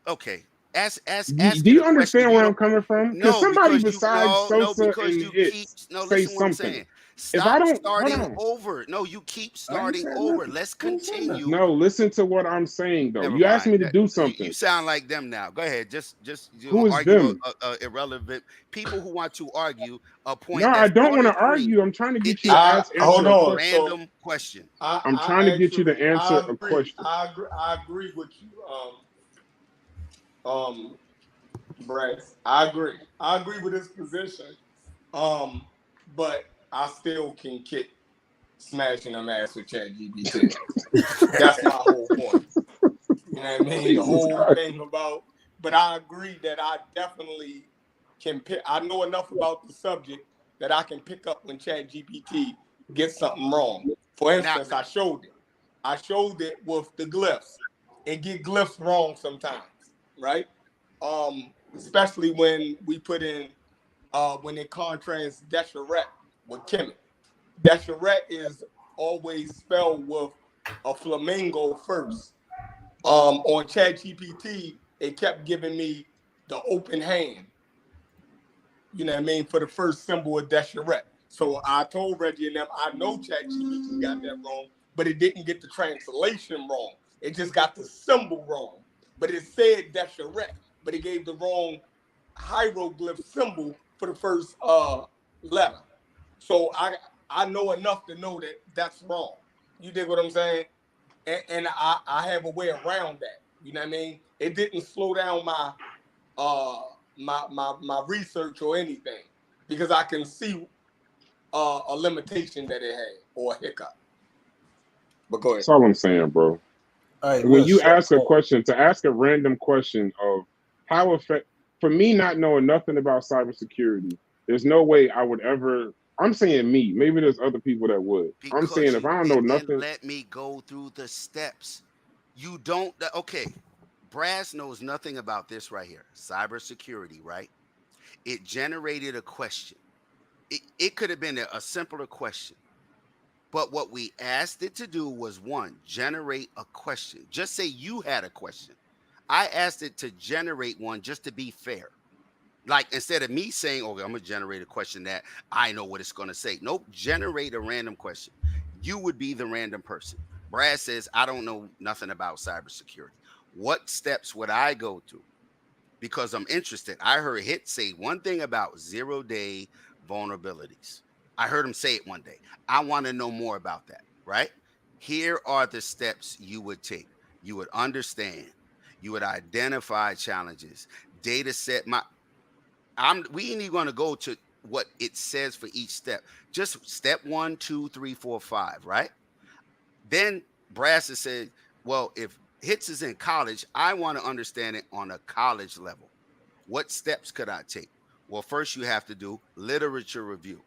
Speaker 4: okay.
Speaker 3: Do
Speaker 4: Asking
Speaker 3: you
Speaker 4: a question
Speaker 3: understand
Speaker 4: you
Speaker 3: where
Speaker 4: don't.
Speaker 3: I'm coming from? Can
Speaker 4: No,
Speaker 3: somebody
Speaker 4: because you
Speaker 3: besides
Speaker 4: no,
Speaker 3: Sosa
Speaker 4: because
Speaker 3: and
Speaker 4: you keep
Speaker 3: Hits
Speaker 4: no,
Speaker 3: say
Speaker 4: listen what I'm
Speaker 3: something?
Speaker 4: saying.
Speaker 3: If I
Speaker 4: Stop
Speaker 3: don't, hold
Speaker 4: starting
Speaker 3: on.
Speaker 4: over. No, you keep
Speaker 3: I ain't
Speaker 4: starting
Speaker 3: said
Speaker 4: over.
Speaker 3: nothing.
Speaker 4: Let's
Speaker 3: I ain't said nothing.
Speaker 4: continue.
Speaker 3: No, listen to what I'm saying though.
Speaker 4: Never
Speaker 3: You asked me
Speaker 4: mind.
Speaker 3: to do
Speaker 4: You
Speaker 3: something.
Speaker 4: sound like them now. Go ahead. Just you
Speaker 3: Who
Speaker 4: know,
Speaker 3: is
Speaker 4: argue
Speaker 3: them?
Speaker 4: a irrelevant people who want to argue a
Speaker 3: No,
Speaker 4: point
Speaker 3: I
Speaker 4: that's
Speaker 3: don't
Speaker 4: on
Speaker 3: want
Speaker 4: the
Speaker 3: to
Speaker 4: screen.
Speaker 3: argue. I'm trying to get you
Speaker 4: It
Speaker 3: to
Speaker 7: Hold
Speaker 3: answer a
Speaker 4: is a
Speaker 7: on.
Speaker 3: question.
Speaker 7: So
Speaker 4: random question.
Speaker 3: I'm trying to get you to answer
Speaker 7: I
Speaker 3: a
Speaker 7: agree.
Speaker 3: question.
Speaker 7: I agree with you, Bryce. I agree. I agree with his position. But I still can kick smashing them ass with ChatGPT. That's my whole point. You know what I mean? The
Speaker 3: Jesus
Speaker 7: whole
Speaker 3: Christ.
Speaker 7: thing about. But I agree that I definitely can pick. I know enough about the subject that I can pick up when ChatGPT gets something wrong. For
Speaker 4: Now,
Speaker 7: instance, I showed it. I showed it with the glyphs and get glyphs wrong sometimes, right? Especially when we put in when they contrast Desheret with Kemet. Desheret is always spelled with a flamingo first. On ChatGPT, it kept giving me the open hand. You know what I mean? For the first symbol of Desheret. So I told Reggie and them, I know ChatGPT got that wrong, but it didn't get the translation wrong. It just got the symbol wrong. But it said Desheret, but it gave the wrong hieroglyph symbol for the first letter. So I know enough to know that that's wrong. You dig what I'm saying? And I have a way around that. You know what I mean? It didn't slow down uh my research or anything because I can see a limitation that it had or a hiccup. But go ahead.
Speaker 3: That's all I'm saying, bro.
Speaker 8: All right,
Speaker 3: When
Speaker 8: well,
Speaker 3: you
Speaker 8: so,
Speaker 3: ask a question, to ask a random question of how affect, for me not knowing nothing about cybersecurity, there's no way I would ever. I'm saying me. Maybe there's other people that would. I'm saying
Speaker 4: because
Speaker 3: if
Speaker 4: you
Speaker 3: I don't know
Speaker 4: didn't
Speaker 3: nothing,
Speaker 4: let me go through the steps. You don't. Okay, Brass knows nothing about this right here. Cybersecurity, right? It generated a question. It could have been a simpler question. But what we asked it to do was one, generate a question. Just say you had a question. I asked it to generate one just to be fair. Like instead of me saying, okay, I'm gonna generate a question that I know what it's gonna say. Nope, generate a random question. You would be the random person. Brad says, I don't know nothing about cybersecurity. What steps would I go through? Because I'm interested. I heard Hit say one thing about 0-day vulnerabilities. I heard him say it one day. I want to know more about that, right? Here are the steps you would take. You would understand, you would identify challenges, data set my we ain't even going to go to what it says for each step. Just step 1, 2, 3, 4, 5, right? Then Brass has said, well, if Hits is in college, I want to understand it on a college level. What steps could I take? Well, first you have to do literature review.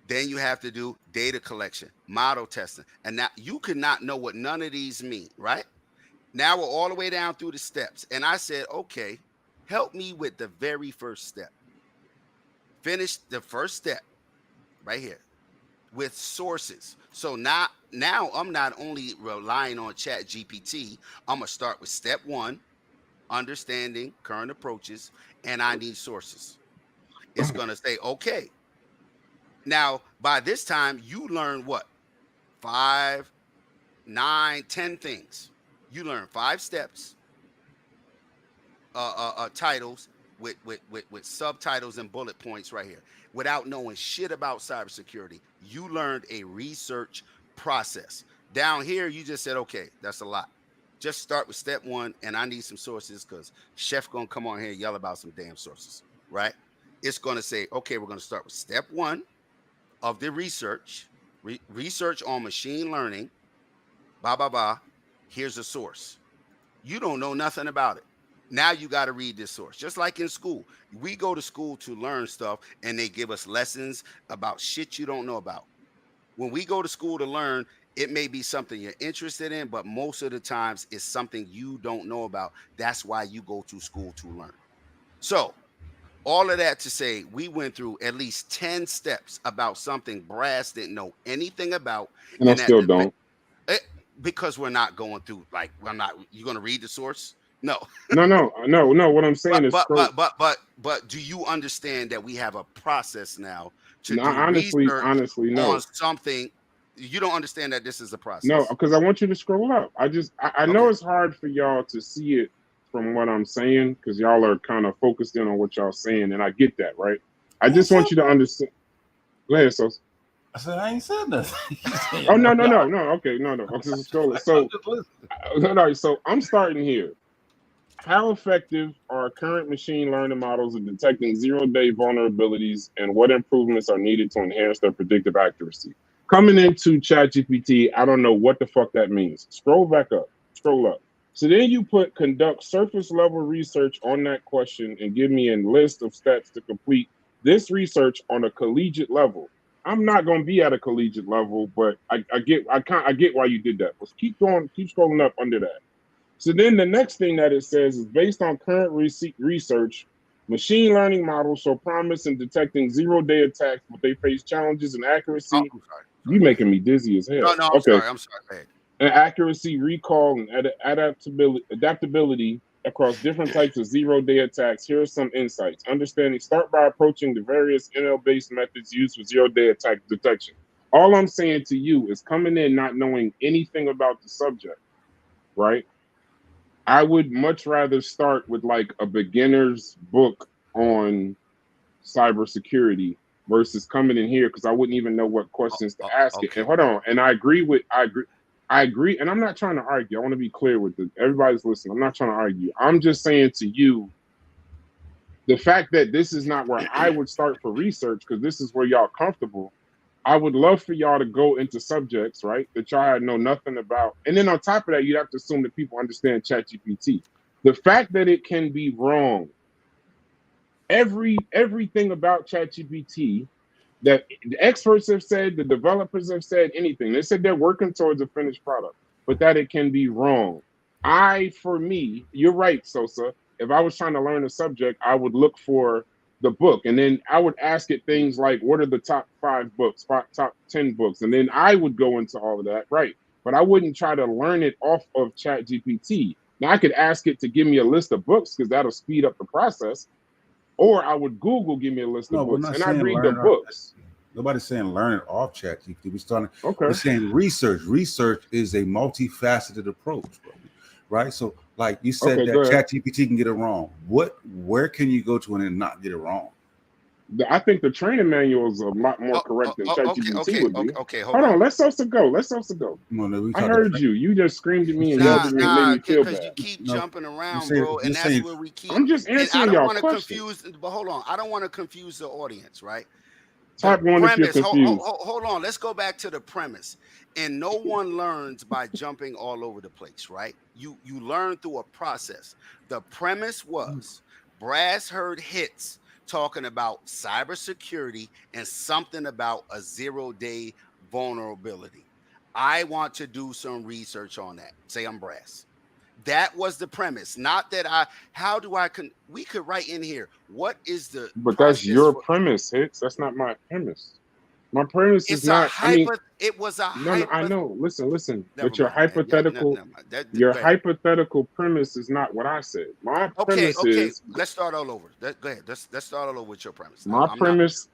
Speaker 4: Then you have to do data collection, model testing. And now you could not know what none of these mean, right? Now we're all the way down through the steps. And I said, okay, help me with the very first step. Finish the first step right here with sources. So now I'm not only relying on Chat GPT, I'm gonna start with step 1, understanding current approaches, and I need sources. It's gonna say, okay. Now, by this time, you learn what? 5, 9, 10 things. You learn 5 steps, titles with subtitles and bullet points right here. Without knowing shit about cybersecurity, you learned a research process. Down here, you just said, okay, that's a lot. Just start with step 1, and I need some sources because Chef gonna come on here and yell about some damn sources, right? It's gonna say, okay, we're gonna start with step 1 of the research, research on machine learning, blah blah blah. Here's a source. You don't know nothing about it. Now you got to read this source. Just like in school, we go to school to learn stuff, and they give us lessons about shit you don't know about. When we go to school to learn, it may be something you're interested in, but most of the times it's something you don't know about. That's why you go to school to learn. So all of that to say, we went through at least 10 steps about something Brass didn't know anything about.
Speaker 3: And I still
Speaker 4: that
Speaker 3: don't.
Speaker 4: Because we're not going through, like, we're not, you going to read the source? No.
Speaker 3: No. What I'm saying is,
Speaker 4: but do you understand that we have a process now to
Speaker 3: no,
Speaker 4: do
Speaker 3: honestly, no.
Speaker 4: on something? You don't understand that this is a process.
Speaker 3: No, because I want you to scroll up. I know it's hard for y'all to see it from what I'm saying, because y'all are kind of focused in on what y'all saying, and I get that, right? I just want you to understand. Go ahead, so.
Speaker 8: I said I ain't said nothing.
Speaker 3: Oh no. Okay, no. I'm just scrolling. So, so I'm starting here. How effective are current machine learning models in detecting zero-day vulnerabilities, and what improvements are needed to enhance their predictive accuracy? Coming into ChatGPT, I don't know what the fuck that means. Scroll back up. Scroll up. So then you put conduct surface level research on that question and give me a list of steps to complete this research on a collegiate level. I'm not going to be at a collegiate level, but I get why you did that. Let's keep going, keep scrolling up under that. So then the next thing that it says is, based on current research, machine learning models show promise in detecting zero-day attacks, but they face challenges in accuracy.
Speaker 4: I'm sorry.
Speaker 3: You making me dizzy as hell.
Speaker 4: No, I'm sorry.
Speaker 3: And accuracy, recall, and adaptability across different types of zero-day attacks. Here are some insights. Understanding, start by approaching the various ML-based methods used for zero-day attack detection. All I'm saying to you is, coming in not knowing anything about the subject, right? I would much rather start with like a beginner's book on cybersecurity versus coming in here, because I wouldn't even know what questions to ask it. And hold on, and I agree, and I'm not trying to argue. I want to be clear with everybody's listening. I'm not trying to argue. I'm just saying to you, the fact that this is not where I would start for research, because this is where y'all comfortable. I would love for y'all to go into subjects, right, that y'all know nothing about. And then on top of that, you'd have to assume that people understand ChatGPT. The fact that it can be wrong, everything about ChatGPT that the experts have said, the developers have said, anything. They said they're working towards a finished product, but that it can be wrong. For me, you're right, Sosa. If I was trying to learn a subject, I would look for the book, and then I would ask it things like, what are the top 5 books, top 10 books, and then I would go into all of that, right? But I wouldn't try to learn it off of ChatGPT. Now I could ask it to give me a list of books, because that'll speed up the process, or I would Google, give me a list of books, and I read the books.
Speaker 8: Nobody's saying learn it off ChatGPT. We're saying research. Research is a multifaceted approach, bro. Right? So, like you said, that ChatGPT can get it wrong. Where can you go to and not get it wrong?
Speaker 3: I think the training manual is a lot more correct than ChatGPT would be.
Speaker 4: Okay,
Speaker 3: hold on. Let Sosa go. No, I heard you. You just screamed at me and yelled at me and made me feel bad.
Speaker 4: You keep jumping around, bro, and that's where we keep.
Speaker 3: I'm just answering y'all questions.
Speaker 4: But hold on. I don't want to confuse the audience, right?
Speaker 3: Type one if you're confused.
Speaker 4: Hold on. Let's go back to the premise. And no one learns by jumping all over the place, right? You learn through a process. The premise was Brass heard hits talking about cybersecurity and something about a zero-day vulnerability. I want to do some research on that. Say I'm Brass. That was the premise. Not that we could write in here, what is the
Speaker 3: But that's your premise, Hicks. That's not my premise. My premise is not.
Speaker 4: It was a
Speaker 3: no, I know. Listen. But your hypothetical, hypothetical premise is not what I said. My premise is.
Speaker 4: Let's start all over. Go ahead. Let's start all over with your premise.
Speaker 3: My premise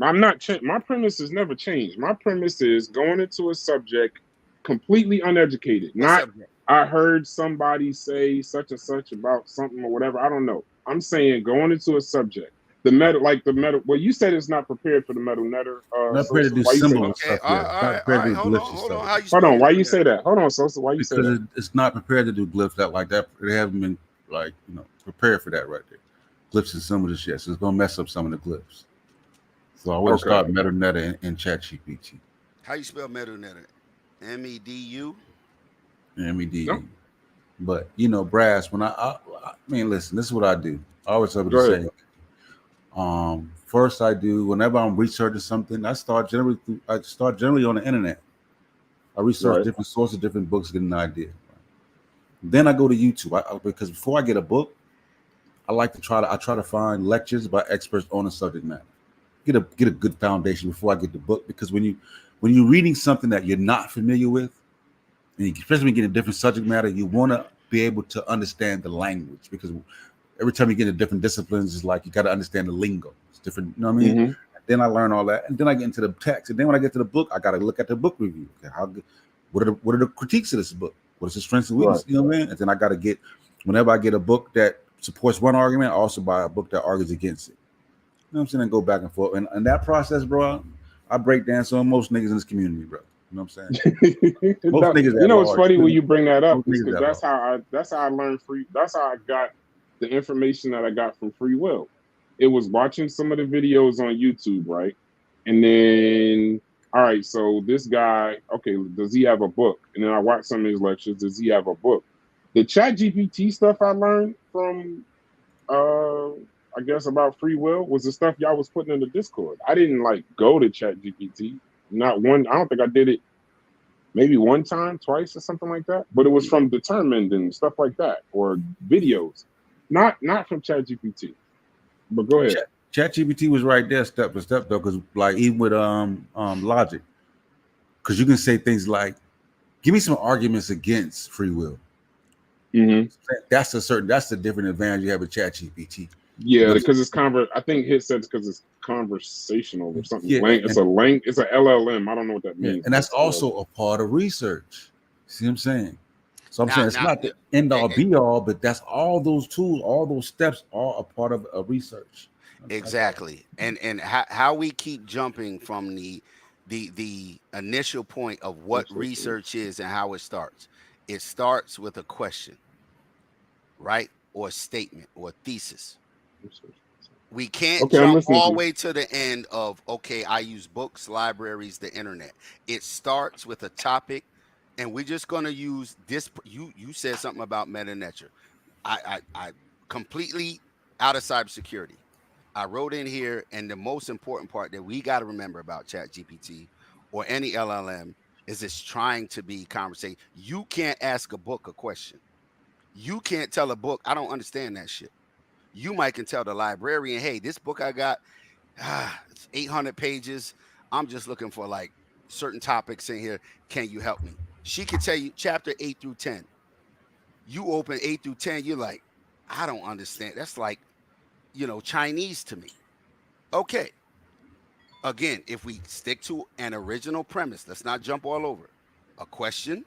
Speaker 3: has never changed. My premise is going into a subject completely uneducated. I heard somebody say such and such about something or whatever. I don't know. I'm saying going into a subject. Well, you said it's not prepared for the metal netter.
Speaker 8: Not prepared to do similar stuff.
Speaker 3: Hold on. Why you say that? Hold on, Sosa. Why you say that?
Speaker 8: It's not prepared to do glyphs like that. They haven't been prepared for that right there. Glyphs and symbols yet. So it's gonna mess up some of the glyphs. So I would start MetaNetta in ChatGPT.
Speaker 4: How you spell MetaNetta? MEDU?
Speaker 8: MEDU. But you know, Brass, when I mean, listen, this is what I do. I always tell people
Speaker 3: Go
Speaker 8: the
Speaker 3: ahead.
Speaker 8: same. First I do whenever I'm researching something, I start generally on the internet. I research
Speaker 3: Right.
Speaker 8: different sources, different books, get an idea. Then I go to YouTube because before I get a book, I try to find lectures by experts on the subject matter. Get a good foundation before I get the book, because when you're reading something that you're not familiar with, and especially when you get a different subject matter, you want to be able to understand the language, because every time you get into different disciplines, it's like you got to understand the lingo. It's different, you know what I mean?
Speaker 3: Mm-hmm.
Speaker 8: Then I learn all that, and then I get into the text, and then when I get to the book, I got to look at the book review. Okay, what are the critiques of this book? What is the strengths and
Speaker 3: Right.
Speaker 8: weaknesses? You know what I mean? And then I got to get, whenever I get a book that supports one argument, I also buy a book that argues against it. You know what I'm saying? And go back and forth, and that process, bro. I break dance on most niggas in this community, bro. You know what I'm saying? Most
Speaker 3: No,
Speaker 8: niggas
Speaker 3: you
Speaker 8: at
Speaker 3: know, it's
Speaker 8: large.
Speaker 3: funny when you bring that up,
Speaker 8: Most
Speaker 3: is
Speaker 8: niggas
Speaker 3: because
Speaker 8: at large.
Speaker 3: that's how I learned free. That's how I got the information that I got from free will. It was watching some of the videos on YouTube, right? And then, all right, so this guy, okay, does he have a book? And then I watched some of his lectures. Does he have a book? The Chat GPT stuff I learned from, I guess, about free will was the stuff y'all was putting in the Discord. I didn't like go to Chat GPT. Not one. I don't think I did it maybe one time, twice, or something like that. But it was from Determined and stuff like that, or videos, not from ChatGPT. But go ahead.
Speaker 8: ChatGPT was right there, step by step, though, because like even with logic, because you can say things like, "Give me some arguments against free will."
Speaker 3: Mm-hmm.
Speaker 8: That's a different advantage you have with ChatGPT.
Speaker 3: Yeah,
Speaker 8: Because
Speaker 3: because it's I think his says because it's conversational or something.
Speaker 8: yeah,
Speaker 3: It's a lang. It's a LLM. I don't know what that
Speaker 8: yeah,
Speaker 3: means.
Speaker 8: and
Speaker 3: But
Speaker 8: that's
Speaker 3: it's LLM.
Speaker 8: also a part of research. See what I'm saying? So I'm
Speaker 4: Now,
Speaker 8: saying it's
Speaker 4: now,
Speaker 8: not the end
Speaker 4: eh,
Speaker 8: all
Speaker 4: eh,
Speaker 8: be all, but that's all those tools, all those steps are a part of a research. That's all.
Speaker 4: exactly. And how we keep jumping from the initial point of what research is and how it starts. It starts with a question, right? Or a statement or a thesis. We can't
Speaker 3: Okay, I'm
Speaker 4: jump
Speaker 3: listening to
Speaker 4: all the
Speaker 3: you.
Speaker 4: way to the end of, okay, I use books, libraries, the internet. It starts with a topic, and we're just going to use this. You said something about meta nature. I completely out of cybersecurity. I wrote in here, and the most important part that we got to remember about Chat GPT or any LLM is it's trying to be conversation. You can't ask a book a question. You can't tell a book, I don't understand that shit. You might can tell the librarian, hey, this book I got, it's 800 pages. I'm just looking for like certain topics in here. Can you help me? She could tell you chapter 8 through 10. You open 8 through 10, you're like, I don't understand. That's like, Chinese to me. Okay. Again, if we stick to an original premise, let's not jump all over. A question,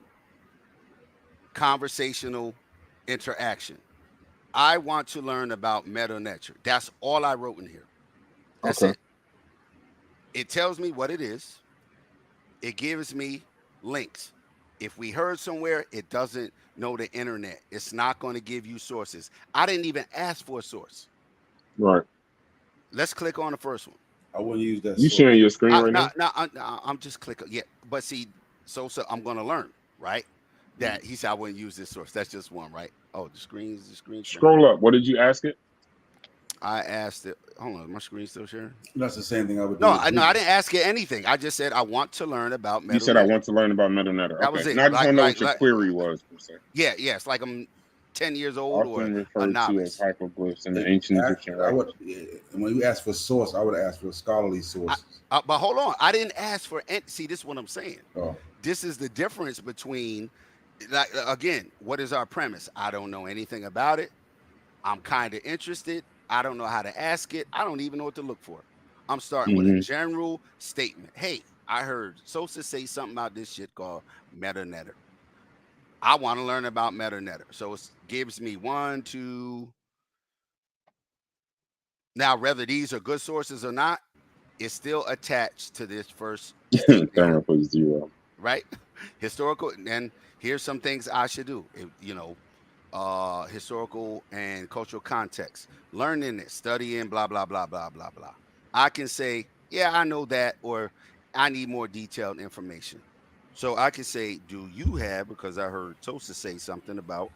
Speaker 4: conversational interaction. I want to learn about meta nature. That's all I wrote in here. That's
Speaker 3: Okay.
Speaker 4: it. It tells me what it is. It gives me links. If we heard somewhere, it doesn't know the internet. It's not going to give you sources. I didn't even ask for a source.
Speaker 3: Right.
Speaker 4: Let's click on the first one.
Speaker 8: I wouldn't use that
Speaker 3: You sharing
Speaker 8: source.
Speaker 3: your screen right
Speaker 4: No,
Speaker 3: now?
Speaker 4: no, I'm just clicking. Yeah, but see, so I'm going to learn, right? That he said I wouldn't use this source. That's just one, right? Oh, the screen sharing.
Speaker 3: Scroll up. What did you ask it?
Speaker 4: I asked it. Hold on, my screen still sharing?
Speaker 8: That's the same thing I would do.
Speaker 4: No,
Speaker 8: With
Speaker 4: I
Speaker 8: Google.
Speaker 4: didn't ask it anything. I just said I want to learn about
Speaker 3: You said I
Speaker 4: MetaNet.
Speaker 3: want to learn about MetaNet.
Speaker 4: That
Speaker 3: Okay.
Speaker 4: was it.
Speaker 3: And I just want to know
Speaker 4: Like,
Speaker 3: what your query was per se.
Speaker 4: yeah. It's like I'm 10 years old or
Speaker 3: Often
Speaker 4: a
Speaker 3: referred to as
Speaker 4: novice.
Speaker 3: hypoglyphs in the ancient Egyptian
Speaker 8: I
Speaker 3: writings.
Speaker 8: would, and when you ask for source, I would ask for scholarly sources.
Speaker 4: But hold on, I didn't ask for. See, this is what I'm saying.
Speaker 8: Oh,
Speaker 4: This is the difference between, like, again, what is our premise? I don't know anything about it. I'm kind of interested. I don't know how to ask it. I don't even know what to look for. I'm starting with a
Speaker 3: Mm-hmm.
Speaker 4: general statement. Hey, I heard Sosa say something about this shit called MetaNetter. I want to learn about MetaNetter. So it gives me one, two. Now, whether these are good sources or not, it's still attached to this first statement here,
Speaker 3: Camera for 0.
Speaker 4: right? Historical. And here's some things I should do. Historical and cultural context, learning it, studying, blah, blah, blah, blah, blah, blah. I can say, yeah, I know that, or I need more detailed information. So I can say, do you have, because I heard Tosa say something about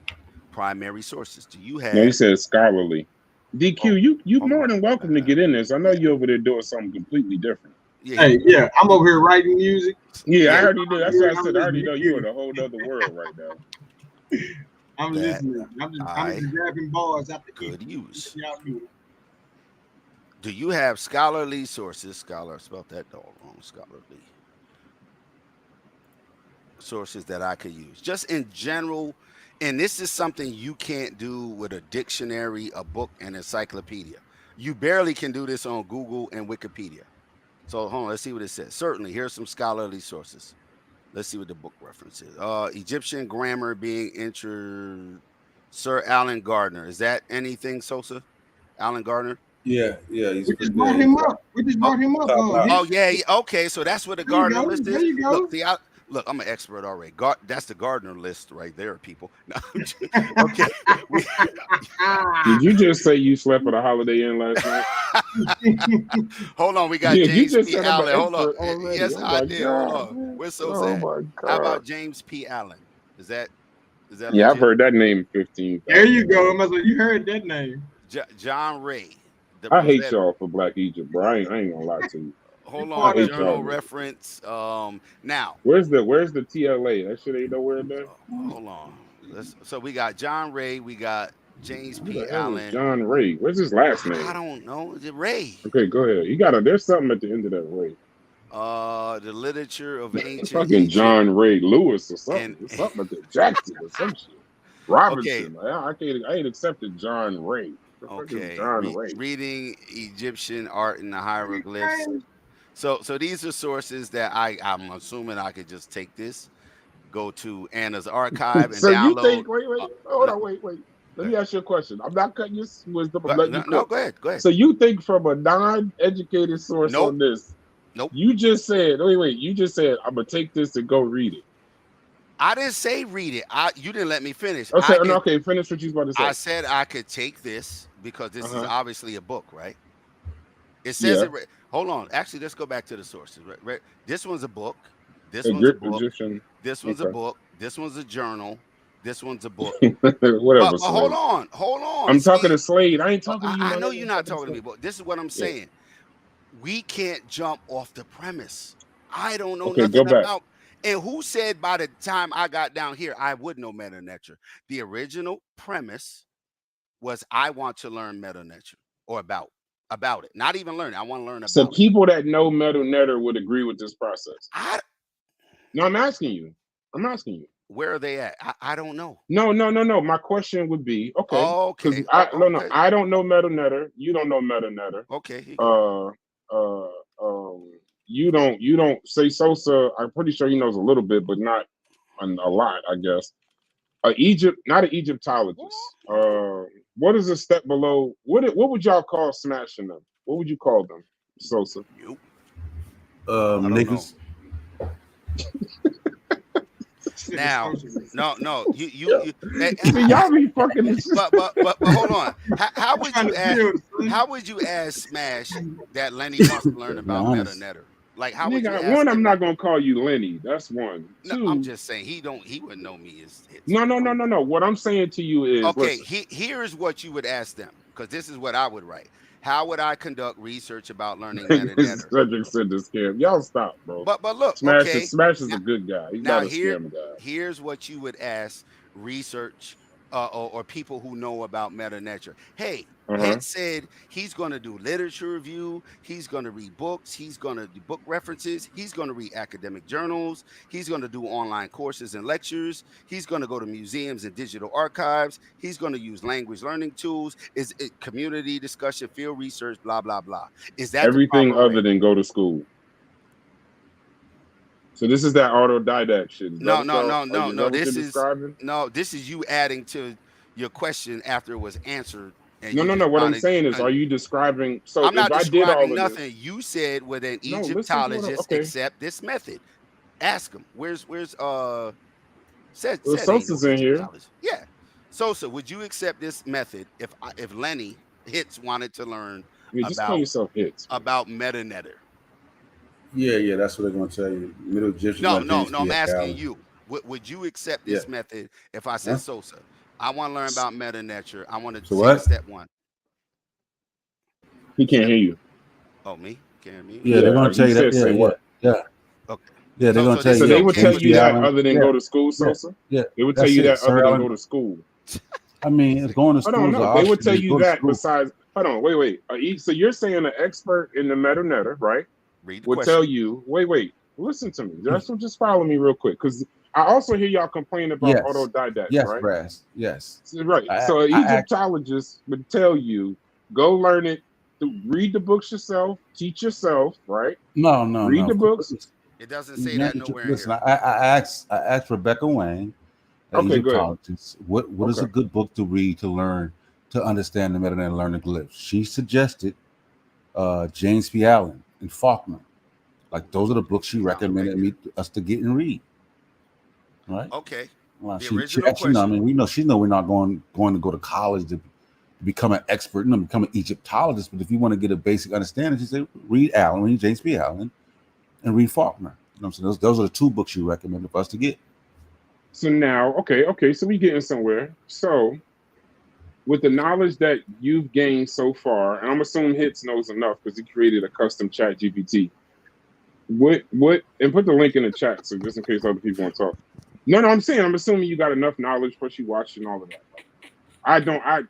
Speaker 4: primary sources. Do you have?
Speaker 3: No, he said scholarly. DQ, you more than welcome to get in this. I know you over there doing something completely different.
Speaker 4: Yeah,
Speaker 2: Hey, yeah, I'm over here writing music.
Speaker 3: Yeah, I
Speaker 4: yeah.
Speaker 3: already did. That's why I said I already
Speaker 2: listening.
Speaker 3: know you in a whole other world right now.
Speaker 2: I'm
Speaker 4: That
Speaker 2: listening. I'm
Speaker 4: I
Speaker 2: just grabbing bars out the
Speaker 4: could use.
Speaker 2: Y'all do it.
Speaker 4: Do you have scholarly sources? Scholar, spelled that all wrong. Scholarly sources that I could use, just in general. And this is something you can't do with a dictionary, a book, and encyclopedia. You barely can do this on Google and Wikipedia. So hold on, let's see what it says. Certainly, here's some scholarly sources. Let's see what the book reference is. Egyptian grammar being entered. Sir Alan Gardner. Is that anything, Sosa? Alan Gardner?
Speaker 8: Yeah, he's
Speaker 2: We
Speaker 8: pretty
Speaker 2: just brought
Speaker 8: good.
Speaker 2: him up. We just brought him up.
Speaker 4: Oh yeah, okay. So that's what the
Speaker 2: There you
Speaker 4: Gardner
Speaker 2: go.
Speaker 4: list
Speaker 2: There
Speaker 4: is.
Speaker 2: you go.
Speaker 4: Look, see, look, I'm an expert already. That's the Gardner list right there, people. No, okay.
Speaker 3: Did you just say you slept at a Holiday Inn last night?
Speaker 4: Hold on, we got
Speaker 3: Yeah, you
Speaker 4: James
Speaker 3: just
Speaker 4: P.
Speaker 3: said I'm an
Speaker 4: Allen. Hold on.
Speaker 3: expert already.
Speaker 4: Yes,
Speaker 3: Oh
Speaker 4: I
Speaker 3: my
Speaker 4: did. Hold
Speaker 3: God.
Speaker 4: on. Where's Sosa
Speaker 3: Oh
Speaker 4: at?
Speaker 3: my God.
Speaker 4: How about James P. Allen? Is that
Speaker 3: Yeah,
Speaker 4: legit?
Speaker 3: I've heard that name 15.
Speaker 2: There you go. You heard that name.
Speaker 4: John Ray.
Speaker 3: I hate y'all for Black Egypt, bro. I ain't gonna lie to you.
Speaker 4: Hold
Speaker 3: I
Speaker 4: on,
Speaker 3: hate
Speaker 4: journal
Speaker 3: y'all.
Speaker 4: reference. Now,
Speaker 3: where's the TLA? That shit ain't nowhere in there.
Speaker 4: hold on. So we got John Ray. We got James P. Allen.
Speaker 3: John Ray. What's his last name?
Speaker 4: I don't know. Is it Ray?
Speaker 3: Okay, go ahead. There's something at the end of that Ray.
Speaker 4: The literature of ancient
Speaker 3: Fucking
Speaker 4: Egypt.
Speaker 3: John Ray Lewis or something. Something at the Jackson or some shit. Robinson. Okay. I ain't accepted John Ray.
Speaker 4: Okay.
Speaker 3: John Ray.
Speaker 4: Reading Egyptian art and the hieroglyphs. So these are sources that I'm assuming I could just take this, go to Anna's archive and
Speaker 3: so
Speaker 4: download.
Speaker 3: You think? Wait. Let me ask you a question. I'm not cutting your wisdom. I'm letting you cook.
Speaker 4: No, go ahead.
Speaker 3: So you think from a non-educated source on this?
Speaker 4: Nope.
Speaker 3: You just said, you just said, I'm gonna take this and go read it.
Speaker 4: I didn't say read it. You didn't let me finish.
Speaker 3: Okay, finish what you was about to say.
Speaker 4: I said I could take this because this is obviously a book, right? It says it. Hold on. Actually, let's go back to the sources. Right? This one's a book. This one's a book. This one's a book. This one's a journal. This one's a book.
Speaker 3: Whatever.
Speaker 4: But hold on.
Speaker 3: I'm talking to Slade. I ain't talking to you.
Speaker 4: I know you're not talking to me, but this is what I'm saying. We can't jump off the premise. I don't know nothing about. And who said by the time I got down here, I would know meta nature? The original premise was I want to learn meta nature or about it. Not even learn. I want to learn about it.
Speaker 3: So people that know meta nature would agree with this process. No, I'm asking you.
Speaker 4: Where are they at? I don't know.
Speaker 3: No. My question would be,
Speaker 4: okay.
Speaker 3: I don't know meta nature. You don't know meta nature.
Speaker 4: Okay.
Speaker 3: You don't say Sosa. I'm pretty sure he knows a little bit, but not a lot, I guess. Not an Egyptologist. What is a step below? What would y'all call smashing them? What would you call them, Sosa?
Speaker 8: Niggas.
Speaker 4: Now, no, you
Speaker 3: See, y'all be fucking this.
Speaker 4: But hold on. How would you ask Smash that Lenny wants to learn about meta nature? Like how would you ask
Speaker 3: one? I'm not gonna call you Lenny. That's one.
Speaker 4: No, I'm just saying he wouldn't know me as
Speaker 3: No. What I'm saying to you is
Speaker 4: okay. Here's what you would ask them because this is what I would write. How would I conduct research about learning meta nature?
Speaker 3: Cedric said the scam. Y'all stop, bro.
Speaker 4: But look,
Speaker 3: Smash is a good guy. He's not a scam guy.
Speaker 4: Here's what you would ask research or people who know about meta nature. Hey, Head said he's going to do literature review. He's going to read books. He's going to do book references. He's going to read academic journals. He's going to do online courses and lectures. He's going to go to museums and digital archives. He's going to use language learning tools. Is it community discussion, field research, blah, blah, blah. Is that
Speaker 3: everything other than go to school? So this is that autodidact shit.
Speaker 4: No. This is you adding to your question after it was answered.
Speaker 3: No. What I'm saying is, are you describing? So
Speaker 4: I'm not describing
Speaker 3: nothing.
Speaker 4: This, you said would an Egyptologist accept this method? Ask him. Where's
Speaker 3: Sosa's in here.
Speaker 4: Yeah. Sosa, would you accept this method if Lenny Hits wanted to learn about meta nature?
Speaker 8: Yeah, that's what they're gonna tell you. Middle Egyptian.
Speaker 4: No. I'm asking you. Would you accept this method if I said Sosa? I want to learn about meta nature. I want to
Speaker 8: So
Speaker 4: see
Speaker 8: what?
Speaker 4: step 1.
Speaker 3: He can't hear you.
Speaker 4: Oh, me? Can't hear me?
Speaker 8: Yeah, they're gonna tell
Speaker 3: He
Speaker 8: you that.
Speaker 3: said,
Speaker 8: Yeah,
Speaker 3: say
Speaker 8: yeah,
Speaker 3: what?
Speaker 8: yeah,
Speaker 4: Okay.
Speaker 8: yeah. They're
Speaker 4: So,
Speaker 8: gonna
Speaker 4: so
Speaker 8: tell
Speaker 4: this
Speaker 3: So
Speaker 8: you,
Speaker 4: is
Speaker 3: they
Speaker 8: yeah,
Speaker 3: would
Speaker 4: okay.
Speaker 3: tell
Speaker 8: James
Speaker 3: you
Speaker 8: P.
Speaker 3: that
Speaker 8: Allen.
Speaker 3: other than
Speaker 8: Yeah,
Speaker 3: go to school,
Speaker 8: yeah,
Speaker 3: Sosa?
Speaker 8: yeah.
Speaker 3: They would tell
Speaker 8: That's
Speaker 3: you
Speaker 8: it.
Speaker 3: that
Speaker 8: Sir
Speaker 3: other than
Speaker 8: Allen.
Speaker 3: go to school.
Speaker 8: I mean, it's going to
Speaker 3: I don't
Speaker 8: school is
Speaker 3: know. They would tell
Speaker 8: option.
Speaker 3: you
Speaker 8: Go to
Speaker 3: that
Speaker 8: school.
Speaker 3: besides, hold on, wait. So you're saying an expert in the meta netter, right?
Speaker 4: Read the
Speaker 3: Would tell
Speaker 4: question.
Speaker 3: you, wait, listen to me. Just follow me real quick. Because I also hear y'all complain about
Speaker 8: Yes,
Speaker 3: autodidacts,
Speaker 8: yes,
Speaker 3: right?
Speaker 8: Brass. Yes.
Speaker 3: Right. So an
Speaker 8: I act.
Speaker 3: Egyptologist would tell you, go learn it, read the books yourself, teach yourself, right?
Speaker 8: No, no,
Speaker 3: Read
Speaker 8: no.
Speaker 3: the
Speaker 8: Of course.
Speaker 3: books.
Speaker 4: It doesn't say that nowhere in
Speaker 8: Listen,
Speaker 4: here.
Speaker 8: I asked Rebecca Wang, an
Speaker 3: Okay, go ahead.
Speaker 8: Egyptologist, what is
Speaker 3: Okay.
Speaker 8: a good book to read to learn to understand the meta and learn the glyphs. She suggested James P. Allen and Faulkner. Like those are the books she
Speaker 4: Sound
Speaker 8: recommended us to get and read. Right?
Speaker 4: Okay.
Speaker 8: Well,
Speaker 4: The
Speaker 8: she
Speaker 4: original
Speaker 8: actually, I
Speaker 4: question.
Speaker 8: mean, we know we're not going to go to college to become an expert, become an Egyptologist. But if you want to get a basic understanding, she said read James P. Allen, and read Faulkner. You know what I'm saying? Those are the 2 books she recommended for us to get.
Speaker 3: So now, okay, so we getting somewhere. So with the knowledge that you've gained so far, and I'm assuming Hits knows enough because he created a custom chat GPT. What and put the link in the chat so just in case other people want to talk. No, I'm assuming you got enough knowledge plus you watched and all of that.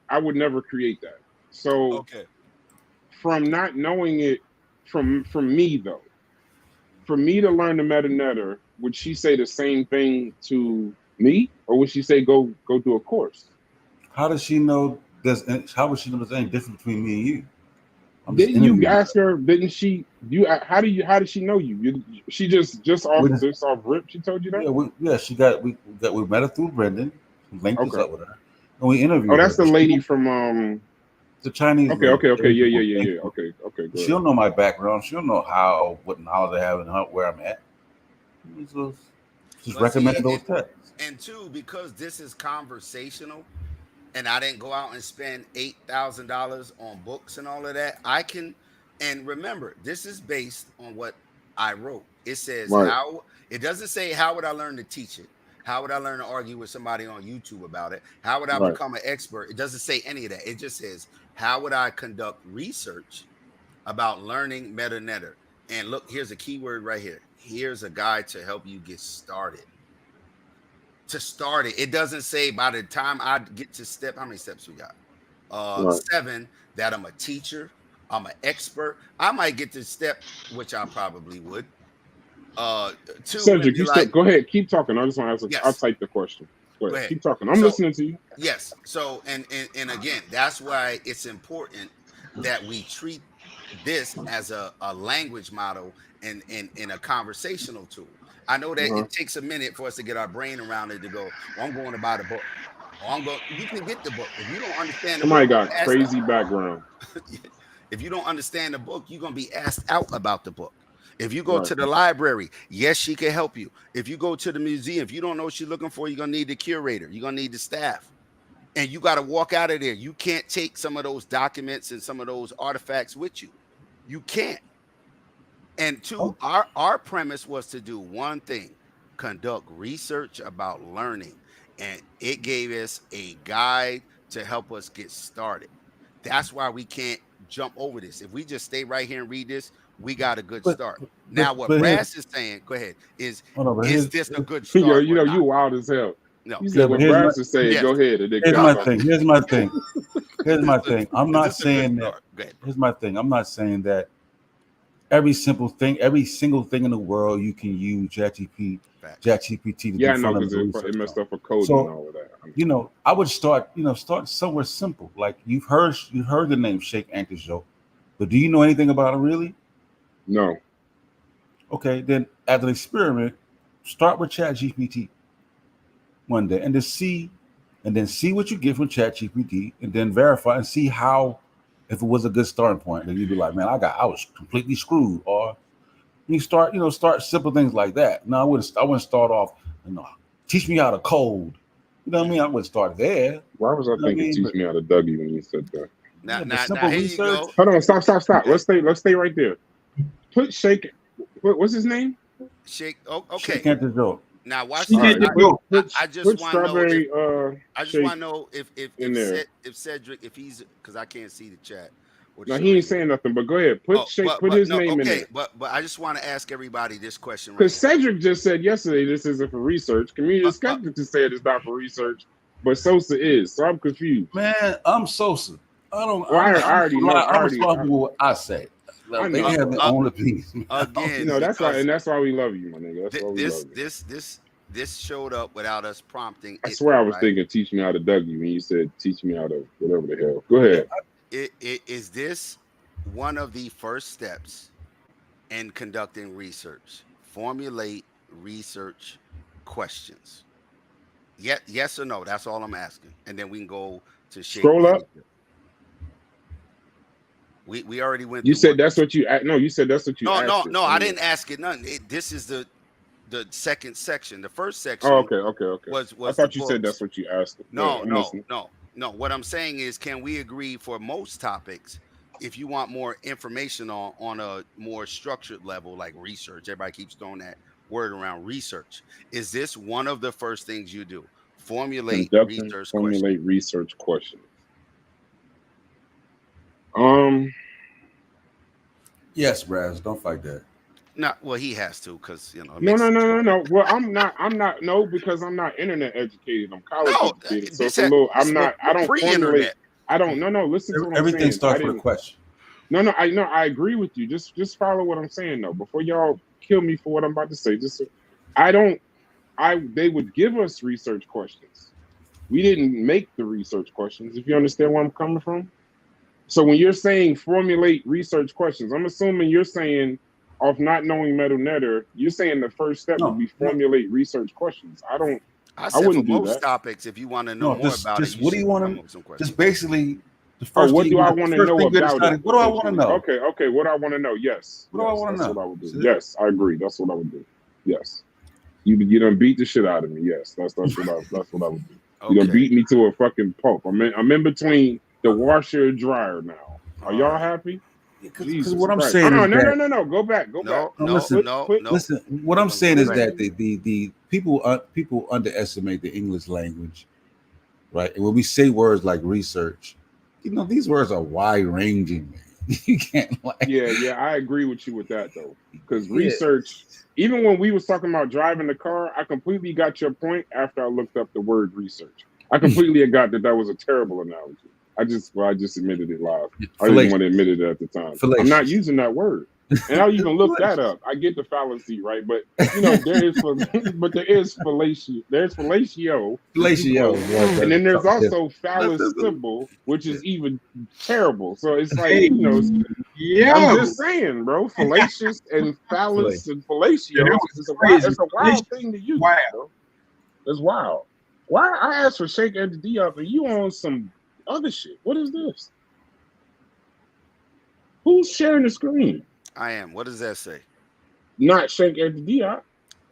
Speaker 3: I would never create that. So
Speaker 4: Okay.
Speaker 3: from not knowing it from me though, for me to learn the meta netter, would she say the same thing to me, or would she say go do a course?
Speaker 8: How does she know how would she know there's any difference between me and you?
Speaker 3: Didn't you ask her? Didn't she? How did she know you? She just off rip. She told you that.
Speaker 8: Yeah, we met her through Brendan, who linked us up with her, and we interviewed
Speaker 3: her.
Speaker 8: her.
Speaker 3: Oh, that's the lady from
Speaker 8: the Chinese.
Speaker 3: Okay,
Speaker 8: lady.
Speaker 3: yeah. Okay.
Speaker 8: She don't know my background. She don't know what knowledge I have and where I'm at. Just recommended those texts.
Speaker 4: And 2, because this is conversational, and I didn't go out and spend $8,000 on books and all of that. I can, and remember, this is based on what I wrote. It says it doesn't say how would I learn to teach it? How would I learn to argue with somebody on YouTube about it? How would I become an expert? It doesn't say any of that. It just says, how would I conduct research about learning meta netter? And look, here's a keyword right here. Here's a guide to help you get started. It doesn't say by the time I get to how many steps we got? 7, that I'm a teacher, I'm an expert. I might get to step, which I probably would. 2,
Speaker 3: Cedric, go ahead, keep talking. I just want to ask.
Speaker 4: Yes.
Speaker 3: I'll type the question. Go ahead. Keep talking. I'm listening to you.
Speaker 4: Yes. So and again, that's why it's important that we treat this as a language model and a conversational tool. I know that it takes a minute for us to get our brain around it to go, well, I'm going to buy the book. You can get the book. If you don't understand the
Speaker 3: Somebody
Speaker 4: book,
Speaker 3: got crazy background.
Speaker 4: If you don't understand the book, you're going to be asked out about the book. If you go to the library, yes, she can help you. If you go to the museum, if you don't know what you're looking for, you're going to need the curator. You're going to need the staff. And you got to walk out of there. You can't take some of those documents and some of those artifacts with you. You can't. And 2, our premise was to do one thing, conduct research about learning. And it gave us a guide to help us get started. That's why we can't jump over this. If we just stay right here and read this, we got a good start. Now, what Brass is saying, go ahead, is this a good start?
Speaker 3: You wild as hell.
Speaker 4: No.
Speaker 3: You said what Brass is saying, go ahead.
Speaker 8: Here's my thing. I'm not saying that. Here's my thing. I'm not saying that every single thing in the world you can use ChatGPT to do
Speaker 3: because it messed up a code and all of that.
Speaker 8: I would start somewhere simple. Like you've heard the name Sheikh Antishow, but do you know anything about it really?
Speaker 3: No.
Speaker 8: Okay, then as an experiment, start with ChatGPT one day and see what you get from ChatGPT, and then verify and see how, if it was a good starting point. Then you'd be like, man, I was completely screwed. Or you start simple things like that. No, I wouldn't start off, teach me how to code. You know what I mean? I wouldn't start there.
Speaker 3: Why was I thinking teach me how to Dougie when you said that?
Speaker 4: Now here you go.
Speaker 3: Hold on, stop. Let's stay right there. Put Sheikh. What's his name?
Speaker 4: Sheikh. Okay.
Speaker 8: Sheikh Antishow.
Speaker 4: Now watch
Speaker 2: She
Speaker 4: this.
Speaker 2: had to go.
Speaker 4: I just want to know if I just
Speaker 3: shake
Speaker 4: want to know if Cedric, if he's, because I can't see the chat.
Speaker 3: No, he ain't saying nothing. But go ahead. Put his name in there.
Speaker 4: But I just want to ask everybody this question right
Speaker 3: Because
Speaker 4: here.
Speaker 3: Cedric just said yesterday this isn't for research. Community skeptics said it's not for research, but Sosa is. So I'm confused.
Speaker 8: Man, I'm Sosa. I don't.
Speaker 3: Well, I already know.
Speaker 8: I'm responsible for what I say.
Speaker 3: I
Speaker 8: They
Speaker 3: know.
Speaker 8: have their own opinions.
Speaker 4: Again,
Speaker 3: you know, that's why, and that's why we love you, my nigga. That's why we love you.
Speaker 4: This showed up without us prompting.
Speaker 3: I swear I was thinking teach me how to Dougie when you said teach me how to whatever the hell. Go ahead.
Speaker 4: Is this one of the first steps in conducting research? Formulate research questions. Yes or no? That's all I'm asking. And then we can go to
Speaker 3: scroll up.
Speaker 4: We already went.
Speaker 3: You said that's what you no. You said that's what you.
Speaker 4: No. I didn't ask it. None. This is the second section. The first section.
Speaker 3: Oh, okay.
Speaker 4: Was
Speaker 3: I thought you said that's what you asked.
Speaker 4: No. What I'm saying is, can we agree for most topics? If you want more information on a more structured level, like research, everybody keeps throwing that word around, research. Is this one of the first things you do? Formulate
Speaker 3: research questions.
Speaker 8: Yes, Braz, don't fight that.
Speaker 4: No, well, he has to, because you know.
Speaker 3: No. Well, I'm not. No, because I'm not internet educated. I'm college educated. So it's a little. I don't formulate. I don't. No. Listen to what I'm saying.
Speaker 8: Everything starts with a question.
Speaker 3: No. I agree with you. Just follow what I'm saying though. Before y'all kill me for what I'm about to say. They would give us research questions. We didn't make the research questions. If you understand where I'm coming from. So when you're saying formulate research questions, I'm assuming you're saying, of not knowing Metal Netter, you're saying the first step would be formulate research questions. I wouldn't do
Speaker 4: most
Speaker 3: that.
Speaker 4: topics. If you want to know more about it,
Speaker 8: what do you want to? Just basically the
Speaker 3: first. What do I want to know about it?
Speaker 8: What do I want to know?
Speaker 3: Okay. What I want to know? Yes.
Speaker 8: What do I want to know?
Speaker 3: That's what I would do. Yes, I agree. That's what I would do. Yes. You done beat the shit out of me. Yes, that's what I would do. Okay. You done beat me to a fucking pulp. I'm in between the washer and dryer now. Are y'all happy?
Speaker 8: Because what I'm saying
Speaker 3: is no. Go back.
Speaker 8: Listen. What I'm saying is that the people underestimate the English language, right? And when we say words like research, these words are wide ranging. You can't
Speaker 3: Yeah, I agree with you with that though, because research. Even when we was talking about driving the car, I completely got your point after I looked up the word research. I completely got that was a terrible analogy. I just admitted it live. I didn't want to admit it at the time. I'm not using that word. And I'll even look that up. I get the fallacy, right? But there is fellatio. There's fellatio. And then there's also phallus, which is even terrible. So it's like, I'm just saying, bro. Fallacious and phallus and fellatio it's a wild thing to use. Wow. Bro. It's wild. Why I asked for Shake and D up and you on some other shit? What is this? Who's sharing the screen?
Speaker 4: I am. What does that say?
Speaker 3: Not Shake and D up.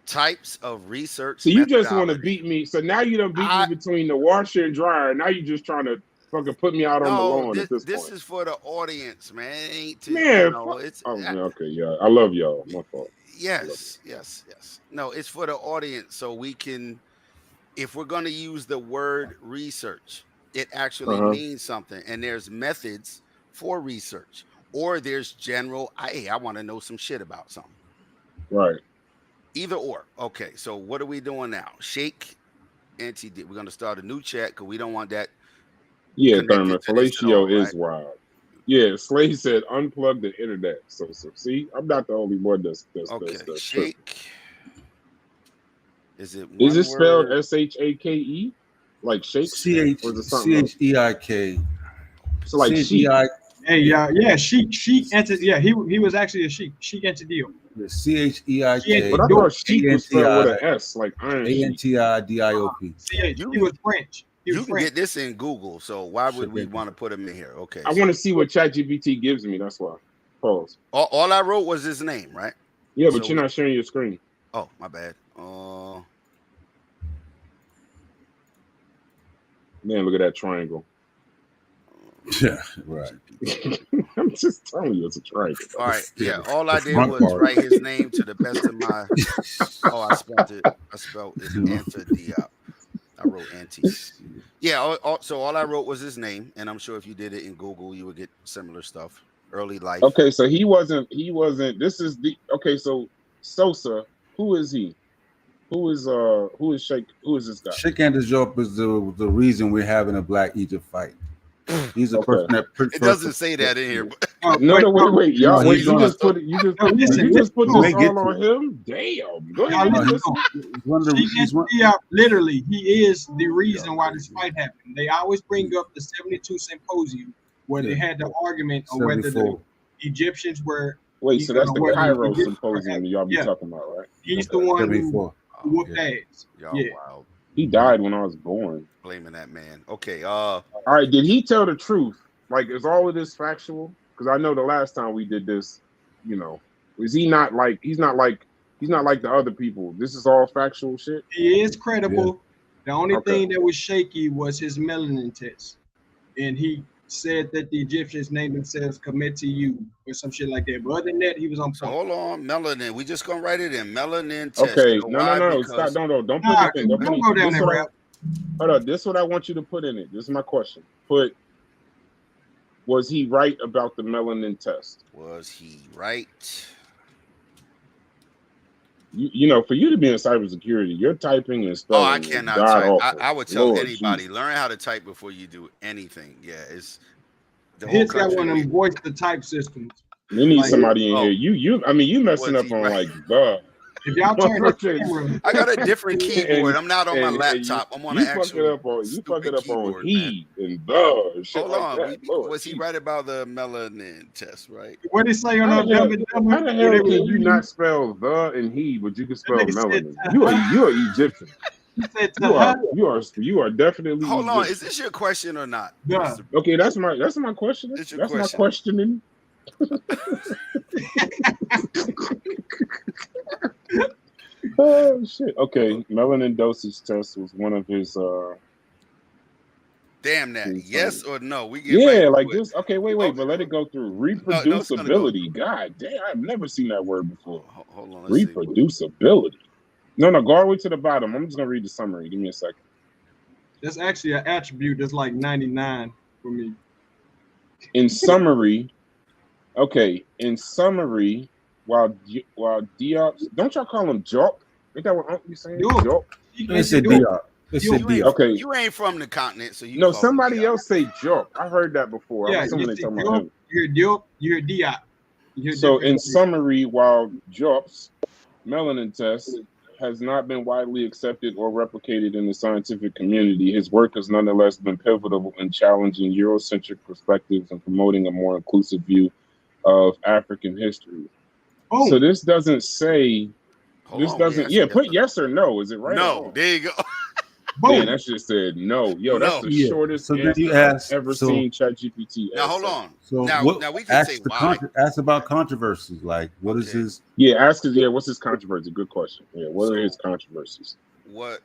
Speaker 4: Types of research.
Speaker 3: So you just want to beat me. So now you done beat me between the washer and dryer. Now you just trying to fucking put me out on the lawn at this point.
Speaker 4: This is for the audience, man. It ain't to, it's
Speaker 3: okay, yeah. I love y'all. My fault.
Speaker 4: Yes. No, it's for the audience, so we can, if we're gonna use the word research, it actually means something. And there's methods for research. Or there's general, I want to know some shit about something.
Speaker 3: Right.
Speaker 4: Either or. Okay, so what are we doing now? Shake NTD. We're going to start a new chat because we don't want that.
Speaker 3: Yeah, Thurman. Fellatio is wild. Yeah, Slade said unplug the internet. So see, I'm not the only one that's
Speaker 4: Shake. Is it
Speaker 3: spelled SHAKE? Like shake?
Speaker 8: CHEIK.
Speaker 3: So like sheik.
Speaker 2: Hey, yeah, Sheik entered. Yeah, he was actually a Sheik. Sheik entered deal.
Speaker 8: The CHEIK.
Speaker 3: But I thought Sheik was spelled with an S, like iron.
Speaker 8: ANTIDIOP.
Speaker 2: He was French.
Speaker 4: You can get this in Google, so why would we want to put him in here? Okay.
Speaker 3: I want to see what ChatGPT gives me. That's why. Pause.
Speaker 4: All I wrote was his name, right?
Speaker 3: Yeah, but you're not sharing your screen.
Speaker 4: Oh, my bad.
Speaker 3: Man, look at that triangle.
Speaker 8: Yeah, right.
Speaker 3: I'm just telling you, it's a triangle.
Speaker 4: All right, yeah. All I
Speaker 8: The
Speaker 4: did
Speaker 8: front
Speaker 4: was
Speaker 8: part.
Speaker 4: write his name to the best of my. Oh, I spelled it. I spelled it Anta Diop. I wrote Anti. Yeah. So all I wrote was his name, and I'm sure if you did it in Google, you would get similar stuff. Early life.
Speaker 3: Okay, so he wasn't. This is the okay. So Sosa, who is he? Who is Sheikh? Who is this guy?
Speaker 8: Sheikh Anta Diop is the reason we're having a Black Egypt fight. He's a person that.
Speaker 4: It doesn't say that in here. But
Speaker 3: No, wait, y'all.
Speaker 8: No,
Speaker 3: Wait,
Speaker 8: he's
Speaker 3: you
Speaker 8: gonna-
Speaker 3: just put it. You just put this all on him. Damn. Go ahead.
Speaker 8: He's one of the- he's one-
Speaker 2: Literally, he is the reason why this fight happened. They always bring up the 72 symposium where they had the argument on whether the
Speaker 8: 74.
Speaker 2: Egyptians were.
Speaker 3: Wait, so that's the
Speaker 2: whether
Speaker 3: Cairo
Speaker 2: Egyptians were
Speaker 3: symposium y'all be
Speaker 2: yeah.
Speaker 3: talking about, right?
Speaker 2: He's the one who
Speaker 8: 74.
Speaker 2: whooped ass.
Speaker 4: Y'all
Speaker 2: Yeah.
Speaker 4: wild.
Speaker 3: He died when I was born.
Speaker 4: Blaming that man. Okay.
Speaker 3: All right, did he tell the truth? Like, is all of this factual? Because I know the last time we did this, is he not like he's not like the other people? This is all factual shit.
Speaker 2: He is credible. The only
Speaker 3: Okay.
Speaker 2: thing that was shaky was his melanin test, and he said that the Egyptians named themselves Kemetu or some shit like that. But other than that, he was on
Speaker 4: So
Speaker 2: point.
Speaker 4: hold on, melanin. We just gonna write it in melanin test.
Speaker 3: Okay,
Speaker 4: You know
Speaker 3: no,
Speaker 4: why?
Speaker 3: stop,
Speaker 4: Because-
Speaker 3: don't put
Speaker 2: Nah,
Speaker 3: anything.
Speaker 2: don't go down there, Ralph.
Speaker 3: Hold on, this is what I want you to put in it. This is my question. Was he right about the melanin test?
Speaker 4: Was he right?
Speaker 3: For you to be in cybersecurity, your typing and spelling.
Speaker 4: Oh, I cannot
Speaker 3: is
Speaker 4: type.
Speaker 3: god-awful.
Speaker 4: I would tell
Speaker 3: Lord
Speaker 4: anybody,
Speaker 3: Jesus.
Speaker 4: learn how to type before you do anything. Yeah, it's the
Speaker 2: He's
Speaker 4: whole
Speaker 2: got
Speaker 4: country.
Speaker 2: one of them voice to type systems.
Speaker 3: We need
Speaker 2: Like-
Speaker 3: somebody in here. You messing
Speaker 4: Was
Speaker 3: up
Speaker 4: he
Speaker 3: on
Speaker 4: right?
Speaker 3: like the.
Speaker 2: If y'all turn his camera,
Speaker 4: I got a different keyboard. I'm not on my
Speaker 3: and
Speaker 4: laptop. I'm on
Speaker 3: you
Speaker 4: an
Speaker 3: fuck it
Speaker 4: actual
Speaker 3: up on
Speaker 4: stupid
Speaker 3: on
Speaker 4: keyboard, man.
Speaker 3: he and the and shit
Speaker 4: Hold
Speaker 3: like
Speaker 4: on.
Speaker 3: that. Lord
Speaker 4: Was he
Speaker 3: Jesus.
Speaker 4: right about the melanin test, right?
Speaker 2: what did he say on
Speaker 3: How
Speaker 2: that
Speaker 3: the hell-
Speaker 2: double?
Speaker 3: How the hell can you not spell the and he, but you can spell
Speaker 2: nigga said,
Speaker 3: melanin? You are Egyptian.
Speaker 2: He said
Speaker 3: You are definitely.
Speaker 4: Hold on.
Speaker 3: Egyptian.
Speaker 4: Is this your question or not?
Speaker 2: Yeah.
Speaker 3: Okay, that's my question.
Speaker 4: It's your
Speaker 3: That's
Speaker 4: question.
Speaker 3: not questioning. Oh shit. Okay, melanin dosage test was one of his.
Speaker 4: Damn that.
Speaker 3: Please
Speaker 4: Yes
Speaker 3: tell
Speaker 4: or no? We get right
Speaker 3: Yeah,
Speaker 4: to
Speaker 3: like
Speaker 4: it.
Speaker 3: this. Okay, wait, but let it go through.
Speaker 4: no, it's gonna go
Speaker 3: Reproducibility. God damn, I've never seen that word before.
Speaker 4: Hold on. Let's see.
Speaker 3: Reproducibility. No, go all the way to the bottom. I'm just gonna read the summary. Give me a second.
Speaker 2: That's actually an attribute that's like 99 for me.
Speaker 3: In summary, while Diop, don't y'all call him Jop? Ain't that what Uncle be saying?
Speaker 2: Diop.
Speaker 3: Jop?
Speaker 8: They said Diop. They said
Speaker 4: You ain't,
Speaker 8: Diop.
Speaker 3: Okay.
Speaker 4: you ain't from the continent, so you
Speaker 3: No,
Speaker 4: call
Speaker 3: somebody
Speaker 4: him Diop.
Speaker 3: else say Jop. I heard that before.
Speaker 2: Yeah,
Speaker 3: I'm assuming
Speaker 2: you
Speaker 3: they
Speaker 2: see
Speaker 3: talking about him.
Speaker 2: You hear Diop, you hear Diop. You hear
Speaker 3: So in
Speaker 2: different-
Speaker 3: summary, while Jop's melanin test has not been widely accepted or replicated in the scientific community, his work has nonetheless been pivotal in challenging Eurocentric perspectives and promoting a more inclusive view of African history.
Speaker 2: Boom.
Speaker 3: So this doesn't say.
Speaker 4: Hold
Speaker 3: This
Speaker 4: on,
Speaker 3: doesn't.
Speaker 4: we asked
Speaker 3: Put yes or no. Is it right? or
Speaker 4: No,
Speaker 3: wrong?
Speaker 4: there you go.
Speaker 2: Boom.
Speaker 3: Man, that shit said no. Yo, that's
Speaker 4: No.
Speaker 3: the
Speaker 8: Yeah.
Speaker 3: shortest
Speaker 8: So then
Speaker 3: answer
Speaker 8: you
Speaker 3: I've
Speaker 8: ask-
Speaker 3: ever
Speaker 8: so-
Speaker 3: seen ChatGPT.
Speaker 4: Now hold
Speaker 3: answer.
Speaker 4: on.
Speaker 8: So
Speaker 4: Now we can
Speaker 8: ask
Speaker 4: say
Speaker 8: the
Speaker 4: why.
Speaker 8: ask about controversies. Like, what is
Speaker 4: Okay.
Speaker 8: his?
Speaker 3: Yeah, ask us. Yeah, what's his controversy? Good question. Yeah, what are
Speaker 4: So-
Speaker 3: his controversies?
Speaker 4: What?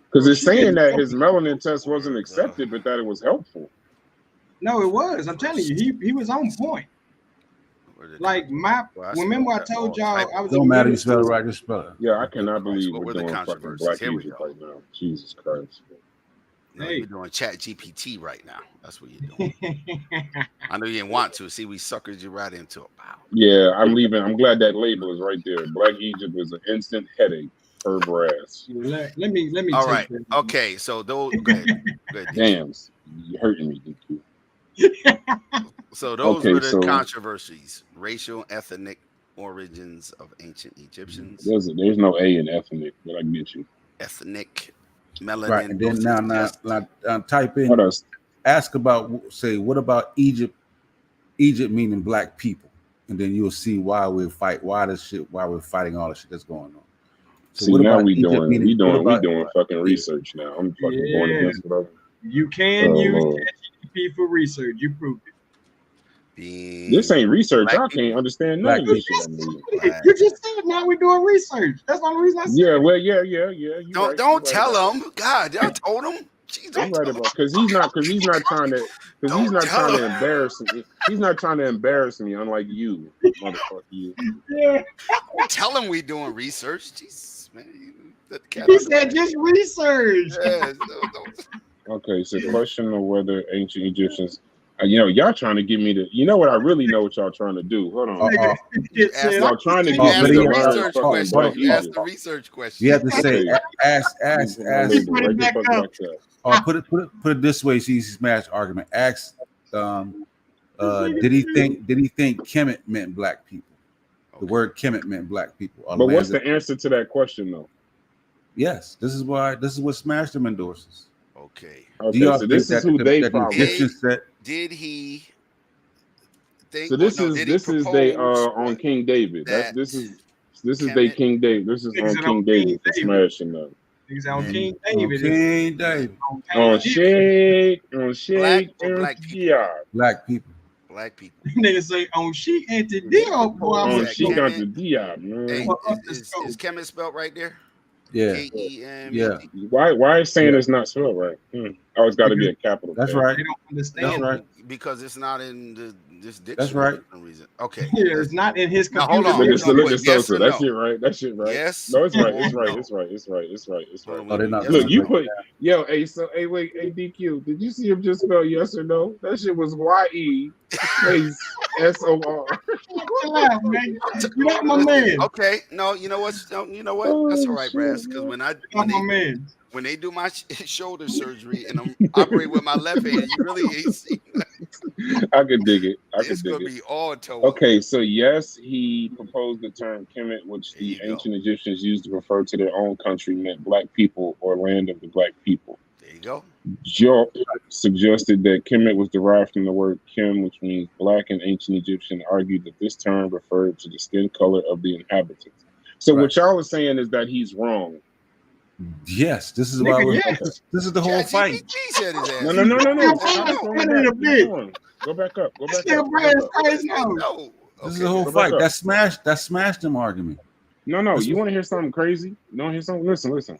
Speaker 3: Because it's saying that his melanin test wasn't accepted, but that it was helpful.
Speaker 2: No, it was. I'm telling you, he was on point. Like remember I told y'all I was
Speaker 8: Don't matter. You spell it right. Just spell it.
Speaker 3: Yeah, I cannot believe
Speaker 4: What
Speaker 3: we're
Speaker 4: were the
Speaker 3: doing fucking
Speaker 4: controversies?
Speaker 3: Black
Speaker 4: Here we
Speaker 3: Egypt
Speaker 4: go.
Speaker 3: right now. Jesus Christ.
Speaker 4: No,
Speaker 2: Hey.
Speaker 4: you're doing Chat GPT right now. That's what you're doing. I know you didn't want to. See, we suckered you right into it. Wow.
Speaker 3: Yeah, I'm leaving. I'm glad that label is right there. Black Egypt is an instant headache. Herb Raz.
Speaker 2: let me
Speaker 4: All
Speaker 2: take
Speaker 4: right.
Speaker 2: that.
Speaker 4: Okay. So those. Go ahead. Go ahead.
Speaker 3: Damn, you're hurting me, DQ.
Speaker 4: So those
Speaker 3: Okay,
Speaker 4: were the
Speaker 3: so-
Speaker 4: controversies: racial, ethnic origins of ancient Egyptians,
Speaker 3: There's no A in ethnic, but I get you.
Speaker 4: ethnic, melanin.
Speaker 8: Right, and then now type in.
Speaker 3: What else?
Speaker 8: Ask about. Say, what about Egypt? Egypt meaning black people, and then you'll see why we're fighting all the shit that's going on. So
Speaker 3: See,
Speaker 8: what
Speaker 3: now
Speaker 8: about
Speaker 3: we
Speaker 8: Egypt
Speaker 3: doing
Speaker 8: meaning-
Speaker 3: we doing
Speaker 8: what
Speaker 3: we
Speaker 8: about-
Speaker 3: doing fucking research now. I'm fucking going
Speaker 2: Yeah.
Speaker 3: against whatever.
Speaker 2: You can
Speaker 3: Oh,
Speaker 2: use
Speaker 3: Lord.
Speaker 2: ChatGPT for research. You proved it.
Speaker 4: being
Speaker 3: This ain't research.
Speaker 4: Black
Speaker 3: I can't
Speaker 4: people.
Speaker 3: understand
Speaker 8: Black
Speaker 3: none of this shit I'm reading.
Speaker 4: Black.
Speaker 2: You just said now we're doing research. That's the only reason I said
Speaker 3: Yeah,
Speaker 2: it.
Speaker 3: well, yeah. You
Speaker 4: Don't tell them. God, y'all told them.
Speaker 3: I'm right about because he's not trying to embarrass me. He's not trying to embarrass me, unlike you, motherfucker. You.
Speaker 2: Yeah.
Speaker 4: Tell him we doing research. Jesus, man.
Speaker 2: He said just research.
Speaker 4: Yeah,
Speaker 3: Okay, so question of whether ancient Egyptians, y'all trying to get me to, you know what? I really know what y'all trying to do. Hold on. Y'all trying to get me to learn fucking about
Speaker 4: you asked
Speaker 3: Egypt.
Speaker 4: the research question.
Speaker 8: You have to say, ask. Put it this way. See, smash argument. Ask, did he think Kemet meant black people? The word Kemet meant black people.
Speaker 3: But what's the answer to that question, though?
Speaker 8: Yes, this is what Smash them endorses.
Speaker 4: Okay.
Speaker 3: So this is who they follow.
Speaker 4: Did he think?
Speaker 3: So this is they on King David. This is they King David. This is on King David for smashing them.
Speaker 2: He's on King David.
Speaker 8: King David.
Speaker 3: On shake,
Speaker 4: black people.
Speaker 8: Black people.
Speaker 4: Black people.
Speaker 2: Niggas say on she and the deal, boy.
Speaker 3: On she got the Diop, man.
Speaker 4: Hey, is Kemet spelled right there?
Speaker 8: Yeah.
Speaker 4: K-E-M-E-T.
Speaker 8: Yeah.
Speaker 3: Why is saying it's not spelled right? Oh, it's got to be a capital.
Speaker 8: That's right.
Speaker 2: They don't understand.
Speaker 8: That's right.
Speaker 4: Because it's not in this dictionary.
Speaker 8: That's right.
Speaker 4: For some reason. Okay.
Speaker 2: Yeah, it's not in his computer.
Speaker 4: Now, hold on.
Speaker 3: Look at Sosa. That shit right. That shit right.
Speaker 4: Yes.
Speaker 3: No, it's right.
Speaker 4: No.
Speaker 3: It's right.
Speaker 8: Oh, they're not.
Speaker 3: Look, you put wait, DQ. Did you see him just spell yes or no? That shit was Y-E space S-O-R.
Speaker 2: You like my man.
Speaker 4: Okay. No, you know what? You know what? That's all right, Brass. Because when they do my shoulder surgery and I'm operating with my left hand, you really ain't seen that.
Speaker 3: I could dig it.
Speaker 4: It's gonna be all toe.
Speaker 3: Okay, so yes, he proposed the term Kemet, which the ancient Egyptians used to refer to their own country, meant black people or land of the black people.
Speaker 4: There you go.
Speaker 3: Job suggested that Kemet was derived from the word Kem, which means black, and ancient Egyptian argued that this term referred to the skin color of the inhabitants. So what y'all was saying is that he's wrong.
Speaker 8: Yes, this is why this is the whole fight.
Speaker 3: No. Go back up. This is
Speaker 8: the whole fight. That smashed them argument.
Speaker 3: No. You want to hear something crazy? You want to hear something? Listen.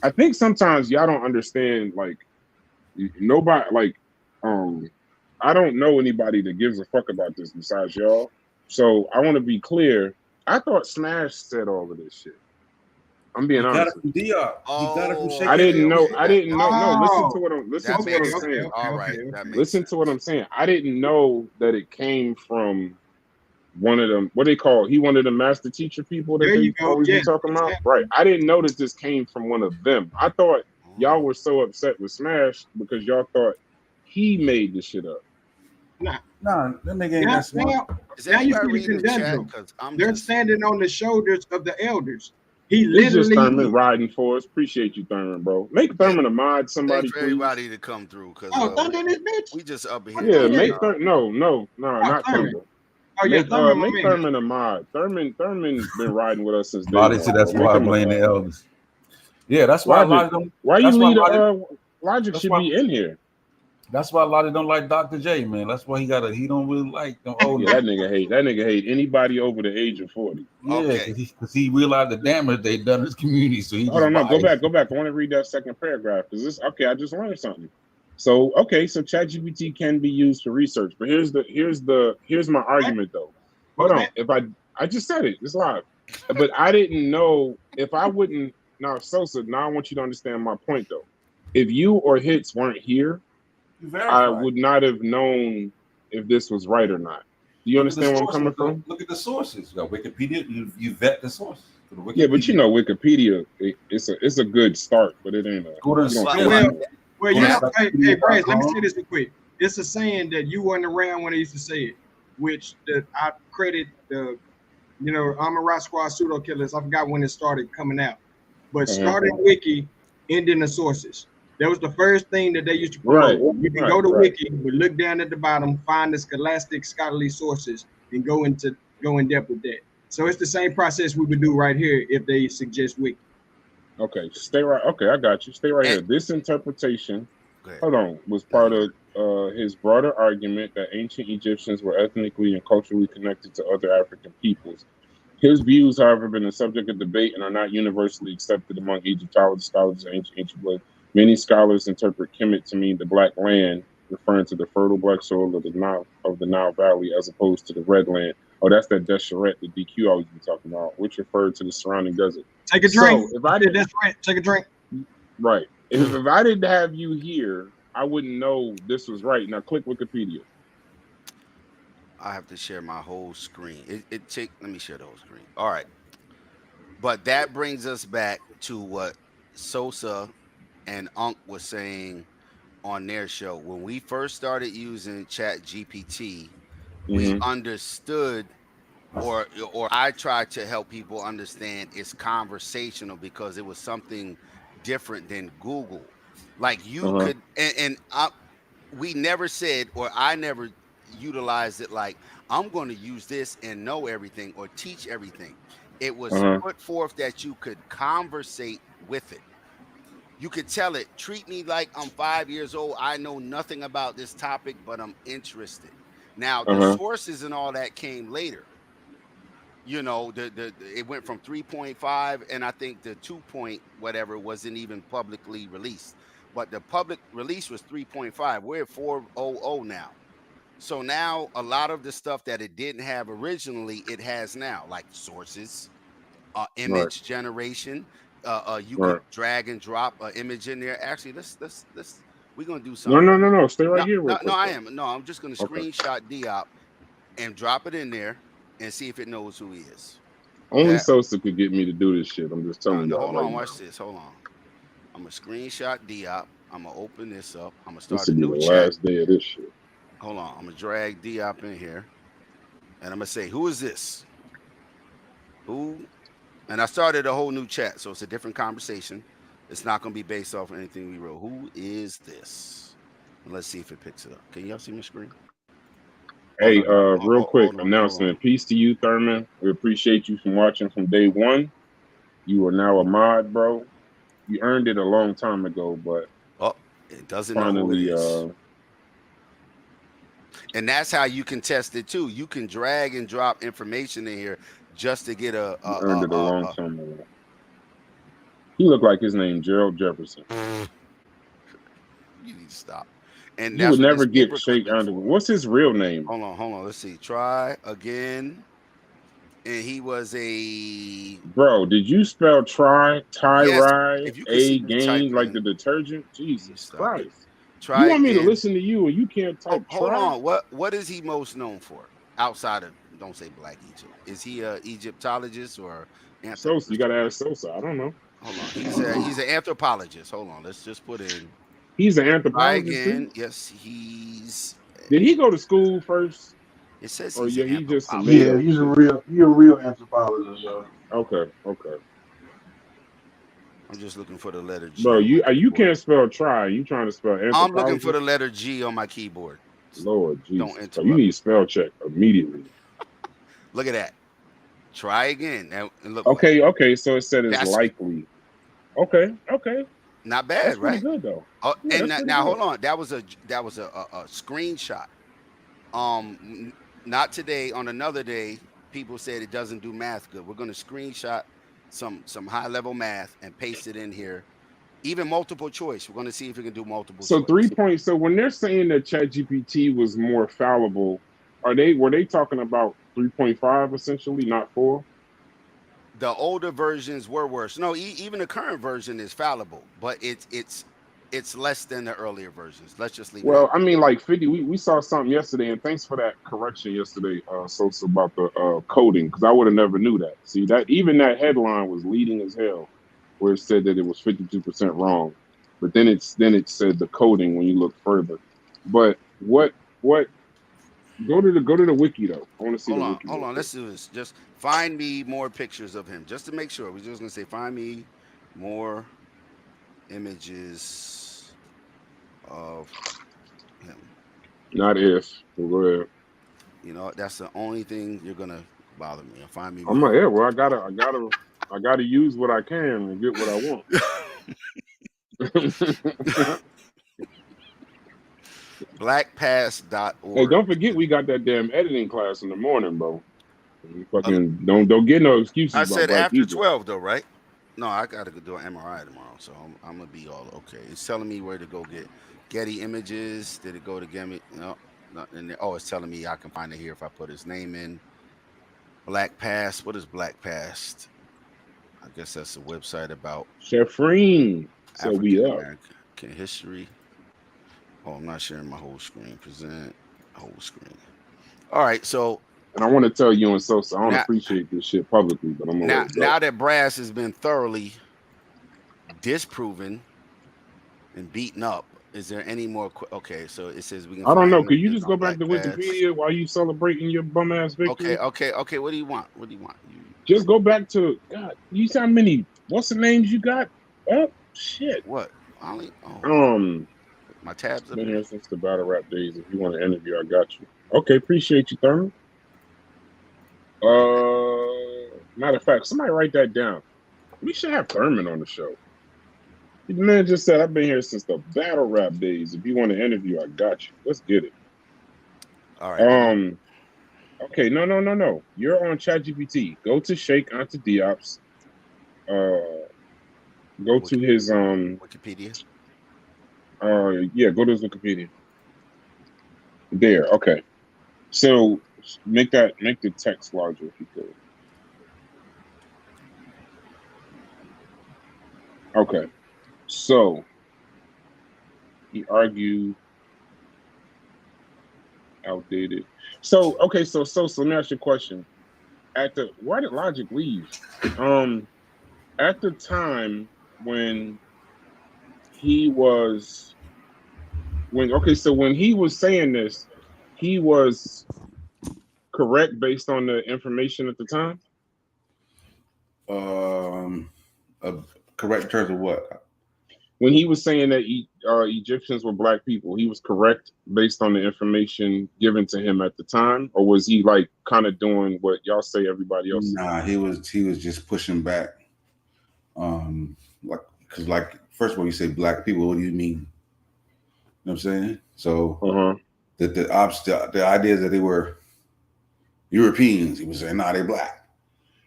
Speaker 3: I think sometimes y'all don't understand. Like nobody. Like I don't know anybody that gives a fuck about this besides y'all. So I want to be clear. I thought Smash said all of this shit. I'm being honest. I didn't know. No, listen to what I'm saying.
Speaker 4: All right.
Speaker 3: Listen to what I'm saying. I didn't know that it came from one of them. What they call? He one of the master teacher people that they always be talking about. Right. I didn't know that this came from one of them. I thought y'all were so upset with Smash because y'all thought he made this shit up.
Speaker 8: Nah, that nigga ain't that smart.
Speaker 2: Now you see the conundrum. They're standing on the shoulders of the elders. He
Speaker 3: just Thurman riding for us. Appreciate you, Thurman, bro. Make Thurman a mod, somebody.
Speaker 4: For everybody to come through, cause
Speaker 2: Thurman is bitch.
Speaker 4: We just up here.
Speaker 3: Yeah, make Thurman. No, not Thurman.
Speaker 2: Oh yeah,
Speaker 3: make Thurman a mod. Thurman been riding with us since day
Speaker 8: one. That's why I blame the elders. Yeah, that's why
Speaker 3: Why you lead Logic should be in here.
Speaker 8: That's why a lot of don't like Dr. J, man. That's why he don't really like them old.
Speaker 3: Yeah, that nigga hate anybody over the age of 40.
Speaker 8: Yeah, because he realized the damage they done in his community. So he
Speaker 3: go back. I want to read that second paragraph because this. Okay, I just learned something. So ChatGPT can be used for research, but here's my argument though. Hold on, if I just said it, it's live, but I didn't know if I wouldn't. Now Sosa, now I want you to understand my point though. If you or Hits weren't here, I would not have known if this was right or not. Do you understand where I'm coming from?
Speaker 8: Look at the sources. You got Wikipedia. You vet the sources.
Speaker 3: Yeah, but you know Wikipedia, it's a good start, but it ain't.
Speaker 2: Hey, Bryce, let me say this real quick. It's a saying that you weren't around when they used to say it, which I credit the, I'm a Rock Squad pseudo killers. I forgot when it started coming out, but starting Wiki, ending the sources. That was the first thing that they used to promote. You can go to Wiki, but look down at the bottom, find the scholastic scholarly sources, and go in depth with that. So it's the same process we would do right here if they suggest Wiki.
Speaker 3: Okay, stay right. Okay, I got you. Stay right here. This interpretation, was part of his broader argument that ancient Egyptians were ethnically and culturally connected to other African peoples. His views, however, have been the subject of debate and are not universally accepted among Egyptologists, scholars of ancient blood. Many scholars interpret Kemet to mean the black land, referring to the fertile black soil of the Nile Valley, as opposed to the red land. Oh, that's that Deseret, the DQ always be talking about, which referred to the surrounding desert.
Speaker 2: Take a drink.
Speaker 3: So if I did
Speaker 2: that's right, take a drink.
Speaker 3: Right. If I didn't have you here, I wouldn't know this was right. Now click Wikipedia.
Speaker 4: I have to share my whole screen. Let me share the whole screen. All right. But that brings us back to what Sosa and Unc was saying on their show. When we first started using Chat GPT, we understood, or I tried to help people understand, it's conversational because it was something different than Google. Like you could, we never said, or I never utilized it like I'm going to use this and know everything or teach everything. It was put forth that you could conversate with it. You could tell it, treat me like I'm 5 years old. I know nothing about this topic, but I'm interested. Now, the sources and all that came later. You know, it went from 3.5, and I think the 2 point whatever wasn't even publicly released. But the public release was 3.5. We're at 4.00 now. So now a lot of the stuff that it didn't have originally, it has now, like sources, image generation. You could drag and drop an image in there. Actually, let's we're gonna do something.
Speaker 3: No. Stay right here.
Speaker 4: I'm just gonna screenshot Diop and drop it in there and see if it knows who he is.
Speaker 3: Only Sosa could get me to do this shit. I'm just telling you.
Speaker 4: Hold on, watch this. Hold on. I'm gonna screenshot Diop. I'm gonna open this up. I'm gonna start
Speaker 3: a new chat. Last day of this shit.
Speaker 4: Hold on. I'm gonna drag Diop in here, and I'm gonna say, "Who is this? Who?" And I started a whole new chat, so it's a different conversation. It's not gonna be based off of anything we wrote. Who is this? And let's see if it picks it up. Can y'all see my screen?
Speaker 3: Hey, real quick announcement. Peace to you, Thurman. We appreciate you from watching from day one. You are now a mod, bro. You earned it a long time ago, but
Speaker 4: it doesn't know who it is. And that's how you can test it too. You can drag and drop information in here just to get
Speaker 3: earned it a long time ago. He looked like his name Gerald Jefferson.
Speaker 4: You need to stop. And
Speaker 3: you would never get Shake Underwood. What's his real name?
Speaker 4: Hold on. Let's see. Try again. And he was a
Speaker 3: bro. Did you spell Tyrai
Speaker 4: a
Speaker 3: game like the detergent? Jesus Christ!
Speaker 4: Try.
Speaker 3: You want me to listen to you, and you can't type?
Speaker 4: Hold on. What is he most known for outside of? Don't say Black Egypt. Is he a Egyptologist or?
Speaker 3: Sosa. You gotta ask Sosa. I don't know.
Speaker 4: Hold on. He's an anthropologist. Hold on. Let's just put in.
Speaker 3: He's an anthropologist.
Speaker 4: Again. Yes, he's.
Speaker 3: Did he go to school first?
Speaker 4: It says
Speaker 3: he's he's
Speaker 6: a real anthropologist.
Speaker 3: Okay.
Speaker 4: I'm just looking for the letter G.
Speaker 3: Bro, you can't spell try. You trying to spell anthropology?
Speaker 4: I'm looking for the letter G on my keyboard.
Speaker 3: Lord Jesus. Don't interrupt. You need spell check immediately.
Speaker 4: Look at that. Try again. And look.
Speaker 3: Okay. So it said it's likely. Okay.
Speaker 4: Not bad,
Speaker 3: that's
Speaker 4: right?
Speaker 3: Good though.
Speaker 4: Oh, and now hold on. That was a screenshot. Not today. On another day, people said it doesn't do math good. We're going to screenshot some high level math and paste it in here. Even multiple choice. We're going to see if we can do multiple.
Speaker 3: So
Speaker 4: choice.
Speaker 3: 3 points. So when they're saying that ChatGPT was more fallible, were they talking about 3.5 essentially, not 4?
Speaker 4: The older versions were worse. No, even the current version is fallible, but it's less than the earlier versions. Let's just leave.
Speaker 3: Well, I mean, like 50. We saw something yesterday, and thanks for that correction yesterday, Sosa, about the coding, because I would have never knew that. See, that even that headline was leading as hell, where it said that it was 52% wrong, but then it said the coding when you look further. But what? Go to the wiki though. I want to see the wiki.
Speaker 4: Hold on. Let's do this. Just find me more pictures of him, just to make sure. We're just gonna say find me more images of him.
Speaker 3: Not if. Well, go ahead.
Speaker 4: You know, that's the only thing you're gonna bother me. Find me.
Speaker 3: I'm like, yeah. Well, I gotta use what I can and get what I want.
Speaker 4: Blackpass.org.
Speaker 3: Hey, don't forget we got that damn editing class in the morning, bro. You fucking don't get no excuses.
Speaker 4: I said after 12 though, right? No, I got to go do an MRI tomorrow, so I'm gonna be all okay. It's telling me where to go get Getty images. Did it go to Getty? No, oh, it's telling me I can find it here if I put his name in. Black Past. What is Black Past? I guess that's a website about
Speaker 3: Sheffreen said we
Speaker 4: African
Speaker 3: up.
Speaker 4: American history. Oh, I'm not sharing my whole screen. Present whole screen. All right, so
Speaker 3: And I want to tell you and Sosa, I don't
Speaker 4: now,
Speaker 3: appreciate this shit publicly, but I'm gonna let it go.
Speaker 4: now that Brass has been thoroughly disproven and beaten up, is there any more? Okay, so it says we can
Speaker 3: I don't
Speaker 4: find
Speaker 3: know. Could you
Speaker 4: images
Speaker 3: just
Speaker 4: on
Speaker 3: go back
Speaker 4: Black
Speaker 3: to
Speaker 4: Pads.
Speaker 3: Wikipedia while you celebrating your bum ass victory?
Speaker 4: Okay. What do you want? What do you want?
Speaker 3: Just go back to God. You see how many what's the names you got? Oh shit.
Speaker 4: What? Ollie? Oh, my tabs up
Speaker 3: Been
Speaker 4: here.
Speaker 3: here since the battle rap days. If you want to interview, I got you. Okay, appreciate you, Thurman. Matter of fact, somebody write that down. We should have Thurman on the show. The man just said, I've been here since the battle rap days. If you want to interview, I got you. Let's get it.
Speaker 4: All right.
Speaker 3: Okay, no. You're on ChatGPT. Go to Sheikh Anta Diop's. Go to his
Speaker 4: Wikipedia.
Speaker 3: Yeah, go to his Wikipedia. There, okay. So make the text larger if you could. Okay. So he argued outdated. So okay, so let me ask you a question. Why did Logic leave? At the time when he was when he was saying this, he was correct based on the information at the time.
Speaker 8: Correct in terms of what?
Speaker 3: When he was saying that Egyptians were black people, he was correct based on the information given to him at the time, or was he like kind of doing what y'all say everybody else?
Speaker 8: Nah, he was just pushing back. Like first of all, you say black people. What do you mean? You know what I'm saying? So the idea that they were Europeans, he was saying, nah, they're black.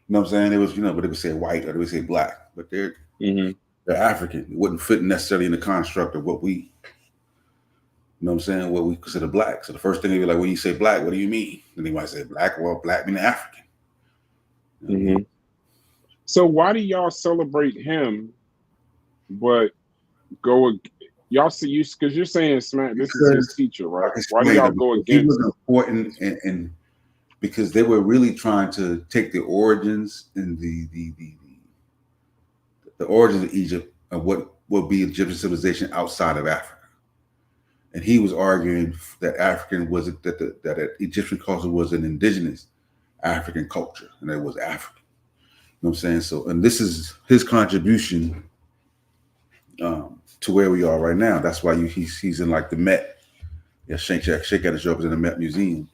Speaker 8: You know what I'm saying? It was, but they would say white or they would say black, but they're African. It wouldn't fit necessarily in the construct of what we, you know what I'm saying, what we consider black. So the first thing they'd be like, when you say black, what do you mean? And they might say black. Well, black meaning African. You know what I mean?
Speaker 3: So why do y'all celebrate him, but y'all see you because you're saying Smack, this is his teacher, right? Why do y'all go against?
Speaker 8: He was important, and because they were really trying to take the origins and the origins of Egypt and what would be Egyptian civilization outside of Africa. And he was arguing that that Egyptian culture was an indigenous African culture, and it was African. You know what I'm saying? So, and this is his contribution to where we are right now. That's why he's in like the Met. Yeah, Sheikh had to show up in the Met Museum.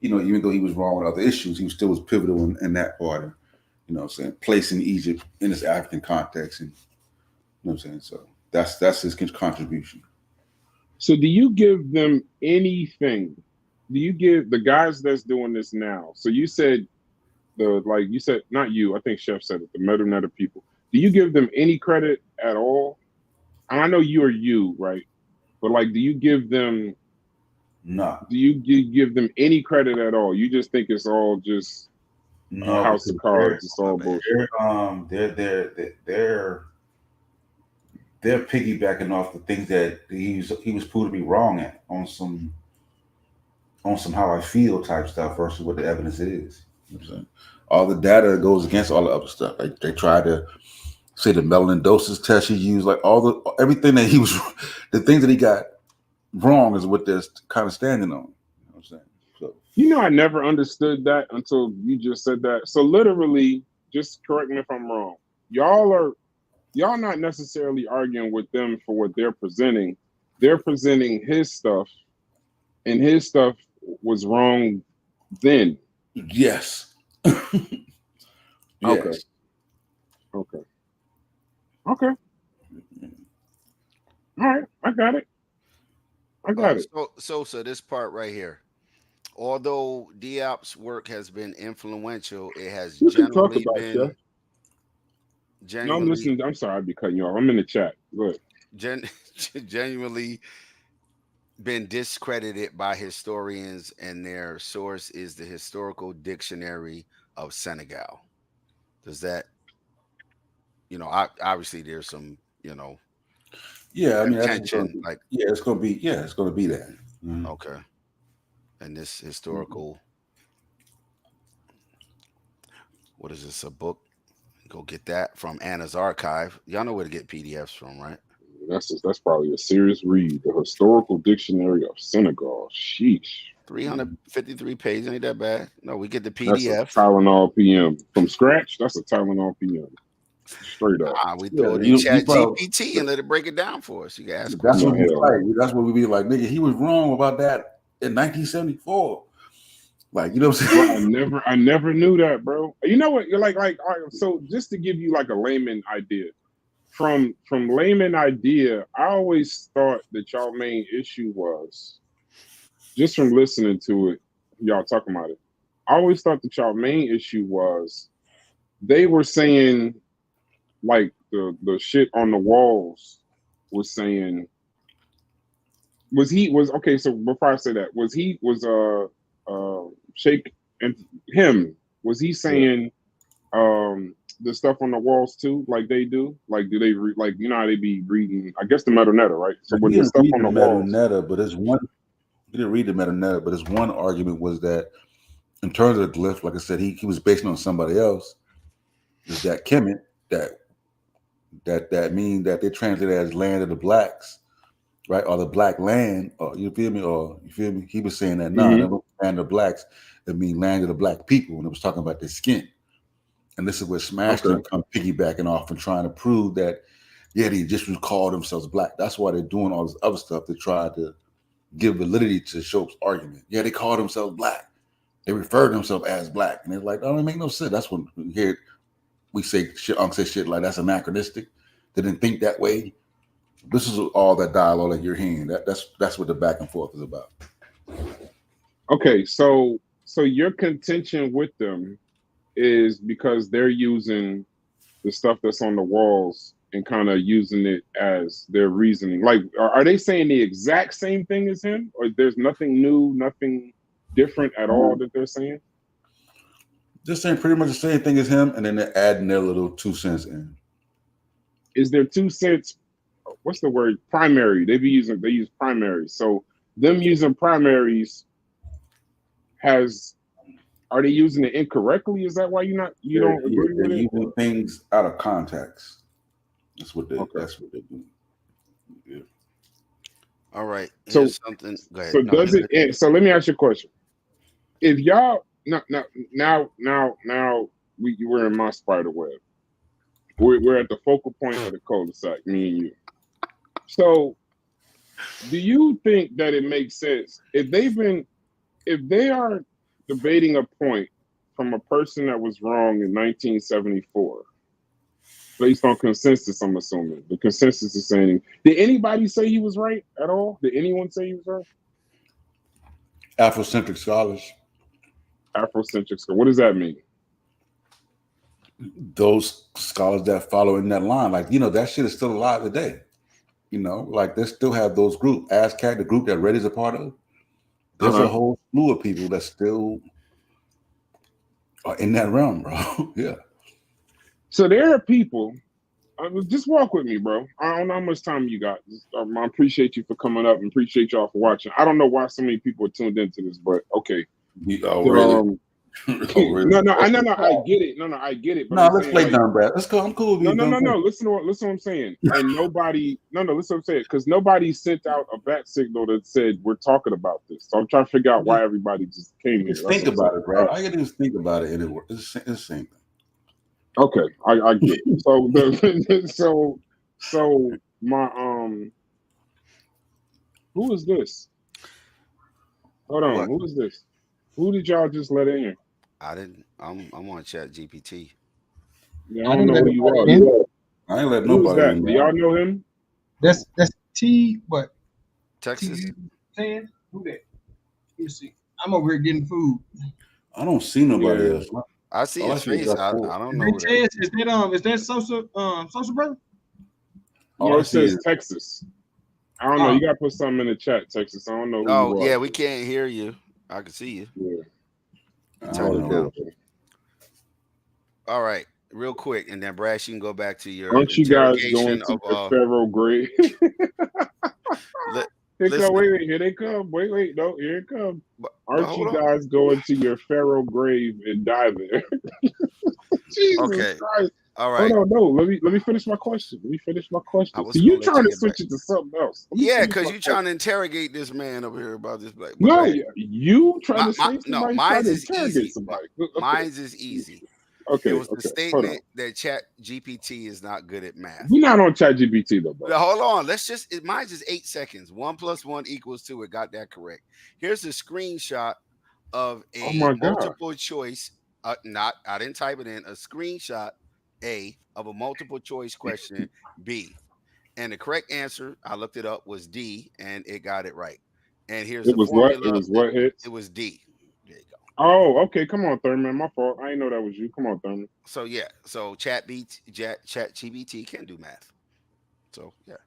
Speaker 8: Even though he was wrong with other issues, he still was pivotal in that part. You know what I'm saying? Placing Egypt in its African context. And, you know what I'm saying? So that's his contribution.
Speaker 3: So do you give them anything? Do you give the guys that's doing this now? So you said not you, I think Chef said it, the Metal people. Do you give them any credit at all? And I know you are you, right? But like, do you give them do you give them any credit at all? You just think it's all just a house of cards, it's all bullshit.
Speaker 8: They're piggybacking off the things that he was proved to be wrong at on some how I feel type stuff versus what the evidence is. You know what I'm saying? All the data goes against all the other stuff. They try to say the melanin doses test he used, like everything that the things that he got wrong is what they're kind of standing on. You know what I'm saying? So
Speaker 3: I never understood that until you just said that. So literally, just correct me if I'm wrong. Y'all not necessarily arguing with them for what they're presenting. They're presenting his stuff, and his stuff was wrong then.
Speaker 8: Yes.
Speaker 3: Yes. Okay. All right. I got it.
Speaker 4: So this part right here. Although Diop's work has been influential, it has generally been.
Speaker 3: No, I'm listening. I'm sorry, I'd be cutting you off. I'm in the chat. Good.
Speaker 4: Genuinely been discredited by historians, and their source is the Historical Dictionary of Senegal. Does that, obviously there's some,
Speaker 8: Yeah, I mean
Speaker 4: attention, like,
Speaker 8: it's gonna be that. Mm-hmm.
Speaker 4: Okay. And this historical, what is this, a book? Go get that from Anna's archive. Y'all know where to get PDFs from, right?
Speaker 3: That's probably a serious read. The Historical Dictionary of Senegal. Sheesh.
Speaker 4: 353 pages, ain't that bad? No, we get the
Speaker 3: That's a
Speaker 4: PDF.
Speaker 3: Tylenol PM from scratch. That's a Tylenol PM. Straight up.
Speaker 4: We throw it in Chat GPT and let it break it down for us. You can ask.
Speaker 8: That's what we like. That's what we be like, nigga. He was wrong about that in 1974. Like, you know what I'm saying?
Speaker 3: Bro, I never knew that, bro. You know what? You're like, so just to give you like a layman idea, from layman idea, I always thought that y'all main issue was, just from listening to it, y'all talking about it, I always thought that y'all main issue was they were saying like the shit on the walls was saying okay. So before I say that, was Sheikh and him, was he saying the stuff on the walls too, like they do? Like, do they read, like, you know how they be reading, I guess, the Metanetta, right? So when the stuff on the walls,
Speaker 8: but there's one, he didn't read the Metanetta, but his one argument was that in terms of the glyph, like I said, he was basing on somebody else. Is that Kemet that mean that they translate it as land of the blacks, right? Or the black land, or you feel me? He was saying that land of the blacks, it mean land of the black people, and it was talking about their skin. And this is where Smashton come piggybacking off and trying to prove that, yeah, they just call themselves black. That's why they're doing all this other stuff to try to give validity to Shope's argument. Yeah, they call themselves black. They refer to themselves as black. And they're like, that don't make no sense. That's when we say shit like that's anachronistic. They didn't think that way. This is all that dialogue that you're hearing. That's what the back and forth is about.
Speaker 3: Okay, so your contention with them is because they're using the stuff that's on the walls and kind of using it as their reasoning. Like, are they saying the exact same thing as him, or there's nothing new, nothing different at all that they're saying?
Speaker 8: Just saying pretty much the same thing as him, and then they're adding their little 2 cents in.
Speaker 3: Is there 2 cents? What's the word? Primary. They use primaries. So them using primaries are they using it incorrectly? Is that why you don't agree with it?
Speaker 8: Using things out of context. That's what they do. Yeah.
Speaker 4: All right.
Speaker 3: So
Speaker 4: something. Go ahead.
Speaker 3: So let me ask you a question. If y'all now we're in my spider web. We're at the focal point of the cul-de-sac, me and you. So do you think that it makes sense if they are debating a point from a person that was wrong in 1974, based on consensus? I'm assuming the consensus is saying, did anybody say he was right at all? Did anyone say he was right?
Speaker 8: Afrocentric scholars.
Speaker 3: What does that mean?
Speaker 8: Those scholars that follow in that line, like, that shit is still alive today. Like they still have those groups. ASCAC, the group that Reddy's a part of, there's a whole slew of people that still are in that realm, bro. Yeah.
Speaker 3: So there are people. Just walk with me, bro. I don't know how much time you got. I appreciate you for coming up and appreciate y'all for watching. I don't know why so many people are tuned into this, but okay.
Speaker 8: Really? Really?
Speaker 3: No, I get it. I get it.
Speaker 8: But let's play dumb, Brad. Let's go. I'm cool with you.
Speaker 3: No. Listen to what I'm saying. And nobody. Listen to what I'm saying. Because nobody sent out a bat signal that said we're talking about this. So I'm trying to figure out why everybody just came here.
Speaker 8: Just think about it, Brad. All you gotta do is think about it, and it's the same thing.
Speaker 3: Okay, I get it. So my who is this? Hold on. What? Who is this? Who did y'all just let in?
Speaker 4: I didn't. I'm on Chat GPT.
Speaker 3: Yeah, I don't know who you are.
Speaker 8: I ain't let nobody in.
Speaker 3: Do y'all know him?
Speaker 6: That's T. What?
Speaker 4: Texas.
Speaker 6: T10? Who that? Let me see. I'm over here getting food.
Speaker 8: I don't see nobody else.
Speaker 4: I see his face. I don't know.
Speaker 2: Is that social brother?
Speaker 3: No, it says Texas. I don't know. You gotta put something in the chat, Texas. I don't know.
Speaker 4: Oh yeah, we can't hear you. I can see you.
Speaker 3: Yeah.
Speaker 4: Turn it down. All right, real quick, and then Brash, you can go back to your.
Speaker 3: Aren't you guys going to the Pharaoh grave? Wait, here they come. Wait, no, here it comes. Aren't you guys going to your Pharaoh grave and die there? Jesus Christ.
Speaker 4: All right.
Speaker 3: Hold on, no. Let me finish my question. So you trying to switch it to something else?
Speaker 4: Yeah, because you trying to interrogate this man over here about this black.
Speaker 3: No, you trying to say somebody
Speaker 4: mine's
Speaker 3: to
Speaker 4: is
Speaker 3: interrogate
Speaker 4: easy.
Speaker 3: somebody.
Speaker 4: Mine's is easy.
Speaker 3: Okay.
Speaker 4: It was the statement that Chat GPT is not good at math.
Speaker 3: We're not on Chat GPT though, bro.
Speaker 4: Now, hold on. Mine's is 8 seconds. 1 + 1 = 2. It got that correct. Here's a screenshot of a multiple choice. I didn't type it in. A screenshot of a multiple choice question B, and the correct answer, I looked it up, was D, and it got it right. And here's the formula.
Speaker 3: It was what hit?
Speaker 4: It was D. There you go.
Speaker 3: Oh, okay. Come on, Thurman. My fault. I didn't know that was you. Come on, Thurman.
Speaker 4: So yeah. So Chat GPT can do math. So yeah.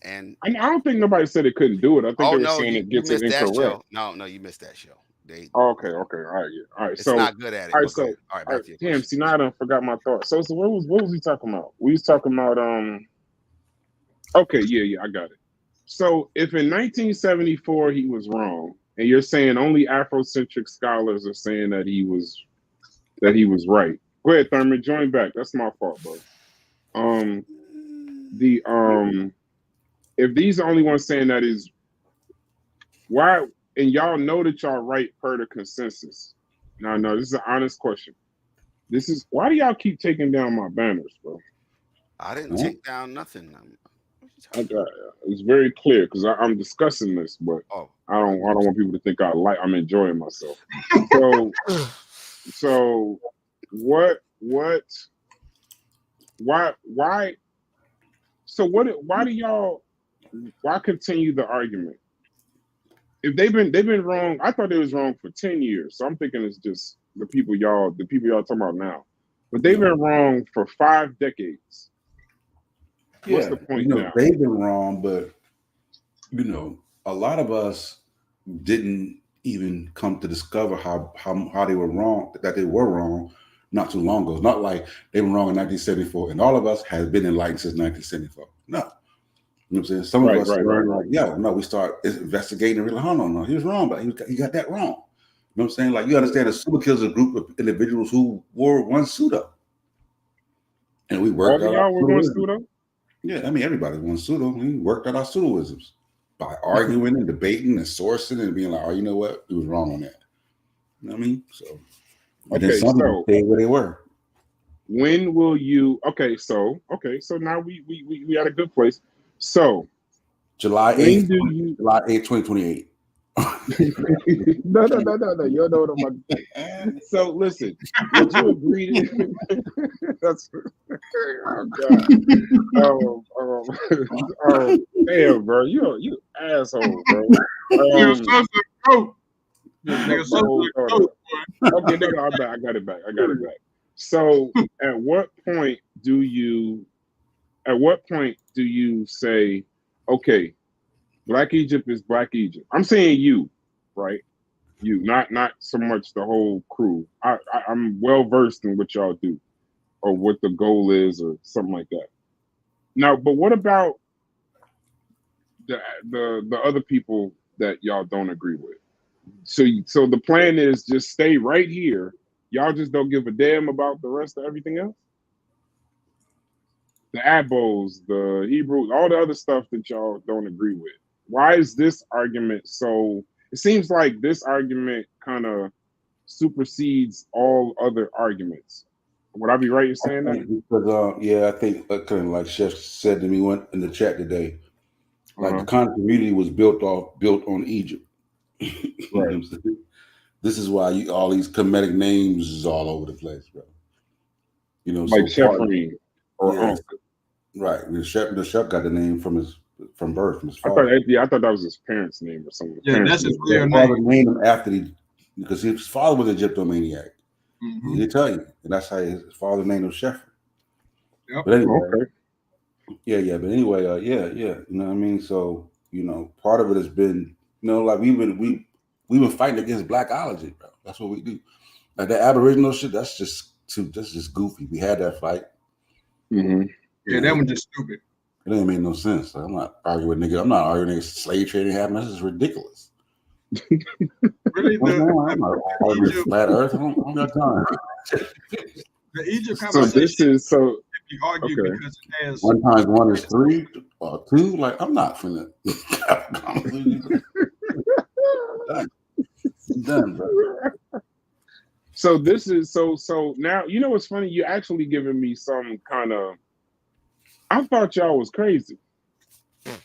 Speaker 4: And
Speaker 3: I don't think nobody said it couldn't do it. I think they were saying it gets it incorrect.
Speaker 4: No, you missed that show.
Speaker 3: Okay. All right.
Speaker 4: It's not good at it.
Speaker 3: All right. Damn. See, now I done forgot my thoughts. So what was we talking about? We was talking about Okay. Yeah. I got it. So if in 1974 he was wrong, and you're saying only Afrocentric scholars are saying that he was right. Go ahead, Thurman. Join back. That's my fault, bro. If these are the only ones saying that is why, and y'all know that y'all right per the consensus. No, this is an honest question. This is why do y'all keep taking down my banners, bro?
Speaker 4: I didn't take down nothing.
Speaker 3: It's very clear because I'm discussing this, but I don't want people to think I'm enjoying myself. So why continue the argument? If they've been wrong, I thought they was wrong for 10 years. So I'm thinking it's just the people y'all talking about now. But they've been wrong for 5 decades. What's the point now?
Speaker 8: They've been wrong, but a lot of us didn't even come to discover how they were wrong, that they were wrong not too long ago. It's not like they were wrong in 1974, and all of us has been enlightened since 1974. No. You know what I'm saying? Some of us we start investigating and realize, no, he was wrong, but he got that wrong. You know what I'm saying? Like, you understand, a pseudo kills a group of individuals who wore one pseudo. And we worked out.
Speaker 3: Y'all were one pseudo?
Speaker 8: Yeah, I mean, everybody won pseudo. We worked out our pseudoisms by arguing and debating and sourcing and being like, oh, you know what? He was wrong on that. You know what I mean? So, some stayed where they were.
Speaker 3: When will you? So now we at a good place. So,
Speaker 8: July 8th, July 8th, 2028.
Speaker 3: No. You know what I'm about to say. So listen, would you agree? That's damn, bro, you asshole, bro. Okay, no, I got it back. So, at what point do you say, okay, Black Egypt is Black Egypt? I'm saying you, right? You, not so much the whole crew. I'm well versed in what y'all do, or what the goal is, or something like that. Now, but what about the other people that y'all don't agree with? So the plan is just stay right here. Y'all just don't give a damn about the rest of everything else? The Abos, the Hebrews, all the other stuff that y'all don't agree with. Why is this argument so? It seems like this argument kind of supersedes all other arguments. Would I be right in saying that?
Speaker 8: Because, I think kind of like Chef said to me in the chat today, like the kind of community was built on Egypt. Right. This is why all these Kemetic names is all over the place, bro.
Speaker 3: Like Shefreen or Unc.
Speaker 8: Right. The chef got the name from birth, from his father.
Speaker 3: I thought that was his parents' name or something.
Speaker 2: Yeah, that's his real
Speaker 8: name. Named him after because his father was an Egyptomaniac.
Speaker 2: Mm-hmm.
Speaker 8: They tell you, and that's how his father's name was Sheffer.
Speaker 2: Yep.
Speaker 8: But anyway,
Speaker 3: Okay.
Speaker 8: yeah. But anyway, yeah. You know what I mean? So part of it has been, like we've been fighting against blackology, bro. That's what we do. Like that Aboriginal shit, that's just goofy. We had that fight.
Speaker 3: Mm-hmm.
Speaker 2: Yeah, that was just stupid.
Speaker 8: It didn't make no sense. Like, I'm not arguing with niggas. I'm not arguing niggas slave trading happened. That's just ridiculous.
Speaker 2: Really,
Speaker 8: I'm not arguing flat Earth. I don't got time.
Speaker 2: The Egypt
Speaker 3: So
Speaker 2: conversation.
Speaker 3: this is so.
Speaker 2: You argue
Speaker 3: Okay.
Speaker 2: because it has
Speaker 8: 1 × 1 is 3 or 2. Like, I'm not finna. I'm done, bro.
Speaker 3: So this is so now what's funny? You actually giving me some kind of. I thought y'all was crazy, but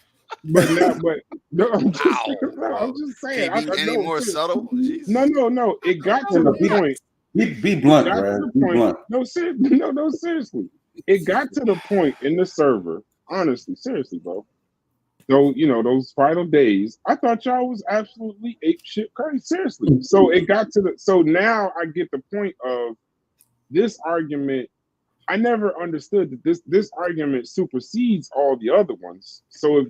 Speaker 3: no, I'm just saying.
Speaker 4: Can't be any more subtle. Jesus.
Speaker 3: No. It got to the point.
Speaker 8: Be blunt, bro. Be blunt.
Speaker 3: No, seriously. It got to the point in the server. Honestly, seriously, bro. So those final days, I thought y'all was absolutely ape shit crazy. Seriously. So it got to the. So now I get the point of this argument. I never understood that this argument supersedes all the other ones. So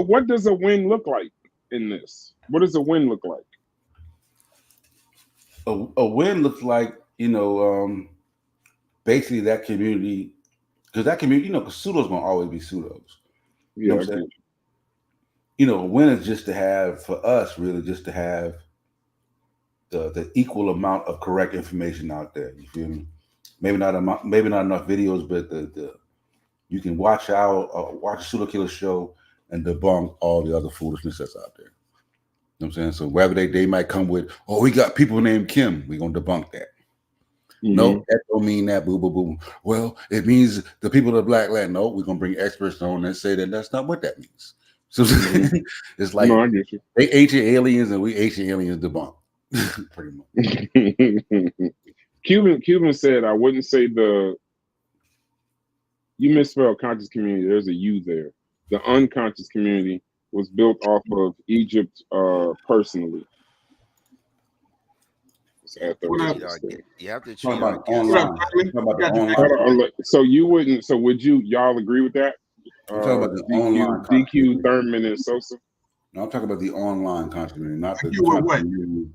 Speaker 3: what does a win look like in this? What does a win look like?
Speaker 8: A win looks like basically that community, because that community, because pseudos gonna always be pseudos. You know what I'm saying? A win is just to have, for us, really, just to have the equal amount of correct information out there. You feel me? Maybe not enough videos, but the you can watch a pseudo killer show and debunk all the other foolishness that's out there. You know what I'm saying? So whether they might come with, we got people named Kim, we're gonna debunk that. Mm-hmm. No, that don't mean that. Boo, boo, boo. Well, it means the people of the black land. No, we're gonna bring experts on and say that that's not what that means. So it's like they ancient aliens and we ancient aliens debunk. Pretty much.
Speaker 3: Cuban said, I wouldn't say you misspelled conscious community. There's a U there. The unconscious community was built off of Egypt personally.
Speaker 4: You have to choose
Speaker 8: about online.
Speaker 3: So would y'all agree with that?
Speaker 8: I'm talking about the online
Speaker 3: DQ, Thurman, and Sosa.
Speaker 8: No, I'm talking about the online conscious community, not the
Speaker 2: community.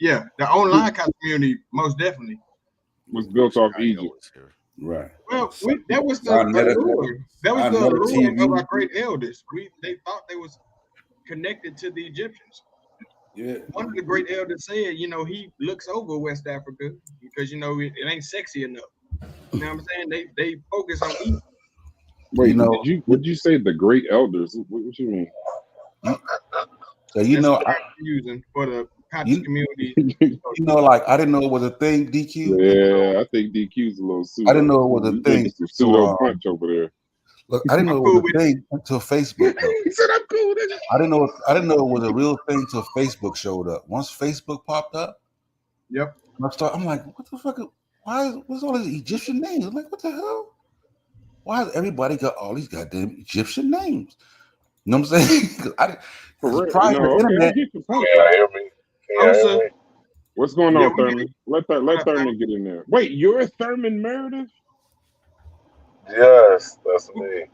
Speaker 2: Yeah, the online conscious community most definitely
Speaker 3: was built off Egypt.
Speaker 8: Right.
Speaker 2: Well, that was the ruling of our great elders. They thought they was connected to the Egyptians.
Speaker 8: Yeah.
Speaker 2: One of the great elders said, he looks over West Africa because it ain't sexy enough. You know what I'm saying? They focus on Egypt.
Speaker 3: Wait, would you say the great elders? What you mean?
Speaker 8: So
Speaker 2: using for the conscious community.
Speaker 8: Like I didn't know it was a thing, DQ.
Speaker 3: Yeah, I think DQ's a little pseudo.
Speaker 8: I didn't know it was a thing.
Speaker 3: Pseudo punch over there.
Speaker 8: Look, I didn't know it was a thing until Facebook.
Speaker 3: He said I'm cool with it.
Speaker 8: I didn't know it was a real thing until Facebook showed up. Once Facebook popped up,
Speaker 2: yep.
Speaker 8: I'm like, what the fuck? What's all these Egyptian names? I'm like, what the hell? Why has everybody got all these goddamn Egyptian names? You know what I'm saying? Prior to the internet.
Speaker 3: What's going on, Thurman? Let Thurman get in there. Wait, you're Thurman Meredith?
Speaker 9: Yes, that's me.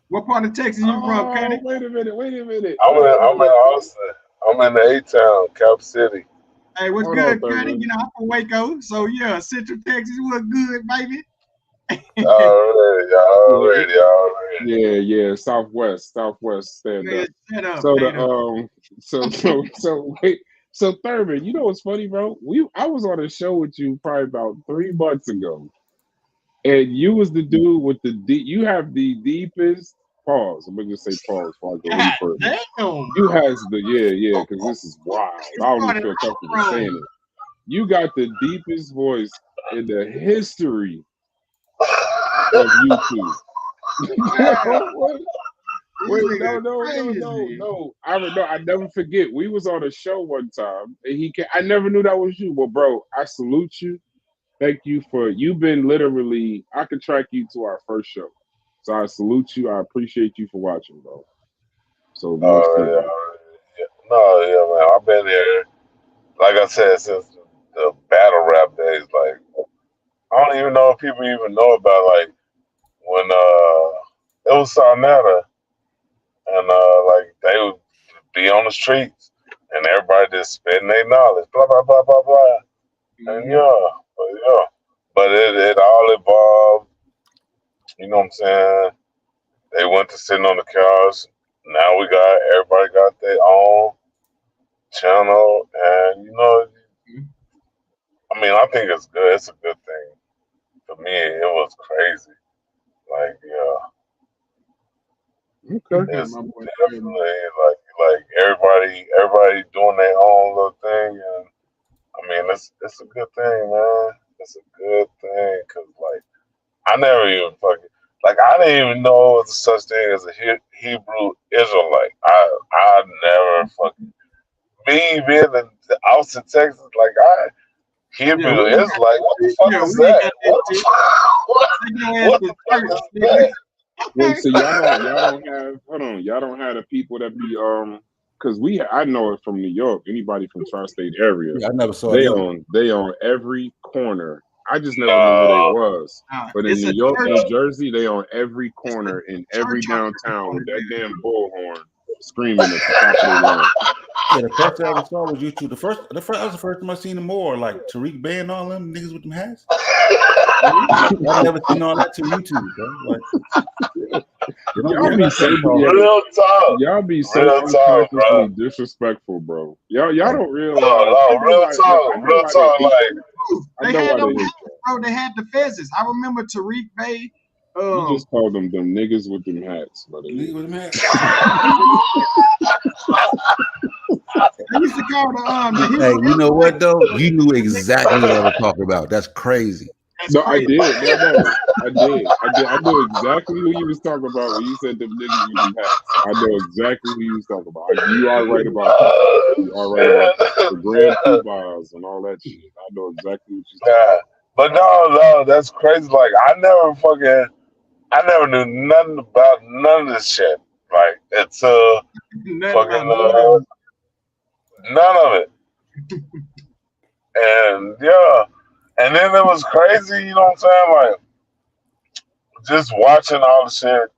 Speaker 2: What part of Texas you from, Kenny?
Speaker 3: Wait a minute.
Speaker 9: I'm in Austin. I'm in the A-Town, Cap City.
Speaker 2: Hey, what's good, Kenny? I'm from Waco, so yeah, Central Texas was good, baby.
Speaker 9: Already.
Speaker 3: Yeah. Southwest stand up. So wait. So Thurman, what's funny, bro? I was on a show with you probably about 3 months ago, and you was the dude with you have the deepest pause. I'm gonna just say pause before I go any further. You has the because this is wild. I don't even feel comfortable saying it. You got the deepest voice in the history of YouTube. Wait, no. I never forget. We was on a show one time, and I never knew that was you. Well, bro, I salute you. Thank you you've been literally. I could track you to our first show, so I salute you. I appreciate you for watching, bro. So,
Speaker 9: man, I've been there. Like I said, since the battle rap days. Like I don't even know if people even know about like when it was Sarnetta and like they would be on the streets and everybody just spitting their knowledge, blah blah blah blah blah. And but it all evolved. You know what I'm saying? They went to sitting on the couch. Now everybody got their own channel, and I mean, I think it's good. It's a good thing. For me, it was crazy. Like,
Speaker 3: Okay.
Speaker 9: it's definitely like everybody doing their own little thing, and I mean, it's a good thing, man. It's a good thing because like I never even I didn't even know it was such thing as a Hebrew Israelite. I never fucking me being in Austin, Texas, like Hebrew Israelite. What the fuck is that? What the fuck is that?
Speaker 3: Wait, so y'all don't have y'all don't have the people that be because I know it from New York. Anybody from tri-state area,
Speaker 8: I never saw
Speaker 3: they
Speaker 8: them.
Speaker 3: they on every corner. I just never knew who they was. But in New York, New Jersey, they on every corner in every downtown with that damn bullhorn screaming at the top of their lungs.
Speaker 8: Yeah, the first I ever saw was YouTube. That was the first time I seen them more like Tariq Bey and all them niggas with them hats. I've never seen all that to YouTube, bro. Like,
Speaker 3: y'all be so unconsciously disrespectful, bro. Y'all don't realize.
Speaker 9: Real talk.
Speaker 2: They had them hats, bro. They had the fezzes. I remember Tariq Bey.
Speaker 3: You just called them niggas with them hats, brother.
Speaker 8: Niggas with them hats.
Speaker 2: I used to call the
Speaker 8: Hey, you know what though? You knew exactly what I was talking about. That's crazy.
Speaker 3: No, I did. No, I did. I know exactly who you was talking about when you said them niggas with them hats. I know exactly who you was talking about. You are right about that. You are right about that. The Grand Poobahs and all that shit. I know exactly what you're talking about.
Speaker 9: But no, that's crazy. Like I never knew nothing about none of this shit. Like it's none of it. And and then it was crazy, you know what I'm saying? Like just watching all the shit,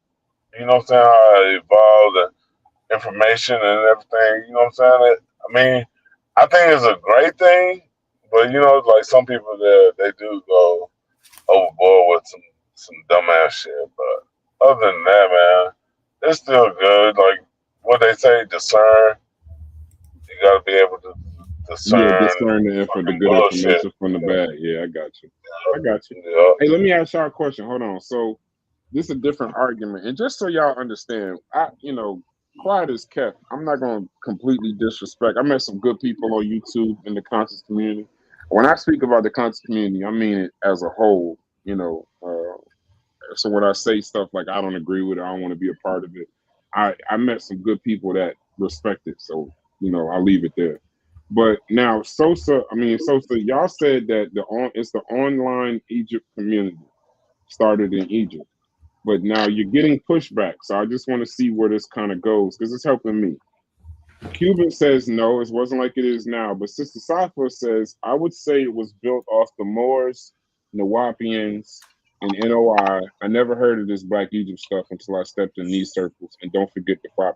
Speaker 9: you know what I'm saying, how it evolved, the information and everything, you know what I'm saying? I mean, I think it's a great thing, but like some people they do go overboard with some dumbass shit. But other than that, man, it's still good. Like what they say, discern. You gotta be able to discern
Speaker 3: the good information from the bad. Yeah, I got you.
Speaker 9: Yeah.
Speaker 3: Hey, let me ask y'all a question. Hold on. So this is a different argument, and just so y'all understand, quiet as kept. I'm not gonna completely disrespect. I met some good people on YouTube in the conscious community. When I speak about the conscious community, I mean it as a whole. So when I say stuff like I don't agree with it, I don't want to be a part of it. I met some good people that respect it. So I'll leave it there. But now Sosa, y'all said that it's the online Egypt community started in Egypt, but now you're getting pushback. So I just want to see where this kind of goes because it's helping me. Cuban says no, it wasn't like it is now. But Sister Safa says I would say it was built off the Moors, Nawapians, and NOI. I never heard of this Black Egypt stuff until I stepped in these circles. And don't forget the 5%.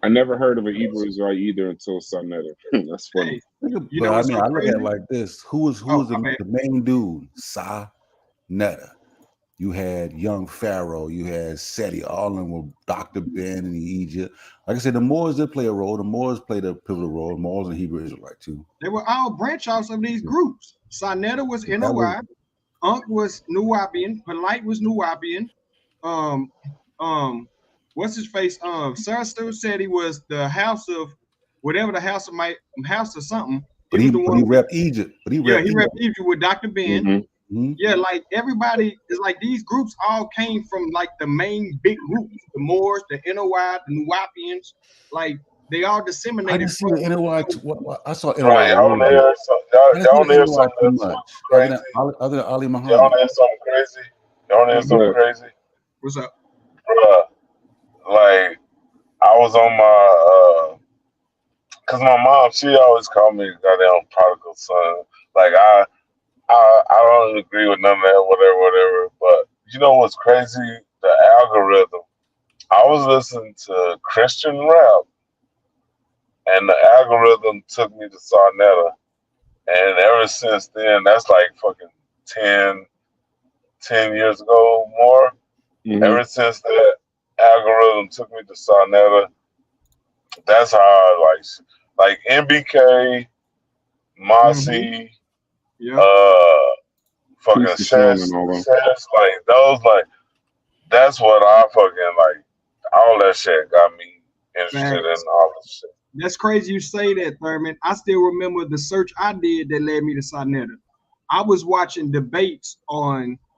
Speaker 3: I never heard of an Hebrew Israelite either until Sarnetta. That's funny.
Speaker 8: I look at it like this. Who was the main dude? Sarnetta. You had young Pharaoh, you had Seti, all of them were Dr. Ben in Egypt. Like I said, the Moors did play a role. The Moors played a pivotal role. The Moors and Hebrew Israelite too.
Speaker 2: They were all branch offs of these groups. Sarnetta was NOI, Unk was Nuwapian, Polite was Nuwapian. What's his face? Sarastur said he was the house of whatever the house of something.
Speaker 8: But he repped Egypt.
Speaker 2: He repped Egypt with Dr. Ben.
Speaker 3: Mm-hmm.
Speaker 2: Yeah, like everybody is like these groups all came from like the main big groups, the Moors, the NOI, the Nuwapians, like they all disseminated.
Speaker 8: I didn't see the NOI. I saw NOI.
Speaker 9: Right, y'all hear something crazy.
Speaker 8: Other than Ali Muhammad.
Speaker 9: Y'all hear something crazy? Y'all hear something crazy?
Speaker 2: What's up?
Speaker 9: Bruh, like I was on my cause my mom, she always called me goddamn prodigal son. Like I don't agree with none of that, whatever. But you know what's crazy? The algorithm. I was listening to Christian rap, and the algorithm took me to Sarnetta. And ever since then, that's like fucking 10 years ago more.
Speaker 3: Mm-hmm.
Speaker 9: Ever since that algorithm took me to Sarnetta, that's how I like MBK, Mossy, fucking Shesh, like those, like that's what I fucking like. All that shit got me interested in all this shit.
Speaker 2: That's crazy you say that, Thurman. I still remember the search I did that led me to Sarnetta. I was watching debates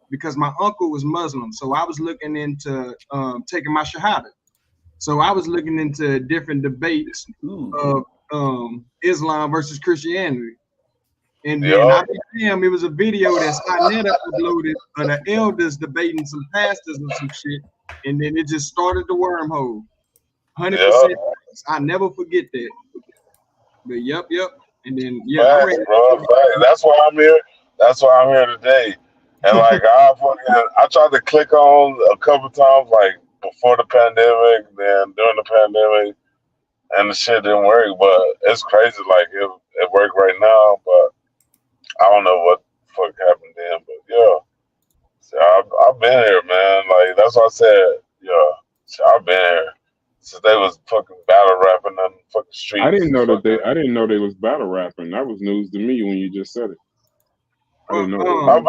Speaker 2: because my uncle was Muslim, so I was looking into taking my Shahada. So I was looking into different debates of Islam versus Christianity. And then I damn, it was a video that Sarnetta uploaded of the elders debating some pastors and some shit. And then it just started the wormhole. 100%. I never forget that. But yep. And then
Speaker 9: Facts, bro. That's why I'm here. That's why I'm here today. And like I tried to click on a couple times, like before the pandemic, then during the pandemic, and the shit didn't work. But it's crazy. Like it worked right now, but I don't know what the fuck happened then. But yeah, so I've been here, man. Like that's what I said. Yeah, so I've been here since they was fucking battle rapping on the fucking streets.
Speaker 3: I didn't know they was battle rapping. That was news to me when you just said it. I didn't know.
Speaker 9: I mean,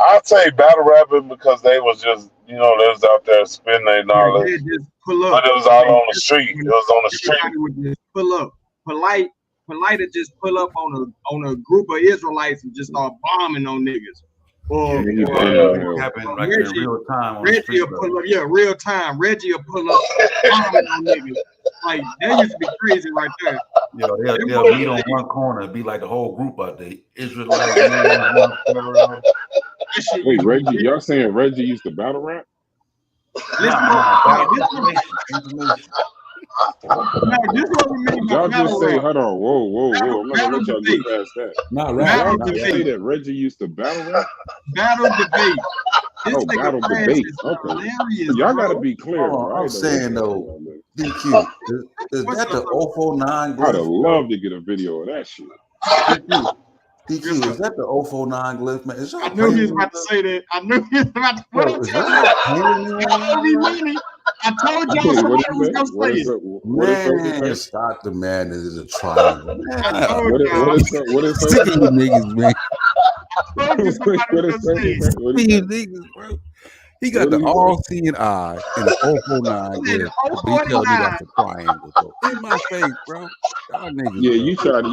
Speaker 9: I'd say battle rapping because they was just, they was out there spitting their knowledge.
Speaker 2: Just pull up.
Speaker 9: But it was all on the street. It was on the street.
Speaker 2: Would just pull up. Polite to just pull up on a group of Israelites and just start bombing on niggas. Or
Speaker 8: happened like in real time on
Speaker 2: Reggie
Speaker 8: the street,
Speaker 2: will pull up, real time. Reggie will pull up bombing on niggas. Like that used to be crazy right there.
Speaker 8: They'll meet on one corner and be like the whole group out there. Israelites.
Speaker 3: Wait, Reggie, y'all saying Reggie used to battle rap? Y'all just say, hold on, whoa. I'm not gonna let y'all get past that. Y'all just say that Reggie used to battle rap?
Speaker 2: Battle debate.
Speaker 3: Battle debate. Okay. Y'all gotta be clear.
Speaker 8: I'm saying though, DQ, is that the 049 glyph?
Speaker 3: I'd have loved to get a video of that shit.
Speaker 8: DQ, is that the 049 glyph, man?
Speaker 2: I knew he was about to say that. I knew he was about to put it. I told y'all somebody was gonna say it.
Speaker 8: Man, stop the man is a triangle.
Speaker 3: What is
Speaker 8: sick of you niggas, man?
Speaker 2: I told you somebody was gonna say it.
Speaker 8: Niggas, bro. He got the all-seeing eye and the 049 glyph. But he tells me that's a triangle, bro. In my face, bro. Y'all niggas,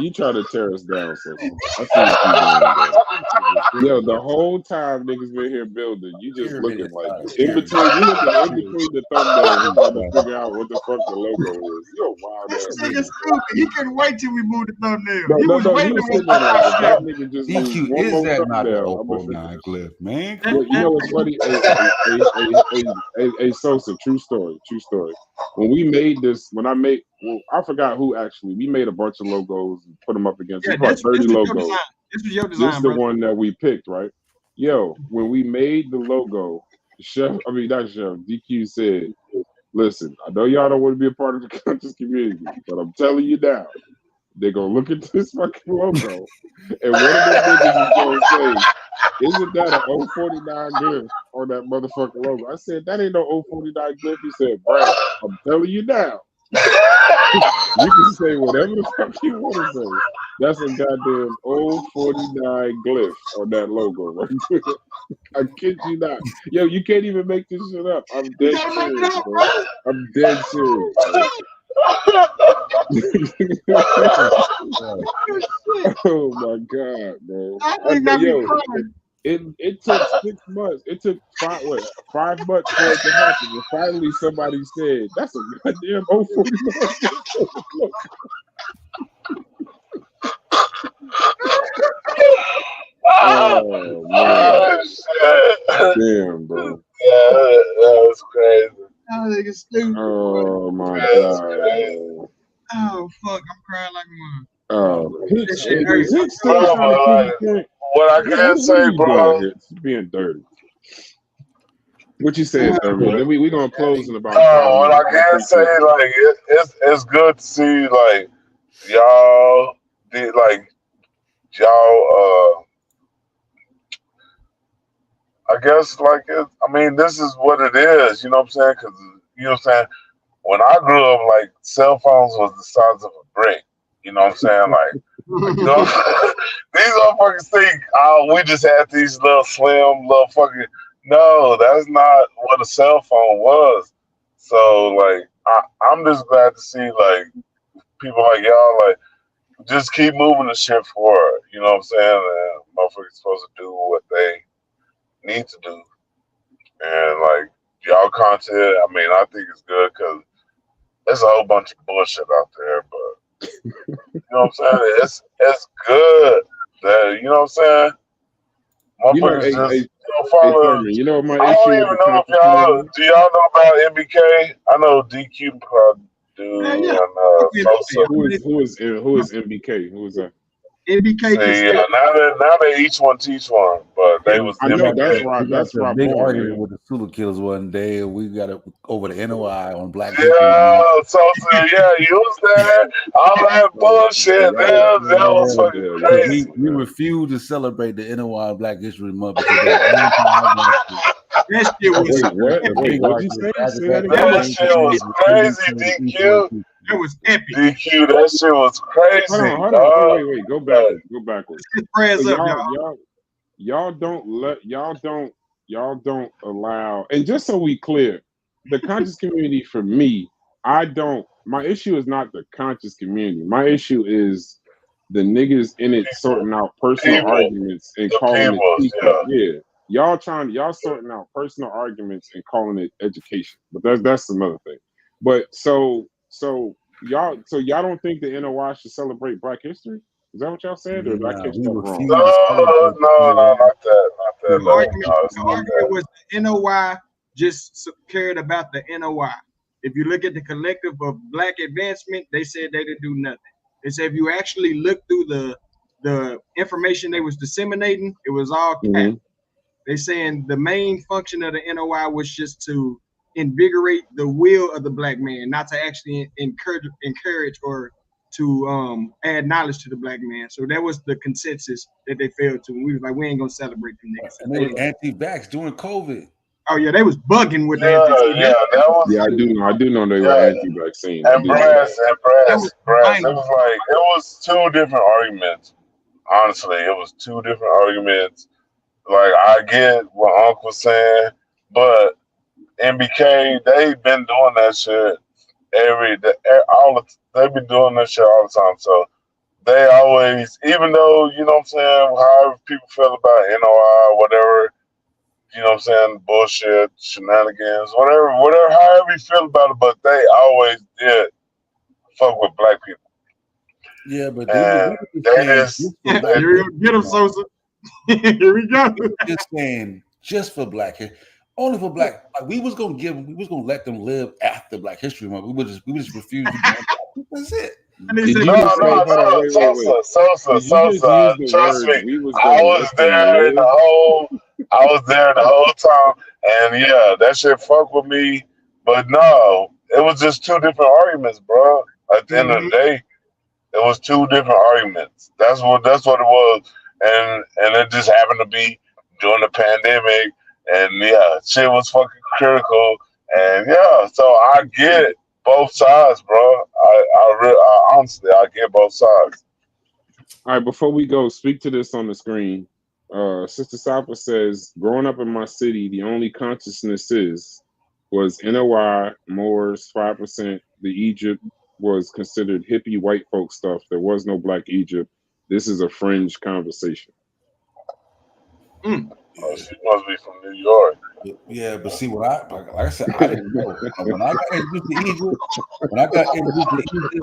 Speaker 3: you try to tear us down, so I see what you doing. Yo, the whole time niggas been here building, you just looking like in between the thumbnails trying to figure out what the fuck the logo is. Yo, wild ass
Speaker 2: nigga. Stupid. He couldn't wait till we moved the thumbnail.
Speaker 3: No, he was sitting there like that nigga just
Speaker 8: DQ, is that not the 049 glyph, man?
Speaker 3: You know what's funny? A Sosa, true story. When we made this, I forgot who actually. We made a bunch of logos and put them up against. About 30 logos.
Speaker 2: This was your design.
Speaker 3: This is the one that we picked, right? Yo, when we made the logo, DQ said, "Listen, I know y'all don't want to be a part of the conscious community, but I'm telling you now, they're gonna look at this fucking logo, and one of the niggas is gonna say, isn't that an 049 glyph on that motherfucking logo?" I said, that ain't no 049 glyph. He said, Brad, I'm telling you now. You can say whatever the fuck you want to say. That's a goddamn 049 glyph on that logo right there. I kid you not. Yo, you can't even make this shit up. I'm dead serious, bro. I'm dead serious, bro. Oh my god, bro. It took 6 months. It took 5 months for it to happen. And finally somebody said, that's a goddamn 049. Oh man. Damn, bro.
Speaker 9: That was crazy.
Speaker 2: That nigga stupid.
Speaker 3: Oh my god.
Speaker 2: Oh fuck, I'm crying like one.
Speaker 3: Hicks,
Speaker 2: That shit
Speaker 3: is
Speaker 2: hurt.
Speaker 3: Hicks still
Speaker 9: Bro,
Speaker 3: trying to
Speaker 9: but
Speaker 3: prove
Speaker 9: like,
Speaker 3: a point?
Speaker 9: what I
Speaker 3: What
Speaker 9: can
Speaker 3: are
Speaker 9: say,
Speaker 3: you
Speaker 9: bro.
Speaker 3: doing, Hicks? You're being dirty. What you said, Thurman? Then we gonna close in about 5
Speaker 9: What
Speaker 3: minutes.
Speaker 9: I can say, like, it's good to see, like, y'all did, like, y'all, I guess, like, I mean, this is what it is, you know what I'm saying? Because, you know what I'm saying? When I grew up, like, cell phones was the size of a brick. You know what I'm saying? Like, you know, these motherfuckers think, oh, we just had these little slim, little fucking. No, that's not what a cell phone was. So, like, I'm just glad to see, like, people like y'all, like, just keep moving the shit forward. You know what I'm saying? And motherfuckers supposed to do what they need to do. And, like, y'all content, I mean, I think it's good because there's a whole bunch of bullshit out there, but you know what I'm saying? It's good that, you know what I'm saying?
Speaker 3: You know,
Speaker 9: Motherfuckers just follow.
Speaker 3: Thurman, you know what my
Speaker 9: I
Speaker 3: issue
Speaker 9: don't
Speaker 3: with
Speaker 9: even
Speaker 3: the
Speaker 9: know if
Speaker 3: conscious
Speaker 9: y'all
Speaker 3: community?
Speaker 9: do. Y'all know about MBK? I know DQ probably do,
Speaker 2: Yeah.
Speaker 9: and Sosa.
Speaker 3: Who is MBK? Who is that?
Speaker 2: NBK just
Speaker 9: See, now they each one teach one, but they was
Speaker 3: I know
Speaker 9: MBK.
Speaker 3: that's
Speaker 8: We
Speaker 3: right.
Speaker 8: got
Speaker 3: That's
Speaker 8: the
Speaker 3: right.
Speaker 8: big
Speaker 3: Boy,
Speaker 8: argument
Speaker 3: yeah.
Speaker 8: with the Sula Killers one day, and we got it over the NOI on Black History.
Speaker 9: Yeah, Sosa, yeah, you was there. All that bullshit, that was fucking crazy.
Speaker 8: We refused to celebrate the NOI Black History Month because they were
Speaker 2: that shit was
Speaker 3: Wait, what? Wait, what'd you say? Say that again.
Speaker 9: That shit was crazy, DQ.
Speaker 2: that was epic.
Speaker 9: DQ, that shit was crazy.
Speaker 3: Hold on. Wait. Go backwards.
Speaker 2: Prayers
Speaker 3: So
Speaker 2: up, y'all.
Speaker 3: y'all don't allow, and just so we clear, the conscious community for me, my issue is not the conscious community. My issue is the niggas in it sorting out personal arguments and calling it teaching. Yeah. Y'all sorting out personal arguments and calling it education. But that's another thing. But so y'all don't think the NOI should celebrate Black History? Is that what y'all said? Or did I catch that wrong?
Speaker 9: No, not that.
Speaker 2: The argument was the NOI just cared about the NOI. If you look at the collective of Black advancement, they said they didn't do nothing. They said if you actually look through the information they was disseminating, it was all cap. They saying the main function of the NOI was just to invigorate the will of the Black man, not to actually encourage or to add knowledge to the Black man. So that was the consensus that they failed to. We was like, we ain't gonna celebrate them niggas.
Speaker 8: And they were anti-vax during COVID.
Speaker 2: Oh yeah, they was bugging with
Speaker 9: that was.
Speaker 3: Yeah, I do know they were anti-vaccine.
Speaker 9: And brass. It was two different arguments. Honestly, it was two different arguments. Like, I get what Uncle was saying, but MBK, they've been doing that shit they've been doing that shit all the time. So they always, even though, you know what I'm saying, however people feel about NOI, whatever, you know what I'm saying, bullshit, shenanigans, whatever, however you feel about it, but they always did fuck with Black people.
Speaker 8: Yeah, but
Speaker 9: they just
Speaker 2: get them, Sosa. Here we go.
Speaker 8: Just saying, just for Black history, only for Black. Like, we was gonna let them live after Black History Month. We just refused to do that. That's it.
Speaker 9: Sosa. Trust me, I was there the whole time, and yeah, that shit fuck with me. But no, it was just two different arguments, bro. At the end of the day, it was two different arguments. That's what it was, and it just happened to be during the pandemic, and yeah, shit was fucking critical, and yeah, so I get both sides, bro. I honestly, I get both sides.
Speaker 3: All right, before we go, speak to this on the screen. Sister Safa says, growing up in my city, the only consciousness was NOI, Moors, 5%. The Egypt was considered hippie white folk stuff. There was no Black Egypt. This is a fringe conversation.
Speaker 9: Oh, she must be from New York.
Speaker 8: Yeah, but see, like I said, I didn't know. When I got introduced to Egypt, you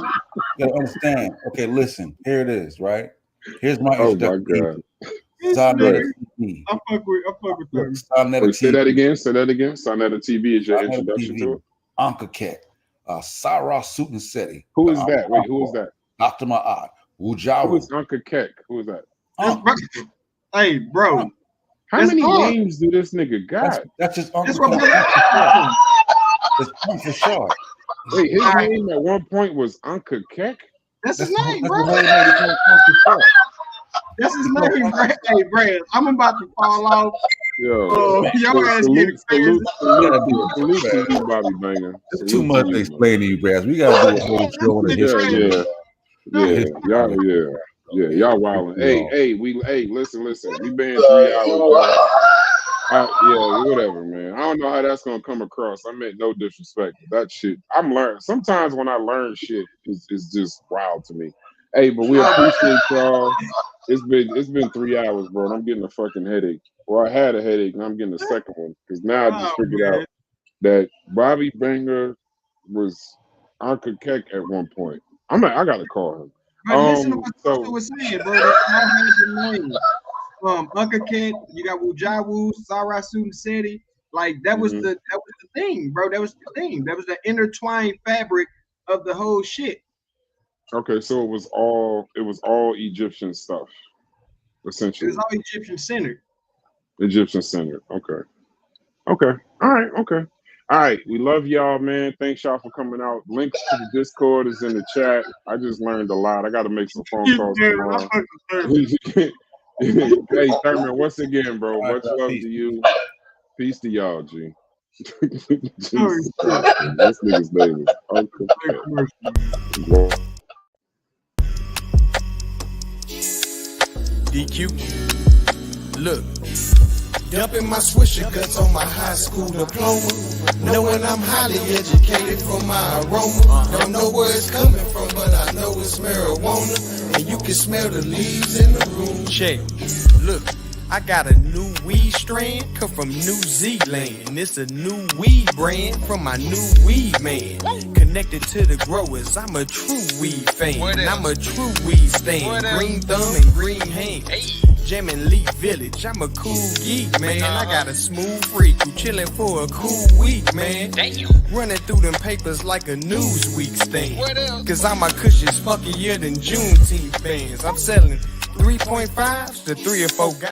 Speaker 8: gotta understand. Okay, listen, here it is, right? Here's my introduction.
Speaker 3: Oh my God.
Speaker 2: Sonetta TV. I fuck with them.
Speaker 3: Say that again. Sonetta TV is your introduction to it?
Speaker 8: Anka Cat. Sarah Sutanseti.
Speaker 3: Who is that? Wait, who is that?
Speaker 8: Dr. Ma'at. Ujawu.
Speaker 3: Who is Uncle Keck? Who is that?
Speaker 2: Hey, bro.
Speaker 3: How many names do this nigga got?
Speaker 8: That's just Uncle
Speaker 2: That's
Speaker 8: Keck. It's Uncle for short.
Speaker 3: Wait, his name at one point was Uncle Keck?
Speaker 2: That's his name,
Speaker 8: That's
Speaker 2: bro.
Speaker 8: his whole name. He called Uncle Short.
Speaker 2: That's his name, bro. Hey, Brad, I'm about to fall off.
Speaker 3: Yo,
Speaker 2: your ass getting
Speaker 3: salute to you, Bobby Banger.
Speaker 8: It's too much to explain to you, Brad. We gotta do a whole show on the history.
Speaker 3: Yeah, y'all wilding. Hey, listen. We been 3 hours. Whatever, man. I don't know how that's gonna come across. I meant no disrespect. That shit, I'm learning. Sometimes when I learn shit, it's just wild to me. Hey, but we appreciate y'all. It's been 3 hours, bro. And I'm getting a fucking headache. Well, I had a headache, and I'm getting a second one because now I just figured out that Bobby Banger was Uncle Keck at one point. I gotta call him.
Speaker 2: But listen to what Sister was saying, bro. They all had the names. Uncle Keck, you got Wujawu, Sarah Sutanseti. Like that was the thing, bro. That was the thing. That was the intertwined fabric of the whole shit.
Speaker 3: Okay, so it was all Egyptian stuff, essentially.
Speaker 2: It was all Egyptian centered.
Speaker 3: Egyptian centered. Okay. All right. We love y'all, man. Thanks y'all for coming out. Links to the Discord is in the chat. I just learned a lot. I got to make some phone calls tomorrow. Hey, Thurman, once again, bro, much love to you. Peace to y'all, G. Jesus Christ, this nigga's name is Uncle Keck.
Speaker 1: DQ. Look. Dumping my swisher guts on my high school diploma. Knowing I'm highly educated from my aroma. Don't know where it's coming from, but I know it's marijuana. And you can smell the leaves in the room. Check. Look, I got a new weed strand, come from New Zealand. And it's a new weed brand from my new weed man. Connected to the growers, I'm a true weed fan. I'm a true weed stand. Green thumb and green hand. Jammin' Leaf Village, I'm a cool geek, man. I got a smooth freak who chillin' for a cool week, man. Running through them papers like a Newsweek stand. Cause all my cushions fuckier than Juneteenth bands. I'm selling 3.5s to 3 or 4 guys.